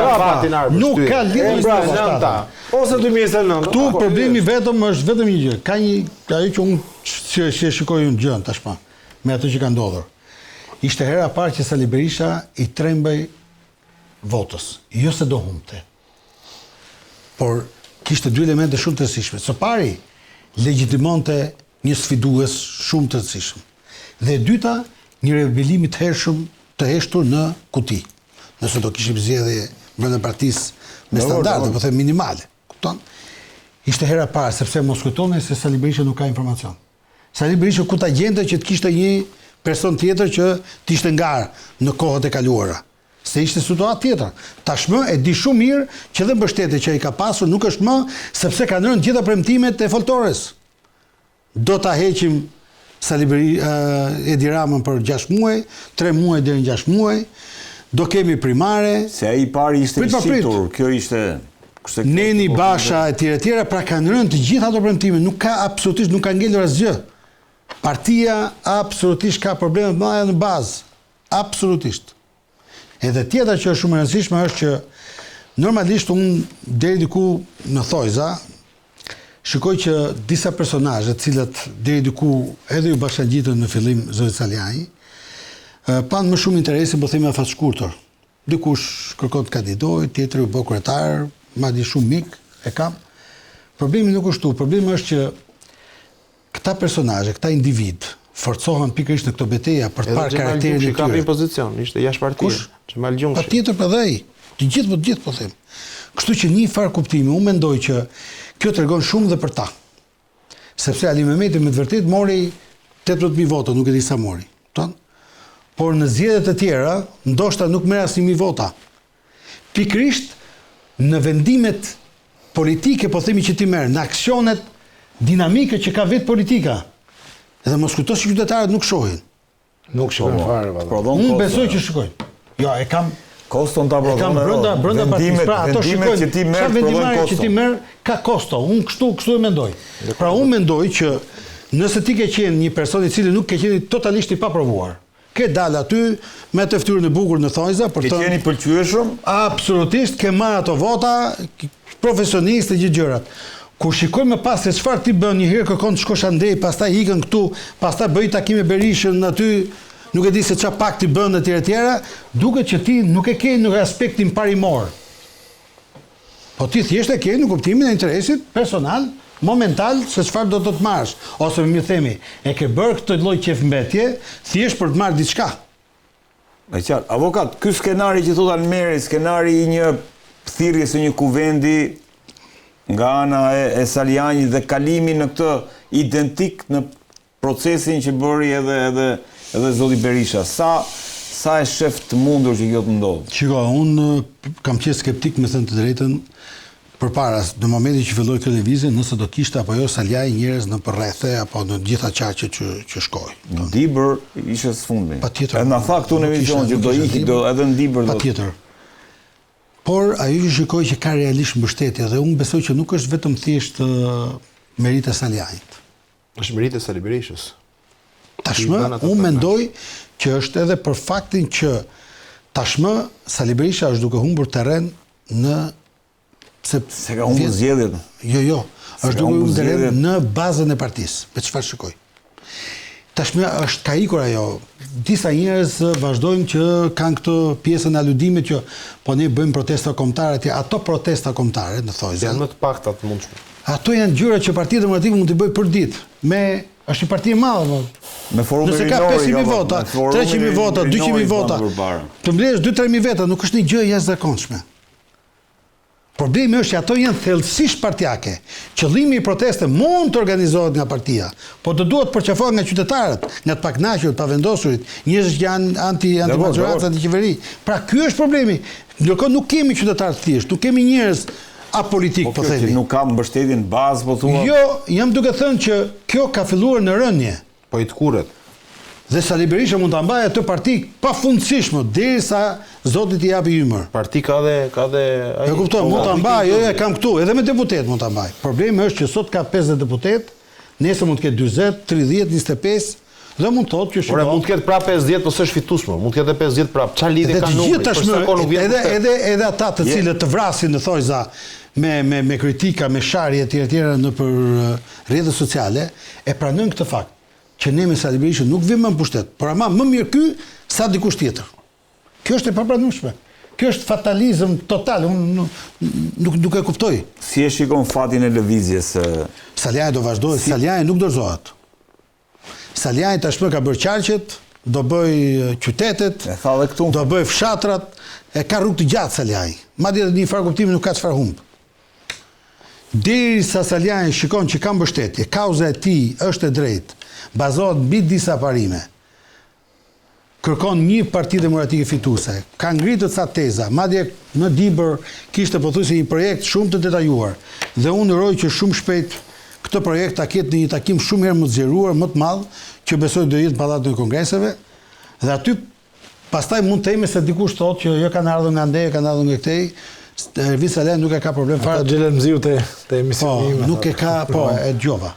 Nuk ka lidhje me 2027 ose 2029. Ktu problemi vetëm është vetëm një gjë. Ka ajo që unë që shikoj unë gjën tashmë me ato që ka ndodhur. Ishte hera e parë që Sali Berisha i trembej votës, jo se do humbte. Por kishte 2 elemente shumë të rëndësishme. Së pari, legitimonte një sfidues shumë të rëndësishëm. Dhe e dyta, një rebelim të hershëm të heshtur në kuti. Nëse do kishim zgjedhje brenda partisë me standarde, po them minimale. Kupton? Ishte hera parë, sepse mos kujtoni se Sali Berisha nuk ka informacion. Sali Berisha ku ta gjente që të kishte një person tjetër që t'ishte ngarë në kohët e kaluara. Se ishte situatë tjetër. Tashmë e di shumë mirë që dhe mbështetja që ai ka pasur nuk është më, sepse kanë rënë gjitha premtimet e foltores. Do ta heqim Edi Ramën për 6 muaj, 3 muaj deri në 6 muaj. Do kemi primare. Se ai i pari ishte i shitur, kjo ishte Neni Basha e tjera, pra kanë rënë të gjitha ato premtime, absolutisht nuk ka ngelur asgjë. Partia absolutisht ka probleme të mëdha në bazë, absolutisht. Edhe tjetra që është shumë e rëndësishme është që normalisht unë deri diku në thojza shikoj që disa personazhe, të cilët deri diku edhe ju bashkangjitën në fillim zoti Saliani, pan më shumë interesi, po themi afat shkurtër. Dikush kërkon të kandidojë, tjetri u bë kryetar, madje shumë mik e kam. Problemi nuk është tu, problemi është që këta personazhe, këta individ forcohen pikërisht në këto betejë për të parë karakterin e tyre. Ka një pozicion, ishte jashtë partisë. Xhemal Gjungshi. Patjetër për ai. Të gjithë po them. Kështu që një farë kuptimi, unë mendoj që kjo tregon shumë dhe për ta. Sepse Ali Mehmeti me të vërtetë mori 18.000 vota, nuk e di sa mori. Por në zgjedhjet e tjera, ndoshta nuk merr asnjë 1.000 vota. Pikërisht në vendimet politike, po themi që ti merr, në aksionet dinamike që ka vetë politika. Edhe mos kujto se qytetarët nuk shohin. Nuk shohin fare valla. Unë besoj që shikojnë. Jo, e kam Koston ta prodhon. Brenda partisë, pra ato shikojnë që ti merr, vendimare që ti merr ka kosto. Unë kështu e mendoj. Pra unë mendoj që nëse ti ke qenë një person i cili nuk ke qenë totalisht i paprovuar, ke dalë aty me të fytyrën e bukur në thojza për të qenë i pëlqyeshëm, absolutisht ke marrë ato vota, profesionistë gjithë gjërat. Kur shikoj më pas se çfarë ti bën, një herë kërkon të shkosh andej, pastaj ikën këtu, pastaj bëj takim me Berishën aty, nuk e di se çfarë pak ti bën etj, duket që ti nuk e ke në aspektin parimor. Po ti thjesht e ke në kuptimin e interesit personal, momental, se çfarë do të marrësh, ose më themi, e ke bërë këtë lloj qefmbetje thjesht për të marrë diçka. Me qartë, avokat, ky skenari që thotë Almeri, skenari i një thirrjes së një kuvendi nga ana e Salianit dhe kalimi në këtë identik në procesin që bëri edhe zoti Berisha. Sa e shef të mundur që kjo të ndodhë? Shiko, unë kam qenë skeptik me thënë të drejtën përpara, në momentin që filloi kjo lëvizje, nëse do kishte apo jo Saliani njerëz në përrethë apo në gjitha qaqet që shkoi. Në Dibër ishte sfundi. Patjetër. Edhe na tha këtu në emision që do ikë edhe në Dibër do. Patjetër. Por ajo që shikoj që ka realisht mbështetje dhe unë besoj që nuk është vetëm thjesht merite e Salianit. Është merite e Sali Berishës. Tashmë unë mendoj që është edhe për faktin që tashmë Sali Berisha është duke humbur terren në se ka humbur zgjedhjet. Jo, është duke humbur terren në bazën e partisë, me çfarë shikoj. Tashmë është ka ikur ajo. Disa njerëz vazhdojnë që kanë këtë pjesën e aludimit që po ne bëjmë protesta kombëtare atje, ato protesta kombëtare në thojë. Janë më të pakta të mundshme. Ato janë gjëra që Partia Demokratike mund të bëjë për ditë. Është një parti e madhe. Me forumin nëse ka 500.000 vota, 300.000 vota, 200.000 vota, të mbledhësh 2-3.000 veta nuk është një gjë jashtëzakonshme. Problemi është që ato janë thellësisht partijake. Qëllimi i proteste mund të organizohet nga partia, por të duhet përqafohet nga qytetarët, nga të pakënaqur, të pavendosurit, njerëz që janë anti-majoranca, anti-qeveri. Pra ky është problemi. Ndërkohë nuk kemi qytetarë të thjeshtë, nuk kemi njerëz apolitik, po themi. Që nuk ka mbështetjen bazë, po thua. Jo, jam duke thënë që kjo ka filluar në rënje. Po i të kuret. Dhe Sali Berisha mund ta mbajë atë parti pafundësishëm derisa Zoti t'i japi ymër. Parti ka dhe ai. E kuptoj, mund ta mbajë, jo, kam këtu, edhe me deputet mund ta mbajë. Problemi është që sot ka 50 deputet, nesër mund të ketë 40, 30, 25 dhe mund të thotë që Ora mund të ketë prapë 50, po s'është fitues më. Mund të ketë 50 prapë. Çfarë lidhje ka numri? Edhe ata të cilët të vrasin në thojza me kritika, me sharje etj në për rrjetet sociale, e pranojnë këtë fakt që ne me Sali Berishën nuk vim më në pushtet, por ama më mirë ky sa dikush tjetër. Kjo është e papranueshme. Kjo është fatalizëm total, unë nuk e kuptoj. Si e shikon fatin e lëvizjes? Saliani do vazhdojë, Saliani nuk dorëzohet. Saliani tashmë ka bërë qarqet, do bëj qytetet, do bëj fshatrat, e ka rrugë të gjatë Saliani. Madje në një farë kuptimi nuk ka çfarë humb. Derisa Saliani shikon që ka mbështetje, kauza e tij është e drejtë, bazohet mbi disa parime. kërkon një parti demokratike fituese. Ka ngritur ca teza, madje në Dibër kishte pothuajse një projekt shumë të detajuar. Dhe unë uroj që shumë shpejt këtë projekt ta ketë në një takim shumë herë më të zgjeruar, më të madh, që besoj do jetë Pallati i Kongreseve, dhe aty pastaj mund të themi se dikush thotë që jo kanë ardhur nga ndej, kanë ardhur nga këtej. Ervin Saliani nuk e ka problem fare. Ata xhelën mziu te emisioni im. Nuk e ka, e dëgjova.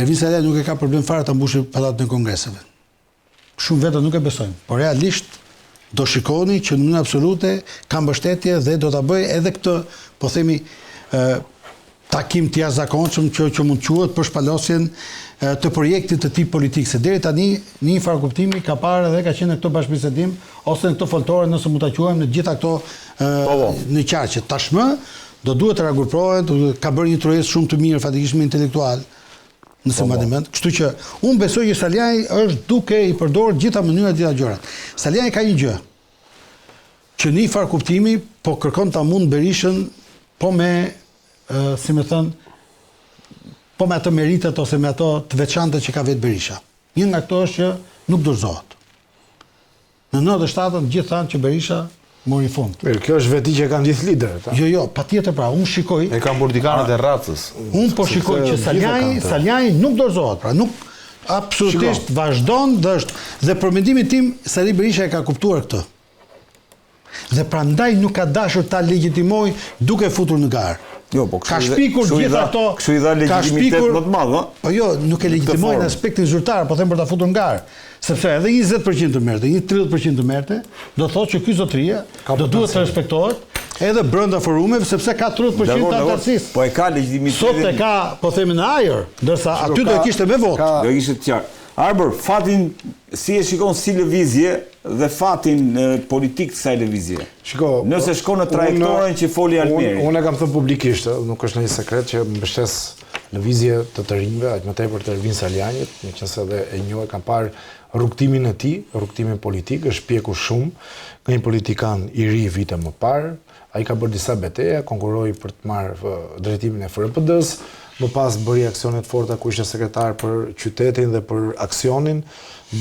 Ervin Saliani nuk e ka problem fare ta mbushë Pallatin e Kongreseve. Shumë vetë nuk e besojnë, por realisht do shikoni që në mënyrë absolute ka mbështetje dhe do ta bëj edhe këtë, po themi, takim të jashtëzakonshëm që mund quhet për shpalosjen të projektit të tip politik. Se deri tani në një farë kuptimi ka parë dhe ka qenë në këto bashkëbisedim ose në këto foltore, nëse mund ta quajmë, në gjitha këto në qarqe. Tashmë do duhet të ragruprohen, ka bërë një trues shumë të mirë fatikisht me intelektual. Nëse më mend, kështu që unë besoj që Saliani është duke i përdorur gjitha mënyrat, gjitha gjërat. Saliani ka një gjë, që në një farë kuptimi po kërkon ta mund Berishën po me, si më thënë, po me ato meritet ose me ato të veçanta që ka vetë Berisha. Një nga këto është që nuk dorëzohet. Në 97-ën gjithë thanë që Berisha mori fund. Kjo është veti që kanë gjithë liderët. Jo, patjetër pra, unë shikoj. E kanë politikanët e racës. Unë po shikoj që Saliani nuk dorëzohet, pra nuk absolutisht vazhdon dhe për mendimin tim Sali Berisha e ka kuptuar këtë. Dhe prandaj nuk ka dashur ta legjitimoj duke futur në garë. Jo, po ka shpikur gjithë ato. Kështu i dha legitimitet më të madh, ëh? Po jo, nuk e legjitimoj në aspektin zyrtar, po them për ta futur në garë. Sepse edhe 20% të merrte, 30% të merrte, do thotë që ky zotëria do duhet të respektohet edhe brenda forumeve, sepse ka 30% të antarësisë. Po e ka legitimitetin. Sot e ka, po themi në ajër, ndërsa aty do e kishte me votë. Do ishte të qartë. Arbër, fatin si e shikon si lëvizje dhe fatin politik të kësaj lëvizje. Shiko, nëse shkon në trajektoren që foli Almeri. Unë e kam thënë publikisht, nuk është një sekret që mbështes lëvizje të rinjve, aq më tepër të Ervin Salianit, meqense edhe e njoh, kam parë rrugtimin e tij, rrugtimin politik, është pjekur shumë nga një politikan i ri vite më parë. Ai ka bërë disa betejë, konkurroi për të marrë drejtimin e FRPD-s, më pas bëri aksione të forta ku ishte sekretar për qytetin dhe për aksionin,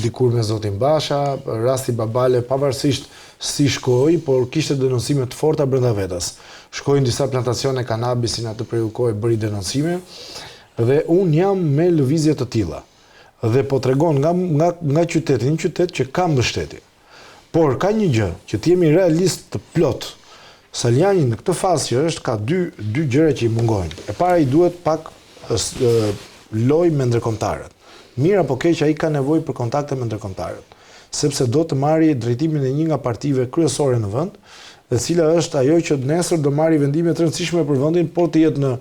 dikur me zotin Basha, rasti Babale, pavarësisht si shkoi, por kishte denoncime të forta brenda vetes. Shkoi në disa plantacione kanabisin atë periudhë kohë, bëri denoncime dhe unë jam me lëvizje të tilla. Dhe po tregon nga qyteti, një qytet që ka mbështetje. Por ka një gjë, që të jemi realist të plot. Saliani në këtë fazë që është ka dy gjëra që i mungojnë. E para i duhet pak loj me ndërkombëtarët. Mirë apo keq ai ka nevojë për kontakte me ndërkombëtarët, sepse do të marrë drejtimin e një nga partive kryesore në vend, dhe cila është ajo që nesër do marrë vendime të rëndësishme për vendin, por të jetë në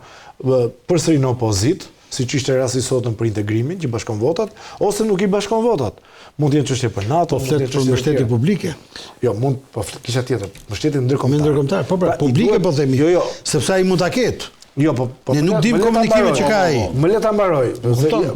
përsëri në opozitë, siç ishte rasti sotëm për integrimin, që bashkon votat, ose nuk i bashkon votat. Mund të jetë çështje për NATO, mund të jetë për mbështetje publike. Jo, mund, po kisha tjetër, mbështetje ndërkombëtar. Po pra, publike po themi. Jo, sepse ai mund ta ketë. Jo, po ne nuk dim komunikimin që ka ai. Më le ta mbaroj.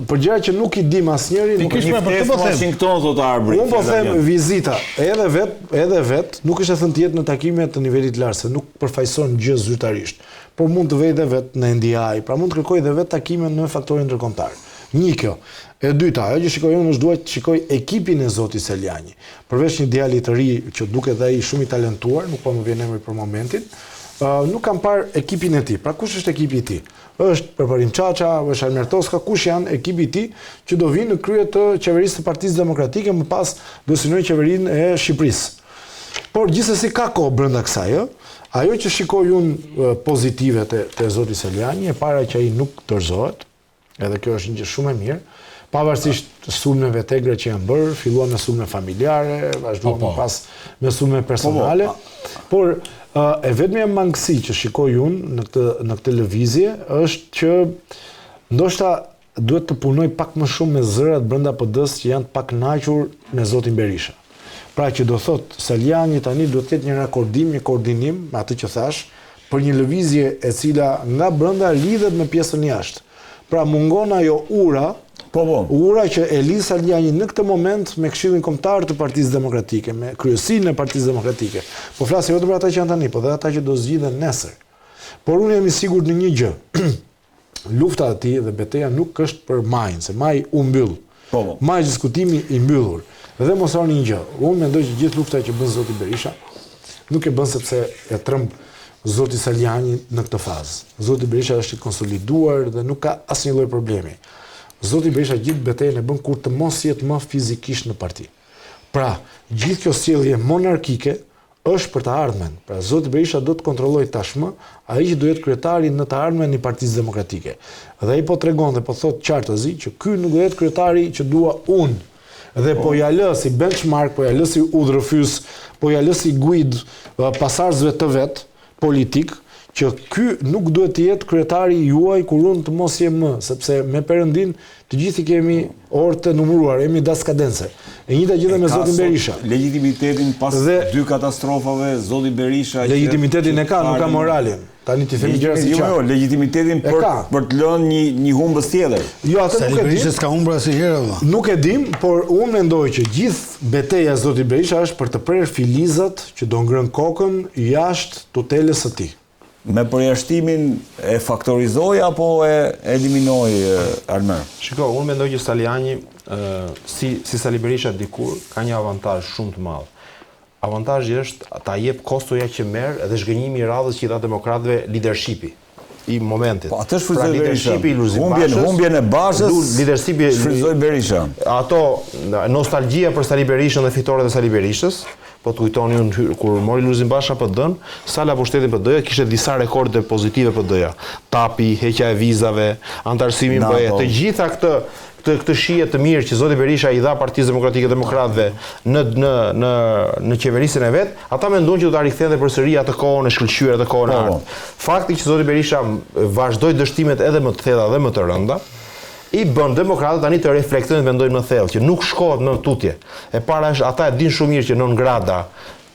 Për gjëra që nuk i dim asnjëri, nuk është për të po them. Washington thotë Arbri. Unë po them vizita, edhe vet, nuk është e thënë të jetë në takime të nivelit lart, se nuk përfaqëson gjë zyrtarisht. Por mund të vejë edhe vet në NDI, pra mund të kërkojë edhe vet takime në faktorin ndërkombëtar. Një kjo. E dyta, ajo që shikoj unë është duhet të shikoj ekipin e zotit Seliani. Përveç një djali të ri që duket ai shumë i talentuar, nuk po më vjen emri për momentin. Nuk kam parë ekipin e tij. Pra kush është ekipi i tij? Është Përparim Çaça, është Almer Toska, kush janë ekipi i tij që do vinë në krye të qeverisë të Partisë Demokratike, më pas do synojë qeverinë e Shqipërisë. Por gjithsesi ka kohë brenda kësaj, ajo që shikoj unë pozitive te zoti Seliani, e para që ai nuk dorëzohet, edhe kjo është një gjë shumë e mirë, pavarësisht sulmeve tegre që janë bërë, filluan me sulme familjare, vazhduan më pas me sulme personale, por e vetmja mangësi që shikoj unë në këtë lëvizje është që ndoshta duhet të punoj pak më shumë me zërat brenda PD-s që janë pak kënaqur me zotin Berisha. Pra që do thot Seliani tani duhet të ketë një rakordim, një koordinim me atë që thash, për një lëvizje e cila nga brenda lidhet me pjesën jashtë. Pra mungon ajo ura që e lidh Saliani në këtë moment me Këshillin Kombëtar të Partisë Demokratike, me kryesinë e Partisë Demokratike. Po flas jo vetëm për ata që janë tani, po edhe ata që do zgjidhen nesër. Por unë jam i sigurt në një gjë. Lufta e tij dhe betejë nuk është për majin, se maji u mbyll. Maji diskutimi i mbyllur. Dhe mos harroni një gjë. Unë mendoj që gjithë lufta që bën zoti Berisha nuk e bën sepse e tremb zoti Saliani në këtë fazë. Zoti Berisha është i konsoliduar dhe nuk ka asnjë lloj problemi. Zoti Berisha gjithë betejën e bën kur të mos jetë më fizikisht në parti. Pra, gjithë kjo sjellje monarkike është për të ardhmen. Pra, zoti Berisha do të kontrollojë tashmë ai që do jetë kryetari në të ardhmen i Partisë Demokratike. Dhe ai po tregon dhe po thotë qartëzi që ky nuk do jetë kryetari që dua unë. Dhe po ja lë si benchmark, po ja lë si udhërfys, po ja lë si guid pasarzëve të vet politik, që ky nuk duhet të jetë kryetari juaj kur unë të mos jem më, sepse me Perëndin të gjithë kemi orë të numëruar, jemi daskadence. E njëjta gjë me zotin Berisha. Legitimitetin pas dy katastrofave, zoti Berisha legitimitetin e ka, nuk ka moralin. Tani ti themi gjëra si jo, legitimitetin për të lënë një humbës tjetër. Jo, atë nuk e di. S'ka humbur asnjëherë. Nuk e dim, por unë mendoj që gjithë betejë e zotit Berisha është për të prerë filizat që do ngrën kokën jashtë tutelës së tij. Me përjashtimin e faktorizoj apo e eliminoj Armer? Shiko, unë mendoj që Saliani, si Sali Berisha dikur, ka një avantazh shumë të madh. Avantazhi është ta jep kostoja që merr dhe zhgënjimi i radhës që i dha demokratëve leadershipi i momentit. Po atë shfryzoi Berisha. Humbjen e Bashës, leadershipi shfryzoi Berisha. Ato nostalgjia për Sali Berishën dhe fitoret e Sali Berishës. Po të kujtoni unë kur mori Lulzim Basha PD-n, sala pushtetin PD-ja kishte disa rekorde pozitive PD-ja. Tapi, heqja e vizave, antarësimi në BE, të gjitha këtë shije të mirë që zoti Berisha i dha Partisë Demokratike Demokratëve në qeverisin e vet, ata mendojnë që do ta rikthente përsëri atë kohën e shkëlqyer, atë kohën e ardhshme. Fakti që zoti Berisha vazhdoi dështimet edhe më të thella dhe më të rënda, i bën demokratët tani të reflektojnë dhe mendojnë më thellë që nuk shkohet në tutje. E para është ata e dinë shumë mirë që non grata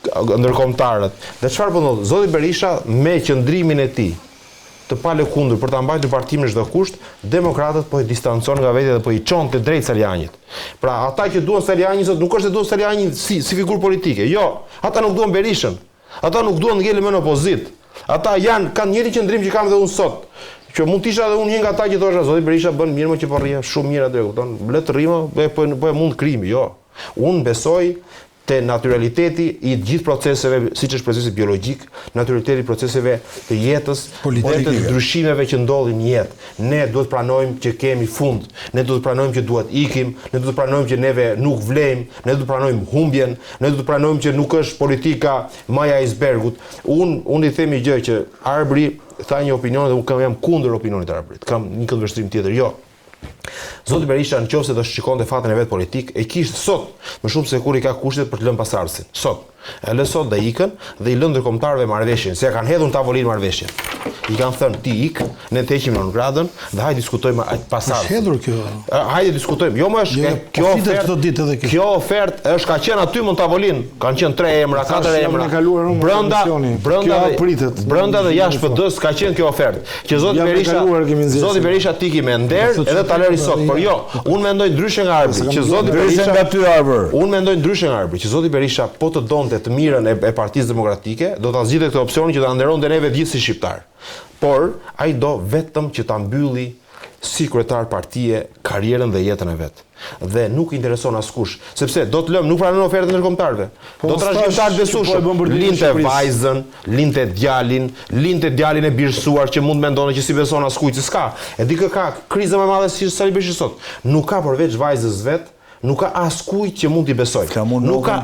ndërkombëtarët. Dhe çfarë po ndodh? Zoti Berisha me qëndrimin e tij të palëkundur për ta mbajtur partimin në çdo kusht, demokratët po i distancon nga vetja dhe po i çon të drejt Salianit. Pra ata që duan Salianin sot nuk është se duan Salianin si figurë politike. Jo, ata nuk duan Berishën. Ata nuk duan ngelen më në opozitë. Ata kanë njëri qëndrim që kam dhe unë sot. Që mund të isha edhe unë një nga ata që thosha zoti Berisha bën mirë më që po rrija shumë mirë atë, kupton? Le të rrimë, po e mund krimi, jo. Unë besoj te naturaliteti i gjithë proceseve, siç është procesi biologjik, naturaliteti i proceseve të jetës, dhe të ndryshimeve që ndodhin në jetë. Ne duhet pranojmë që kemi fund, ne duhet pranojmë që duhet ikim, ne duhet pranojmë që neve nuk vlejmë, ne duhet pranojmë humbjen, ne duhet pranojmë që nuk është politika maja e icebergut. Unë i themi gjë që Arbri tha një opinion dhe unë jam kundër opinionit të Arbrit. Kam një këndvështrim tjetër, jo. Zoti Berisha nëse do shikonte fatin e vet politik, e kishte sot më shumë se kur i ka kushtet për të lënë pasardhësin. Sot. E lë sot dhe ikën dhe i lënë ndërkombëtarëve marrëveshjen, se kanë hedhur në tavolinë marrëveshjen. I kanë thënë ti ik, ne të heqim në gradën dhe hajde diskutojmë pasardhësin. Është hedhur kjo. Hajde diskutojmë. Jo më është kjo ofertë. Kjo ofertë është ka qenë aty në tavolinë. Kanë qenë 3 emra, 4 emra. Brenda dhe jashtë PD-s ka qenë kjo ofertë. Që Zoti Berisha tiki me nder edhe ta lëri sot. Por jo, unë mendoj ndryshe nga Arbri, që Zoti Berisha nga ty Arbër. Unë mendoj ndryshe nga Arbri, që Zoti Berisha po të donte të mirën e Partisë Demokratike, do ta zgjidhte këtë opsionin që ta nderonte neve gjithë si shqiptar. Por ai do vetëm që ta mbylli si kryetar partie karrierën dhe jetën e vet. Dhe nuk intereson askush, sepse do të lëm, nuk pranon ofertën e ndërkombëtarëve. Do të trashëgimtar besueshëm, linte vajzën, linte djalin e birësuar që mund mendonte që si beson askujt, s'ka. E di kë ka krizë më e madhe si Sali Berisha sot. Nuk ka përveç vajzës vet, nuk ka askujt që mund t'i besoj. Nuk ka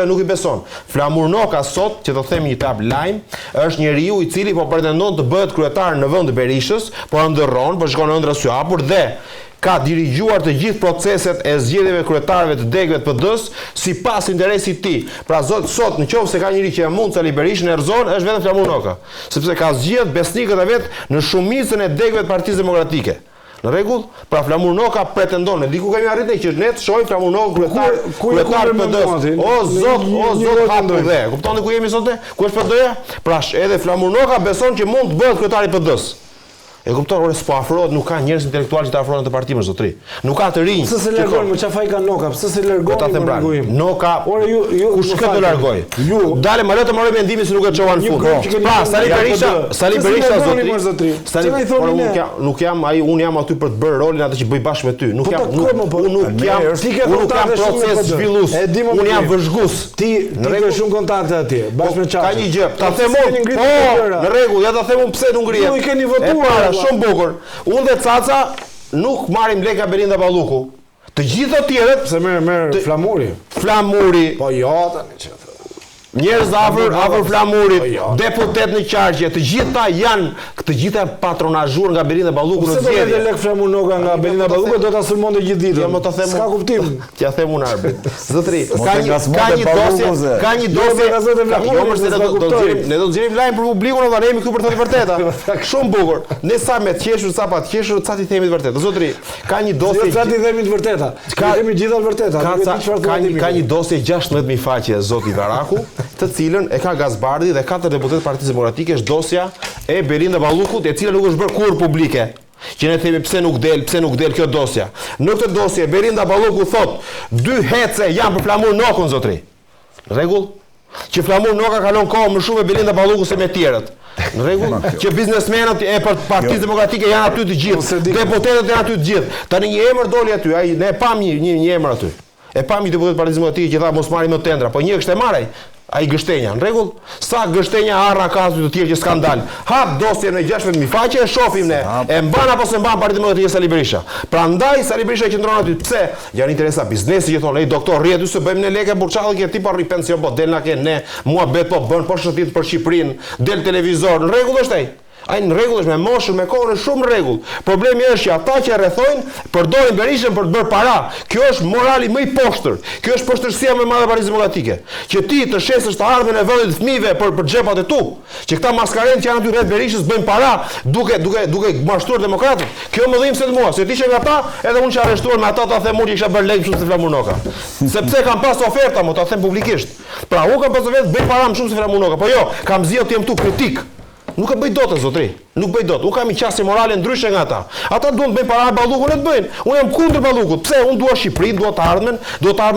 nuk i beson. Flamur Noka sot, që të themi një tab lajm, është njeriu i cili po pretendon të bëhet kryetar në vend të Berishës, po ëndërron, po shkon ëndra sy hapur dhe ka dirigjuar të gjithë proceset e zgjedhjeve kryetarëve të degëve të PD-s sipas interesit të tij. Pra sot nëse ka njëri që e mund Sali Berishën erzon, është vetëm Flamur Noka, sepse ka zgjedh besnikët e vet në shumicën e degëve të Partisë Demokratike. Në rregull, pra Flamur Noka pretendon, ne diku kemi arritur që ne të shohim Flamur Noka kryetar PD-s. O zot hapur dhe. Kuptoni ku jemi sot? Ku është PD-ja? Pra edhe Flamur Noka beson që mund të bëhet kryetari i PD-s. E kupton, ore s'po afrohet, nuk ka njerëz intelektual që të afrohen të partimës zotri. Nuk ka të rinj. Pse se largojnë, më çfarë ka Noka? Pse se largojnë me largojim? Noka. Ore ju kush ka të largoj? Dale më le të marrë mendimin se nuk e çova në fund. Pra, Sali Berisha zotri. Nuk jam ai, un jam aty për të bërë rolin atë që bëj bashkë me ty. Nuk jam proces zhvillues. Un jam vëzhgues. Ti ke shumë kontakte atje, bashkë me Çaçin. Ka një gjë. Ta them unë. Në rregull, ja ta them unë pse nuk ngrihet. Ju i keni votuar. Shumë bukur. Unë dhe Çaça nuk marrim leka Belinda Balluku. Të gjithë të tjerët pse merr Flamuri. Flamuri. Po jo tani çfarë. Njerëz afër Flamurit, deputet në qarqe, të gjitha janë patronazhuar nga Belinda Balluku në zgjedhje. Se do të lek Flamur Noka nga Belinda Balluku do ta sulmonte gjithë ditën. Jo, më ta them. S'ka kuptim. T'ja them unë arbit. Zotri, ka një dosje. Ne do të nxjerrim lajm për publikun, do jemi këtu për të thënë vërteta. Shumë bukur. Ne sa me të qeshur, sa pa të qeshur, sa ti themi të vërtetë. Zotri, ka një dosje. Sa ti themi të vërteta. Ka themi gjithë të vërteta. Ka një dosje 16000 faqe zoti Garaku, të cilën e ka Gazbardi dhe 4 deputet Partisë Demokratike, është dosja e Belinda Ballukut, e cila nuk është bërë kurrë publike. Që ne themi pse nuk del kjo dosja. Në këtë dosje Belinda Balluku thot 2 hece janë për Flamur Nokën zotri. Në rregull? Që Flamur Noka kalon kohë më shumë me Belinda Balluku se me tjerët. Në rregull? Që biznesmenët e Partisë Demokratike janë aty të gjithë. Deputetët janë aty të gjithë. Tani një emër doli aty, ai ne e pam një emër aty. E pam një deputet Partisë Demokratike që tha mos marrim më tendra, po një kështë e marrej. Ai Gështenja, në rregull? Sa Gështenja harra ka të tjerë që skandal. Hap dosjen në 16000 faqe, e shohim ne. E mban apo se mban Partia Demokratike Sali Berisha. Prandaj Sali Berisha qëndron aty. Pse? Janë interesa biznesi që thonë, "Ej doktor, rri aty se bëjmë ne lekë burçallë që ti po rri pension, po del na ke ne, muhabet po bën, po shëtit për Shqipërinë, del televizor." Në rregull është ai. Ai në rregull është me moshën, me kohën është shumë në rregull. Problemi është që ata që e rrethojnë përdorin Berishën për të bërë para. Kjo është morali më i poshtër. Kjo është poshtërsia më e madhe e Partisë Demokratike. Që ti të shesësh të ardhmen e vendit fëmijëve për xhepat e tu. Që këta maskarent që janë aty rreth Berishës bëjnë para duke mashtruar demokratët. Kjo më dhimbse të mua, se ti që nga ata, edhe unë që arrestuar me ata ta them unë që kisha bërë lekë shumë se Flamur Noka. Sepse kam pas oferta, mo ta them publikisht. Pra unë kam pas ofertë bëj para më shumë se Flamur Noka. Po jo, kam zgjedhur të jem tu kritik. Nuk e bëj dot zotri. Nuk bëj dot. Unë kam një qasje morale ndryshe nga ata. Ata duan të bëjnë para Ballukun, e të bëjnë. Unë jam kundër Ballukut. Pse? Unë dua Shqipërinë, dua të ardhmen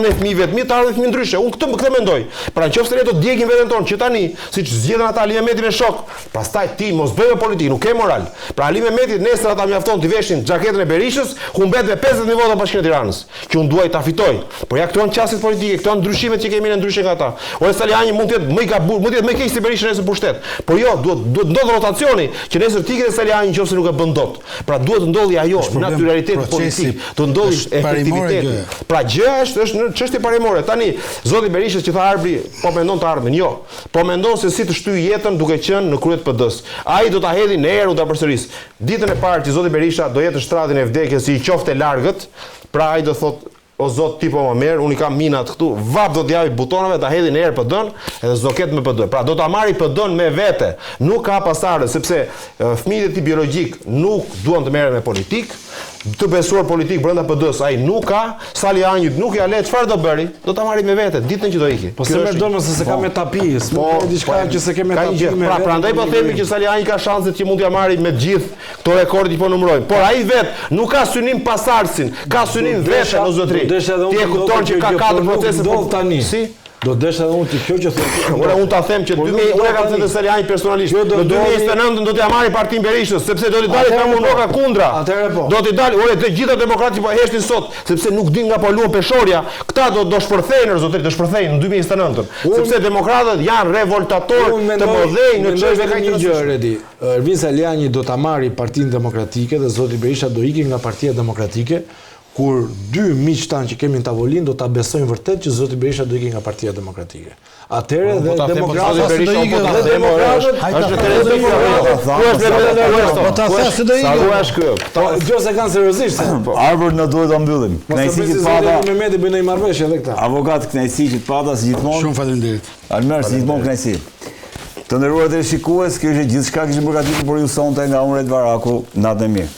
e fëmijëve të mi, të ardhmen fëmijë ndryshe. Unë këtë mendoj. Pra nëse ne do të djegim veten tonë që tani, siç zgjedhën ata Ali Mehmeti me shok, pastaj ti mos bëjmë politikë, nuk ke moral. Pra Ali Mehmeti nesër ata mjafton të veshin xhaketën e Berishës, humbet me 50.000 vota Bashkinë e Tiranës, që unë duaj ta fitoj. Por ja këto janë qasjet politike, këto janë ndryshimet që kemi ne ndryshe nga ata. Ore Saliani mund të jetë më i gabur, mund të jetë më keq se Berisha nesër pushtet. Por jo, duhet ndodh rotacioni, që nesër ti ke Saliani nëse nuk e bën dot. Pra duhet të ndodhi ajo, natyraliteti politik, të ndodhi efektiviteti. Pra gjëja është në çështje parimore. Tani zoti Berishës që tha Arbri, po mendon të ardhmen, jo. Po mendon se si të shtyj jetën duke qenë në krye të PD-s. Ai do ta hedhë në erë u ta përsëris. Ditën e parë që zoti Berisha do jetë në shtratin e vdekjes si i qofte largët, pra ai do thotë o zot tipo më merr, unë kam minat këtu, vap do t'javi butonave, ta hedhin erë PD-n, edhe s'do ketë me PD. Pra do ta marri PD-n me vete. Nuk ka pasardhë, sepse fëmijët e tij biologjik nuk duan të merren me politik. Të besuar politik brenda PD-s ai nuk ka, Sali Anjut nuk ja le, çfarë do bëri? Do ta marri me vete ditën që do iki. Po se më donë se ka me tapi, po diçka që se ke me tapi. Pra prandaj po themi që Sali Anji ka shanset që mund t'ja marri me gjithë këto rekorde që po numëroj. Por ai vet nuk ka synim pasardhësin, ka synim vete në zotëri. Ti e kupton që ka 4 procese tani. Si? Do desh edhe unë të kjo që thotë. Unë ta them që unë kam thënë Sali Anji personalisht. Në 2029 do t'ja marri Partinë Berishës, sepse do t'i dalë Flamur Noka kundra. Do t'i dalë, ore të gjitha demokratët që po heshtin sot, sepse nuk din nga po luan peshorja, këta do shpërthejnë zotëri, do shpërthejnë në 2029. Sepse demokratët janë revoltatorë të mëdhenj në çështje ka një gjë Redi. Ervin Sali Anji do ta marri Partinë Demokratike dhe zoti Berisha do ikë nga Partia Demokratike. Kur 2 miq tanë që kemi në tavolinë do ta besojnë vërtet që zoti Berisha do ikë nga Partia Demokratike. Atëherë dhe demokratët do ikën dhe demokratët po ta thashë do ikën. Sa është kjo? Gjë se kanë seriozisht. Arbër na duhet ta mbyllim. Kënaqësi që pata. Mehmeti bën një marrëveshje edhe këta. Avokat kënaqësi që pata si gjithmonë. Shumë faleminderit. Almer si gjithmonë kënaqësi. Të nderuar teleshikues, kjo ishte gjithçka që kishim përgatitur për ju sonte nga unë Red Varaku. Natë e mirë.